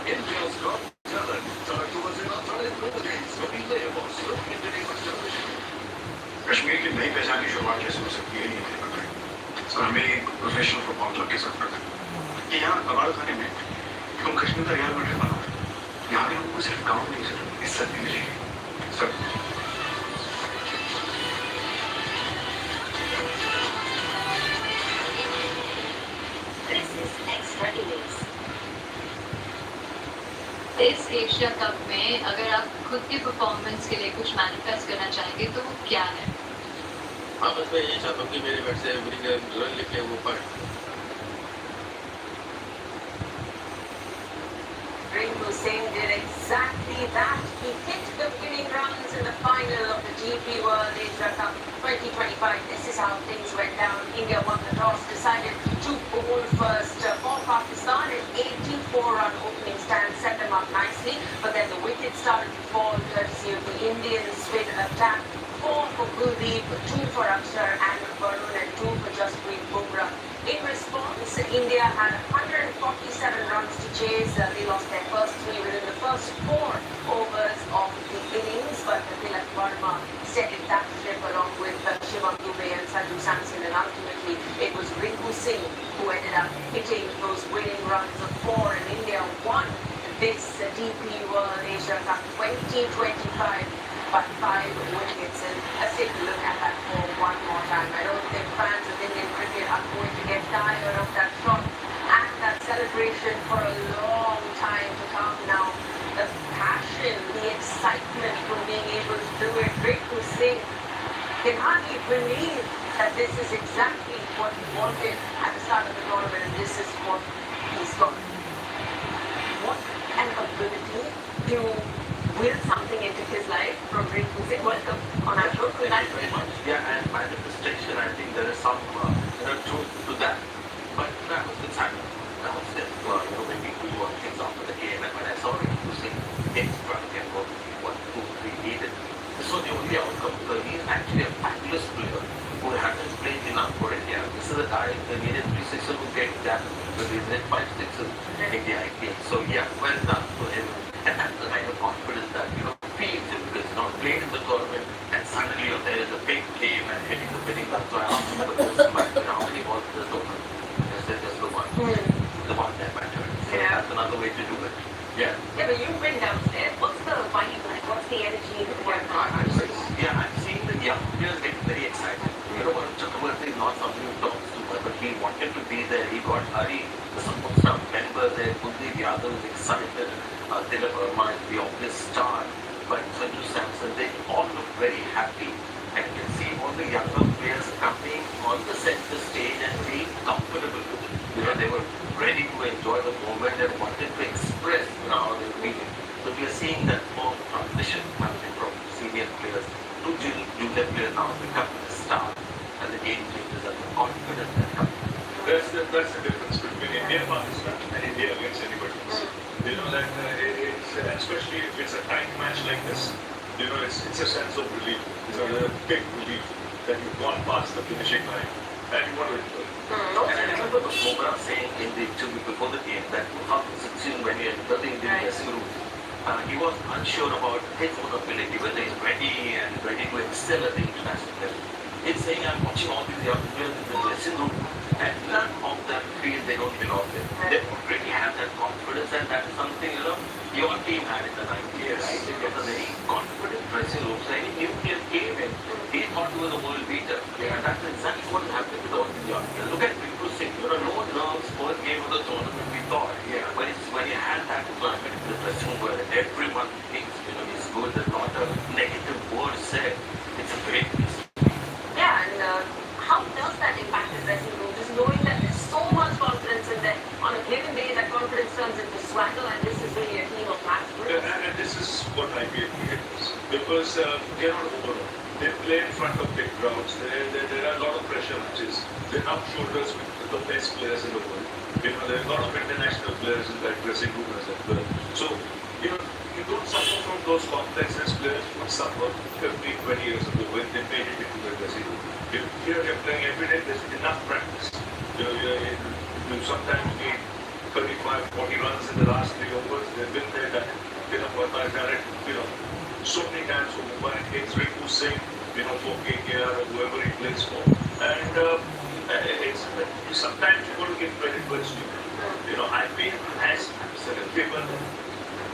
India's got talent. Talk to us in our talent movies. When we live on Slow Entertainment Television. Kashmir की नई पहचान की शुरुआत कैसे हो सकती है ये पता है सर मेरी प्रोफेशनल फुटबॉल क्लब के साथ पता है कि यहाँ कबाड़ खाने में तुम कश्मीर का रियाल मैड्रिड बनाओ यहाँ के लोगों को सिर्फ काम नहीं सिर्फ इज्जत नहीं मिलेगी सर इस एशिया कप में अगर आप खुद की परफॉर्मेंस के लिए कुछ मैनिफेस्ट करना चाहेंगे तो वो क्या है? हाँ बस मैं यही चाहता हूँ कि मेरे बैट से रन लिखे वो पढ़ Rainbow Singh did exactly that. He hit the winning runs in the final of the GP World Asia Cup 2025. This is how things went down. India won the toss, decided to bowl first for Pakistan. An 84-run opening stand set them up nicely, but then the wickets started to fall courtesy of the Indian spin attack. 4 for Kuldeep, 2 for Akshar and Varun, and 2 for Jasprit Bumrah. In response, India had 147 runs to chase. They lost their first 3 within the first 4 overs of the innings, but Tilak Verma steadied that ship along with Shivam Dubey and Sanju Samson, and ultimately it was Rinku Singh who ended up hitting those winning runs of 4, and India won this DP World Asia Cup 2025 by 5 wickets. And let's take a look at that for one more time. I don't think fans of Indian cricket are going to get tired of that shot and that celebration for a long time to come now. The passion, the excitement from being able to do it. Rinku Singh can hardly believe that this is exactly what he wanted at the start of the tournament, and this is what he's got. What an ability to will something into his life from Rinku Singh. Welcome on our show. Thank you very much. Yeah, and manifestation, I think there is some truth to that. But that was the time. That was just, when people do things after the game, and when I saw Rinku Singh hit front and go to 1, 2, 3 needed, this was the only outcome, because he is actually a fabulous player who hasn't played enough for India. This is a guy that needed 3 sixes who get that, but he's hit 5 sixes in the IPL. So yeah, well done to him. And that's the kind of confidence that, feeds him, because he's not played in the tournament, and suddenly there is a big game and hitting the winning run. So I asked him the question, how many balls in the tournament? I said, just the one. The one that mattered. So that's another way to do it. Yeah. Yeah, but you've been downstairs. What's the vibe like? What's the energy? I'm seeing the young players get very excited. Chakravarti is not something who talks to her, but he wanted to be there. He got Hari, the support staff member there. Kuldeep Yadav is excited. Tilak Verma is the obvious star. But Sanju Samson, they all look very happy. And you can see all the younger players coming on the center stage and being comfortable with it. They were ready to enjoy the moment and wanted to express how they were feeling. So we are seeing that form transition happening from senior players to junior players now become the star, and the game changes and the confidence that comes. That's the difference between India and Pakistan and India against anybody else. That especially if it's a tight match like this, it's a sense of relief. A big relief that you've gone past the finishing line and you want to enjoy it. And I remember the Bumrah saying in the interview before the game that 2016 when he entered the Indian dressing room, he was unsure about his own ability, whether he's ready to excel at the international level. He's saying, I'm watching all these young players in the dressing room, and none of them feel they don't belong there. They already have that confidence, and that's something, your team had in the 90s, right? It was a very confident dressing room. So any new player came in, he thought he was a world beater. And that's exactly what happened with all the young players. Look at Rinku Singh, no nerves, first game of the tournament, we thought. When he had that climate in the dressing room where everyone thinks, he's good, there's not a negative word said, it's a great piece. Yeah, and how does that impact the dressing room? Just knowing that there's so much confidence in there. On a given day, that confidence turns into swagger, and this is really a team of match winners. And this is what IPL cricket is. Because they're not overall. They play in front of big crowds. There are a lot of pressure matches. They rub shoulders with the best players in the world. There are a lot of international players in that dressing room as well. So, you don't suffer from those complexes players would suffer 15, 20 years ago when they made it into the dressing room. Here you're playing every day, there's enough practice. You sometimes need 35, 40 runs in the last 3 overs. They've been there, done it. Verma has done it, so many times for Mumbai Indians, Rinku Singh, for KKR or whoever he plays for. And sometimes you've got to give credit where it's due. IPL has given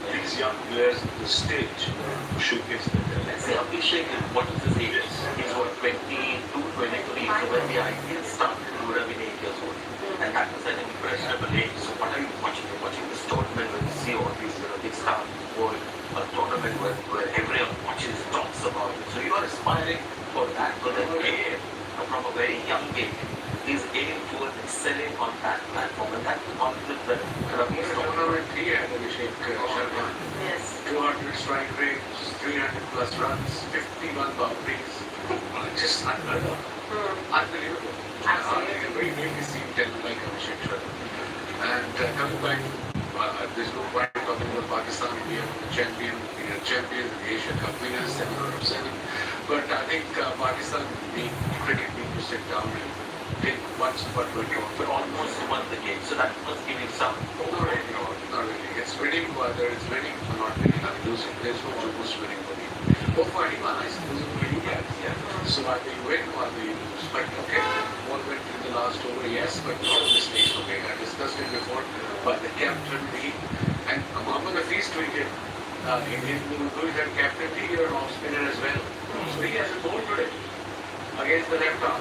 these young players the stage to showcase their talent. Let's say Abhishek, what is his age? He's 22, 23. So when the IPL started, he would have been 8 years old. And that was an impressionable age. So what are you watching? You're watching this tournament when you see all these big stars for a tournament where everyone watches, talks about it. So you are aspiring for that. So then from a very young age, he's aiming towards excelling on that platform. And that's the confidence that Ravi is talking about. no point talking about Pakistan, India, champion, champions, Asia Cup winners, 7 out of 7. But I think Pakistan cricket need to sit down and think what's what will go. But almost won the game, so that must give you some. Not really, no, not really. It's winning, whether it's winning or not winning, not losing. There's no almost winning for me. Or for anyone, I suppose, for you guys. Yeah. So either you win or either you lose. But okay, one went in the last over, yes, but not a mistake. Okay, I discussed it before. But the captain, and Mohammad Hafiz tweeted, Indian Guru had captaincy, you're an off spinner as well. So he has a goal today against the left arm.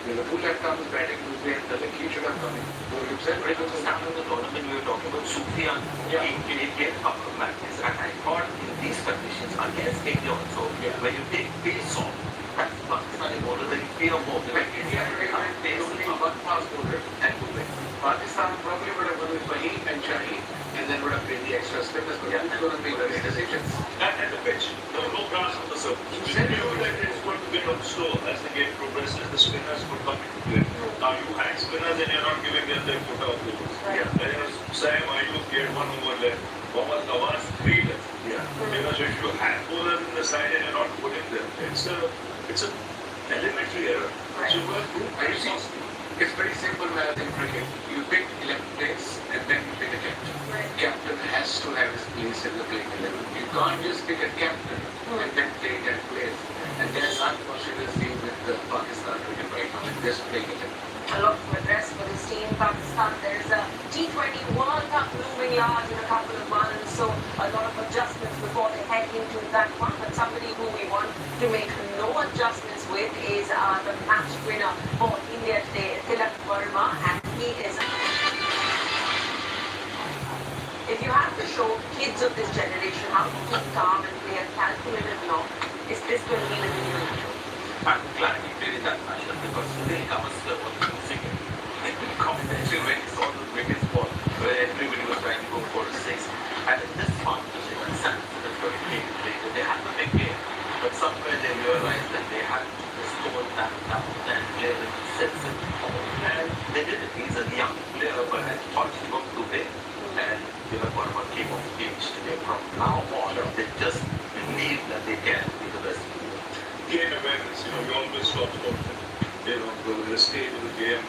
When the full left arm is batting, he should have come in. So himself, But it was the start of the tournament, we were talking about Sufyan. He played a couple of matches, and I thought in these conditions against India also, when you take pace off, that's Pakistani bowler, then you fear more. When India had pace, only one fast bowler and would win. Pakistan probably would have gone with Fahim and Shaheen and then would have played the extra spinners, but who's going to make the decisions? And the pitch, there was no grass on the surface. You knew that it's going to get on slow as the game progresses, the spinners would come into play. Now you had spinners and you're not giving them their quota of balls. Yeah. And it was Sam Ayub, he had 1 over left. Mohammad Nawaz, 3 left. Yeah. So if you have bowlers in the side and you're not putting them, it's an elementary error. Right. So very it's very simple math in cricket. You pick 11 players and then you pick a captain. Right. Captain has to have his place in the playing 11. You can't just pick a captain and then play 10 players. And that's unfortunately seen with the Pakistan cricket right now. Just playing 11. A lot to address for this team, Pakistan. There's a T20 World Cup looming large in a couple of months, so a lot of adjustments before they head into that one. But somebody who we want to make no adjustments with is the match winner for India today, Tilak Verma, and he is. If you have to show kids of this generation how to keep calm and play a calculated knock, is this going to be the new match? I'm glad he played in that match because today Gavaskar was losing it. Commentary when he saw the wickets fall, where everybody was trying to go for a 6. And in this partnership, and Sanford is going to play later. They had the big game, but somewhere they realized that they had to score that down and play with sense. And they did it. He's a young player, but I thought he was too big. And Verma came off the pitch today. From now on, they just believe that they can be the best. Game awareness, we always talk about the stage of the game,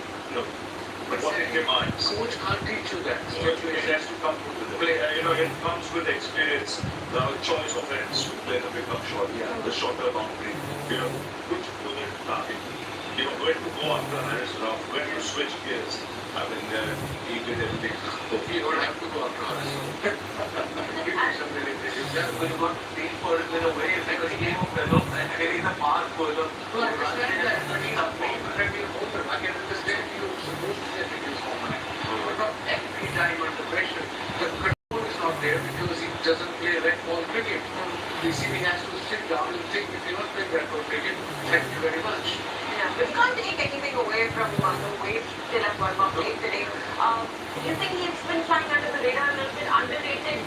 what it demands. Coach can't teach you that. It has to come with the play. It comes with experience. The choice of ends to play the pickup shot, the shorter boundary. Which target. When to go after a nice rough, when to switch gears. I mean, he did everything. You don't have to go after us. Give me some relative. When you got paid for it in a way, it's like a game of fellow, and he's a fast bowler. No, I understand that. But he's a paid homer. I can understand you're supposed to get his homer. But not every time under pressure. The control is not there because he doesn't play red ball cricket. He has to sit down and think, if you're not playing red ball cricket, thank you very much. Yeah, we can't take anything away from the way Tilak Verma played today. Do you think he's been flying under the radar a little bit, underrated?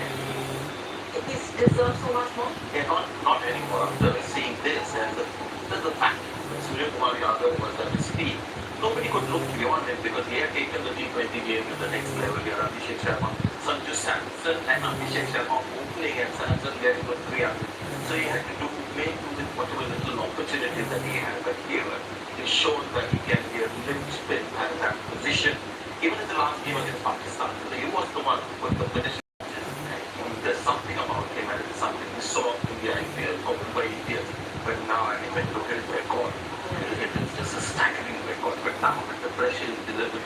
He deserves so much more? Yeah, not anymore. After seeing this and the fact that Surya Kumar Yadav was at his speed, nobody could look beyond him because he had taken the T20 game to the next level. Here, Abhishek Sharma, Sanju Samson and Abhishek Sharma opening and Samson getting good 300. So he had to make do with whatever little opportunities that he had. But here, he showed that he can be a linchpin at that position. Even in the last game against Pakistan, he was the one who put the finish. There's something about him, and it's something we saw in the IPL for Mumbai Indians. But now, I mean, when you look at his record, it's just a staggering record. But now, with the pressure is delivered.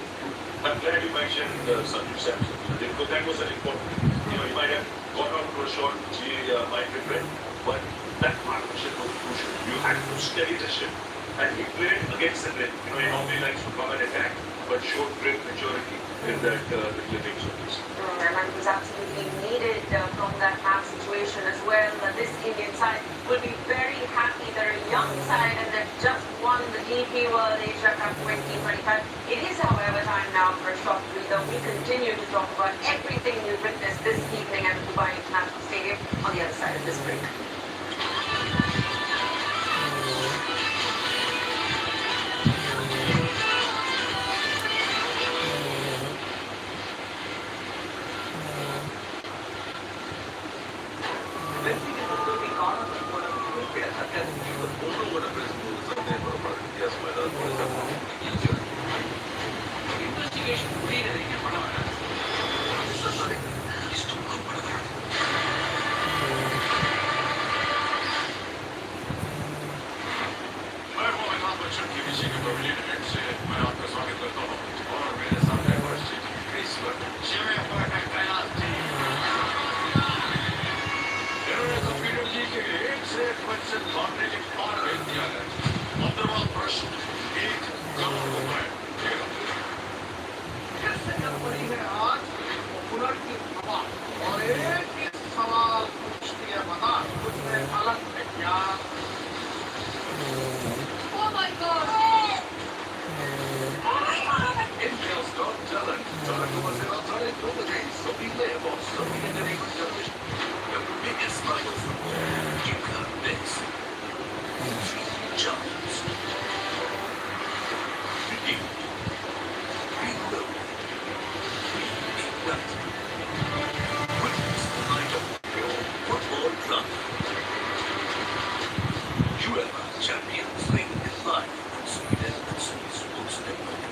I'm glad you mentioned Sanju Samson. Because that was an important. He might have gone out to a shot which he might regret, but that partnership was crucial. You had to steady the ship, and he played against the grip. He normally likes to come and attack, but showed great maturity in that living surface. And that was absolutely needed from that half situation as well. This Indian side will be very happy. They're a young side and they've just won the DP World Asia Cup 2025. It is, however, time now for a short breather. We continue to talk about everything we witnessed this evening at the Dubai International Stadium on the other side of this break. Investigation புரியுது நீங்க பண்ண வேண்டாம் मैं हूं Amitabh Bachchan KBC के pavilion head से मैं आपका स्वागत करता हूं और मेरे सामने वर्ष क्रिस पर जिम्मे हुआ है तैनाती इन्होंने कंप्यूटर जी के एक से एक क्वेश्चन मामले के पार भेज दिया है 15वां प्रश्न 1 करोड़ रुपए किस कंपनी ने आज पॉपुलर की हवा और एक ही सवाल पूछती है बता उसमें अलग है क्या Oh my God! Intel's got talent. Talent was in our talent nowadays. So we live on so we entertainment television. The biggest night of the world. You can't mix. Giants. Redeemed. Reloaded. Reignited. Witness the night of pure football drama. UEFA Champions League is live on Sweden and Swedish Sports Network.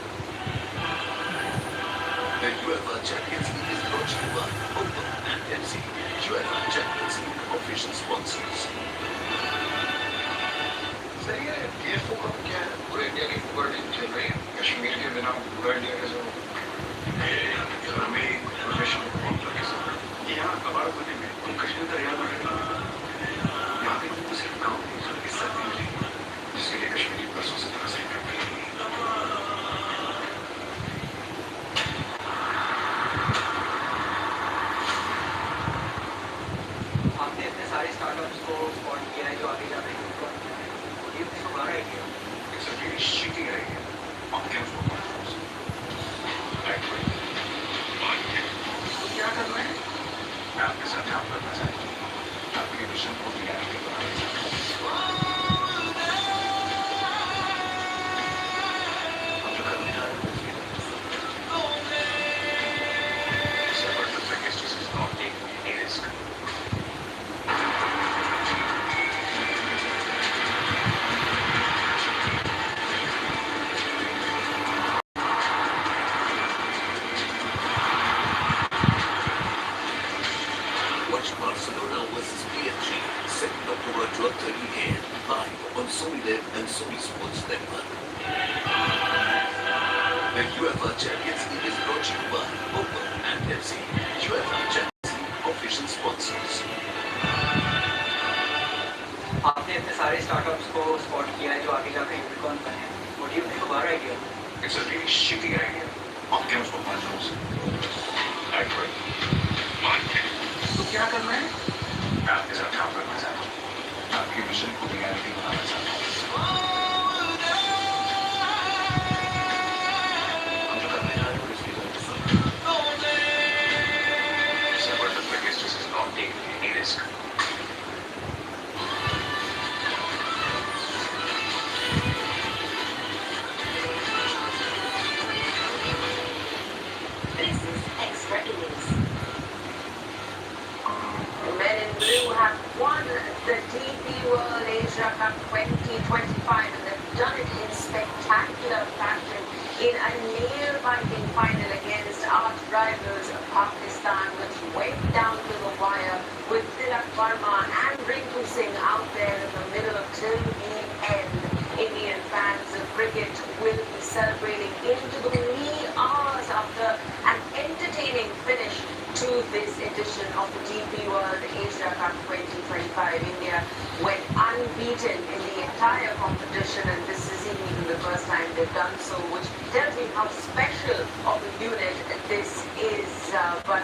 The UEFA Champions League is brought to you by Opel and MC, UEFA Champions League official sponsors. सही है DFO का क्या है पूरे India की football team खेल रही है कश्मीर के बिना पूरा इंडिया का जो हमें प्रोफेशनल फुटबॉल प्लेयर्स यहाँ कबाड़ होने में तुम कश्मीर का रियाल मैड्रिड यहाँ पे तुमको सिर्फ गाँव की जो हिस्सा नहीं मिलेगी जिसके लिए कश्मीरी बसों से तरह से आपने इतने सारे स्टार्टअप्स को स्पॉट किया है जो आगे जा रहे हैं ये हमारा idea It's a really shitty idea. Pumpkins were mushrooms. तो क्या करना है? मैं आपके साथ काम करना चाहता हूँ। आपके मिशन को रियलिटी बनाना चाहता हूँ। हम जो करने जा रहे हैं, वो Separate the biggest is not taking any risk. Watch Barcelona versus PSG, 2nd October 12:30 a.m. live on Sony Live and Sony Sports Network. The UEFA Champions League is brought to you by Opel and FC, UEFA Champions League official sponsors. आपने इतने सारे startups को spot किया है जो आगे जाकर unicorn बने हैं व्हाट डू यू थिंक हमारा idea It's a really shitty idea. Pumpkins were mushrooms. I agree. तो क्या करना है? मैं आपके साथ काम करना चाहता हूँ। आपके मिशन को रियलिटी बनाना चाहता हूँ। हम जो करने जा रहे हैं, इसकी जरूरत है। Separate the biggest is not taking any risk. This is extra innings. The men in blue have won the DP World Asia Cup 2025 and they've done it in spectacular fashion in a nail-biting final against arch rivals Pakistan, which went down to the wire with Tilak Verma and Rinku Singh out there in the middle till the end. Indian fans of cricket will be celebrating into the wee hours after an entertaining finish to this edition of the DP World Asia Cup 2025. India went unbeaten in the entire competition and this isn't even the first time they've done so, which tells me how special of a unit this is. But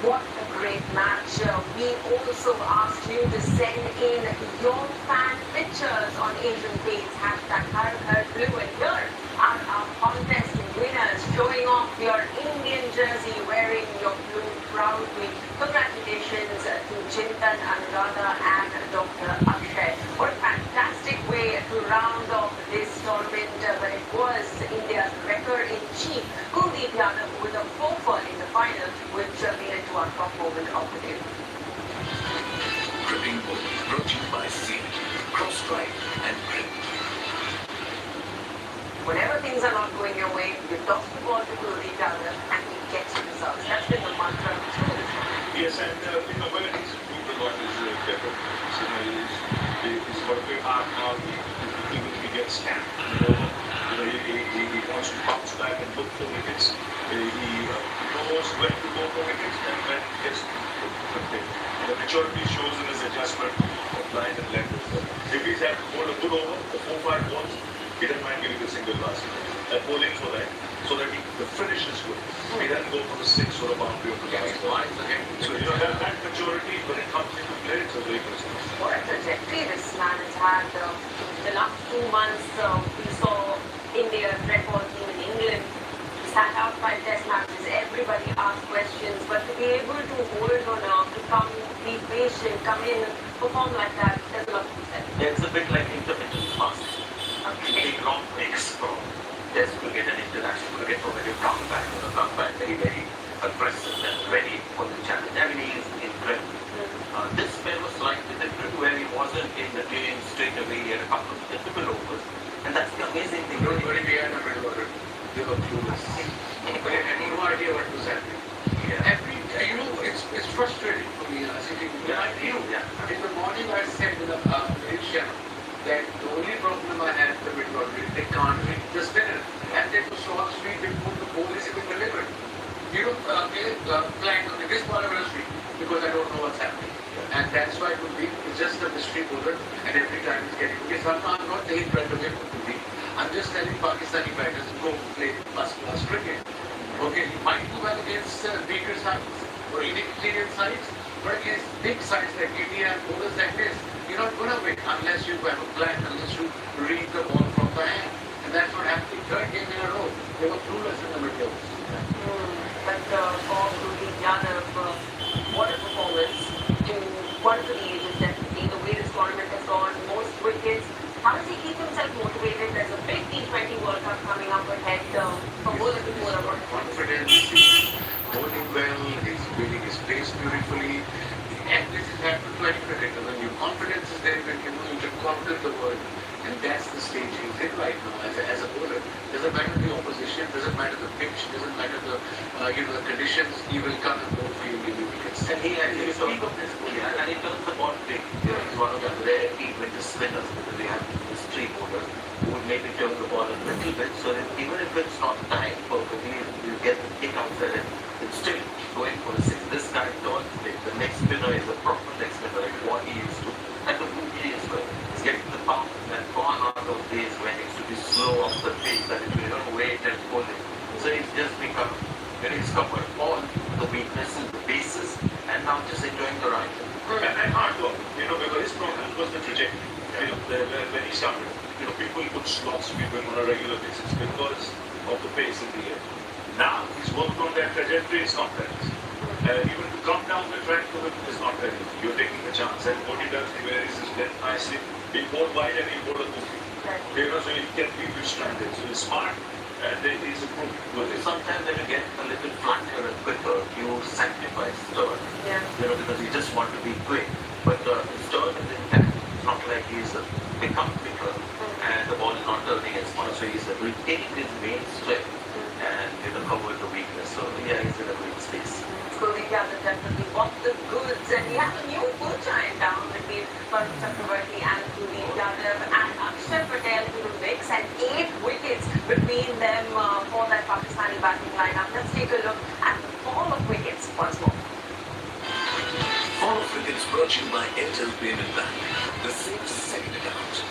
what a great match. We also asked you to send in your fan pictures on Asian Paints, #HarHarBlue, and here are our contest winners showing off your Indian jersey, wearing your blue proudly. Congratulations to Chintan, Anuradha and Dr. Akshay. What a fantastic way to round off this tournament, but it was India's record-in-chief, Kuldeep Yadav, with a 4-4 in the final, which made it to our top moment of the day. Gripping ball brought to you by Sea, Cross-Strike and Grip. whenever things are not going your way, you toss the ball to Kuldeep Yadav and he gets results. That's been the mantra through this one. Yes, and when he's improved a lot his better performance, he's working hard now. He gets camped. He wants to bounce back and look for wickets. He knows when to go for wickets and when he gets to the maturity shows in his adjustment of line and length. If he's had to hold a good over for 4-5 balls, he doesn't mind giving a single pass. Bowling for that, so that the finish is good. He doesn't go for the 6 or a boundary of the last line. So that maturity, when it comes into play, it's a very good thing. What a trajectory this man has had. The last 2 months, we saw India's record team in England sat out 5 test matches. Everybody asked questions, but to be able to hold on up, to come, be patient, come in, perform like that, there's a lot to be said. It's a bit like intermittent fasting. Take long breaks from test cricket and international cricket for when you come back very, very aggressive and ready for the challenge. I mean, he is incredible. This spell was slightly different where he wasn't in the game straight away. He had a couple of difficult overs. And that's the amazing thing. Don't worry, we had a middle order. They were clueless. They had no idea what was happening. Yeah. It's frustrating for me, sitting behind you. Yeah. In the morning I said to the Asia that the only problem I have with the middle order is they can't read the spinner. And they were so sweet before the ball is even delivered. You don't plan on this ball of street because I don't know what's happening. And that's why Kuldeep is just a mystery bowler and every time he's getting okay. Somehow I'm not taking credit away from Kuldeep. I'm just telling Pakistani batters to go play first-class cricket. Okay, he might do well against weaker sides or inexperienced sides, but against big sides like India and bowlers like this, you're not going to win unless you have a plan, unless you read the ball from the hand. And that's what happened. Third game in a row, they were clueless in the middle. But for Kuldeep Yadav, what a performance to one for the ages, definitely. The way this tournament has gone, most wickets. How does he keep himself motivated? There's a big T20 World Cup coming up ahead for both of you. Confidence, he's bowling well, he's building his pace beautifully. And this has happened to any cricketer. When your confidence is there, when you know you can conquer the world. And that's the stage he's in right now as a bowler. Doesn't matter the opposition, doesn't matter the pitch, doesn't matter the the conditions, he will come and bowl for you, give you wickets. And he speak of this bowling, and he turns the ball big. He's one of the rare T20 spinners because they have mystery bowlers who would maybe turn the ball a little bit so that even if it's not timed perfectly, you get the kick out there and it's still going for a 6. This guy turns big. The next spinner is a proper leg spinner like what he used to. And the movie is good. He's getting the power and gone out of days when he used to be slow off the pace, that is, you don't wait and pull it. So he's just become, he's covered all the weaknesses, the bases, and now just enjoying the ride. And hard work, because his problem was the trajectory. When he started, people could slot sweep him on a regular basis because of the pace in the air. Now he's worked on that trajectory, it's not that easy. Even to come down the track to him is not that easy. You're taking a chance. And what he does, he varies his length nicely. He bowled wide and he bowled a goofy. So he can keep you stranded. So he's smart and he's improved. Sometimes when you get a little flatter and quicker, you sacrifice turn. Yeah. Because you just want to be quick. But his turn is intact. It's not like he's become quicker and the ball is not turning as much. So he's retaining his main strength and cover the weakness. So yeah, he's in a great space. Kuldeep Yadav definitely got the goods, and we have a new bull giant down between Varun Chakravarti and Kuldeep Yadav and Akshar Patel to the mix, and 8 wickets between them for that Pakistani batting lineup. Let's take a look at the fall of wickets once more. Fall of wickets brought to you by Airtel Payment Bank, the safest second account.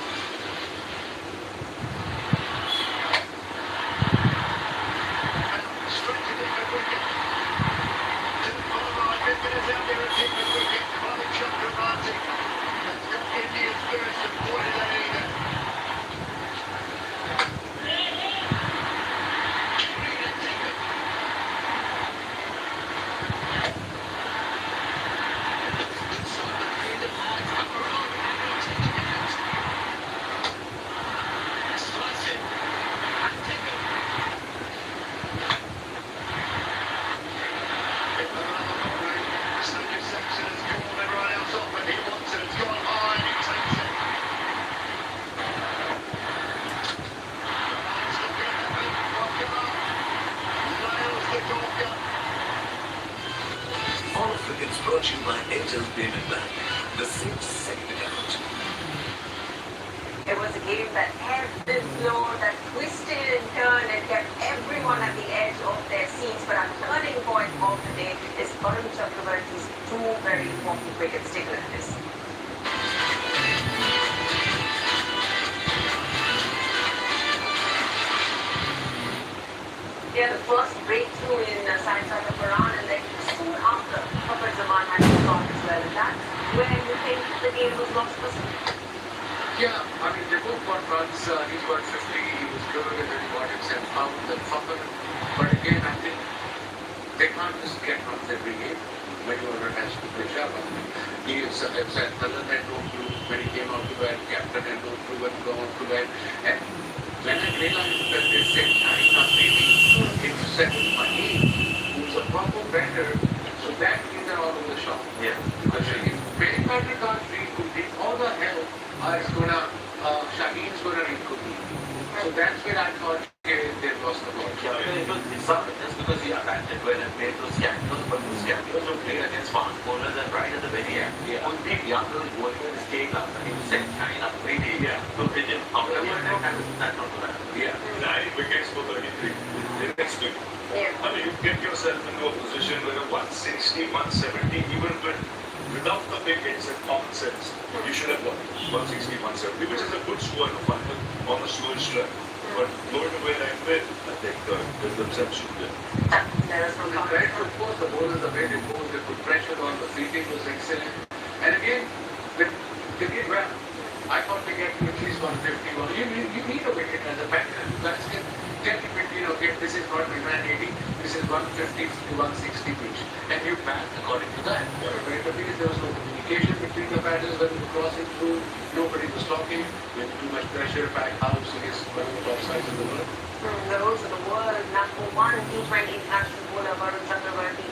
of Cricket's brought to you by Airtel Payment Bank. The same second account. It was a game that ebbed and flowed, that twisted and turned and kept everyone at the edge of their seats. But our turning point of the day is Varun Chakravarti's two very important wickets. Take a look at this. Yeah, the first breakthrough in Sai Faran, and then soon after, Kapil Zaman had scored as well. And that's where you think the game was lost for some. Yeah, I mean, they both got runs. He got 50, he was good, and then he got himself out and fumbled. But again, I think they can't just get runs every game when you are attached to Peshawar. He is, Talan had no clue when he came out to bat, captain had no clue when he gone out to bat. And when I realized that they said China maybe intercepted Maheen, who's a proper batter, so that means they're all over the shop. Yeah. Because if very batter can't read Kuldeep, all the hell Shaheen's gonna read Kuldeep. So that's where I thought they lost the ball. Yeah, it's not just because he abandoned well and played those cameos, but those cameos were played against fast bowlers and right at the very end. Kuldeep Young was bowling with his tail up and he was saying China really to hit him. However, that's not bad. Yeah, 9 wickets for 33. Next week. I mean, you get yourself into a position where a 160, 170, even without the wickets and common sense, you should have won 160, 170, which is a good score on the slow stretch. But going away like that, I think the themselves should win. Of course, the bowlers are very good. They put pressure on. The fielding was excellent. And again, they did well. I thought they get at least 150. You need a wicket as a batter. That's it. Get it between, okay, this is not 180, this is 150 to 160 pitch. And you bat according to that. But in the field, there was no communication between the batters when they were crossing through. Nobody was talking. With too much pressure, back house against one of the top sides of the world. The rules of the world, number one T20 international bowler Varun Chakravarti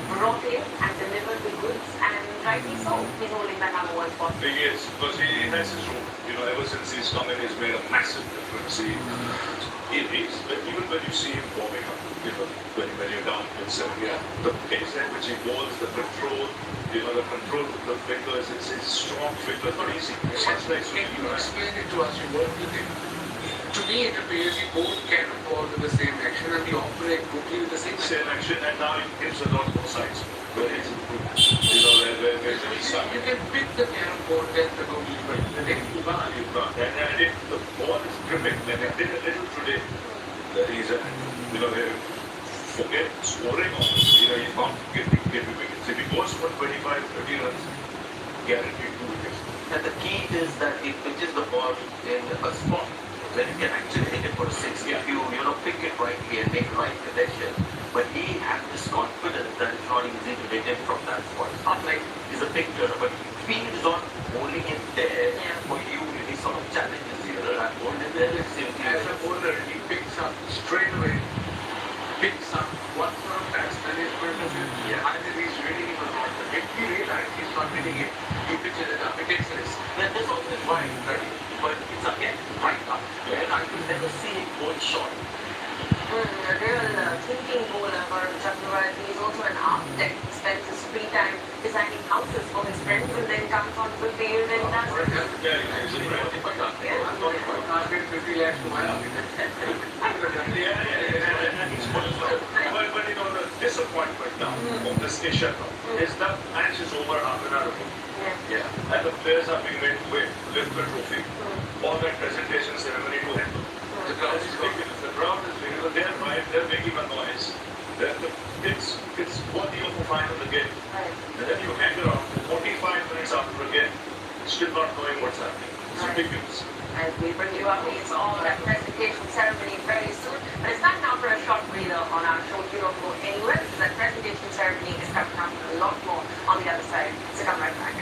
brought in and delivered the goods, and rightly so. He's holding that number one spot. He is, because he has his role. Ever since he's come in, he's made a massive difference. Even when you see him warming up, when you're down in 7, the pace at which he bowls, the control, the control with the fingers, it's strong fingers, not easy. It's much nice. Can you explain it to us? You work with him. To me, it appears you both can ball with the same action and you operate quickly with the same action, and now he gives a lot more sides. Where he's improved. You can pick the carom board, then the goalie, but the next you can't. And if the ball is dripping, then it did a little today. That he's forget scoring on this. He's not getting wickets. If he goes for 25, 30 runs, guaranteed 2 wickets. And the key is that he pitches the ball in a spot where he can actually hit it for a 6 if you pick it rightly and make right connection. But he has this confidence that it's not easy to hit him from that spot. It's not like he's a big player, but he feels on holding it there for you. He sort of challenges you. I'm holding there. As a bowler, he picks up straight away. Picks up what sort of batsman is going to do. Either he's reading him or not. But if he realizes he's not reading it, he pitches it up. It takes a risk. There's always right, but it's again right up. And I could never see him going short. A real thinking bowler Varun Chakravarti. He's also an architect. He spends his free time designing houses for his friends and then comes onto the field and does it. I've been 50 lakhs to my architect. But the disappointment now of this Asia Cup is that match is over half an hour ago. And the players are being made to wait to lift the trophy. All that presentation ceremony to handle. The crowd is big. The crowd is big. They're making a noise. It's worthy of a final again. And then you hang around for 45 minutes after a game, still not knowing what's happening. It's ridiculous. And we'll bring you updates on that presentation ceremony very soon. But it's time now for a short breather on our show. You don't go anywhere because that presentation ceremony is coming up a lot more on the other side. So come right back.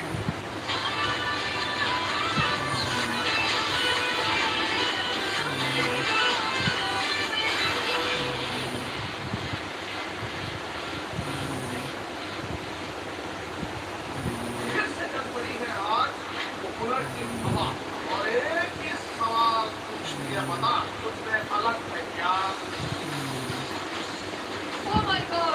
Oh my god!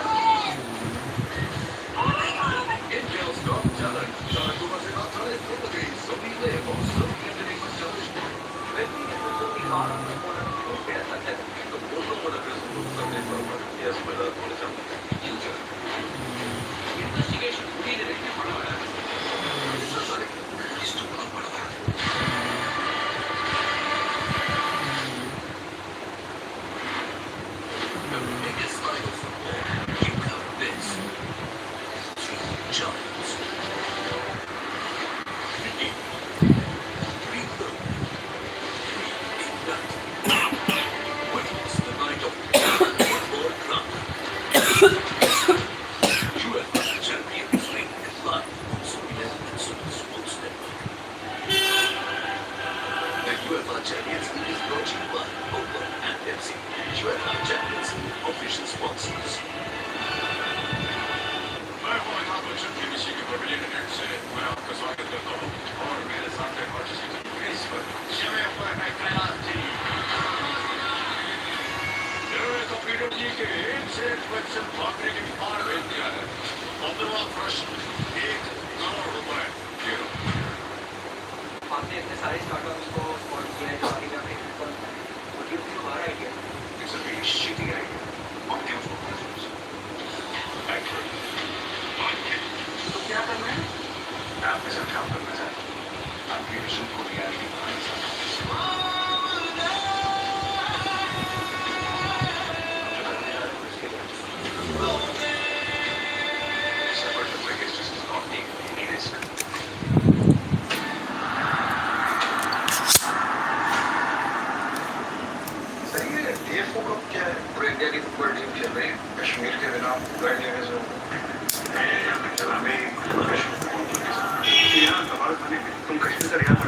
आपने इतने सारे startups को spot किया है जो आगे जाके सफल हैं। What do you think of our idea? It's a very shitty idea. Optimus for business. Actually, तो क्या करना है? आप ऐसा काम करना चाहते हैं आपकी विजन को रियलिटी बनाना चाहते हैं Separate the biggest risk is not taking any risk. सही है DFO कब क्या है पूरे इंडिया की फुटबॉल टीम खेल रही है कश्मीर के बिना पूरा इंडिया का जो हमें यहाँ कमाल खाने तुम कश्मीर का रियाद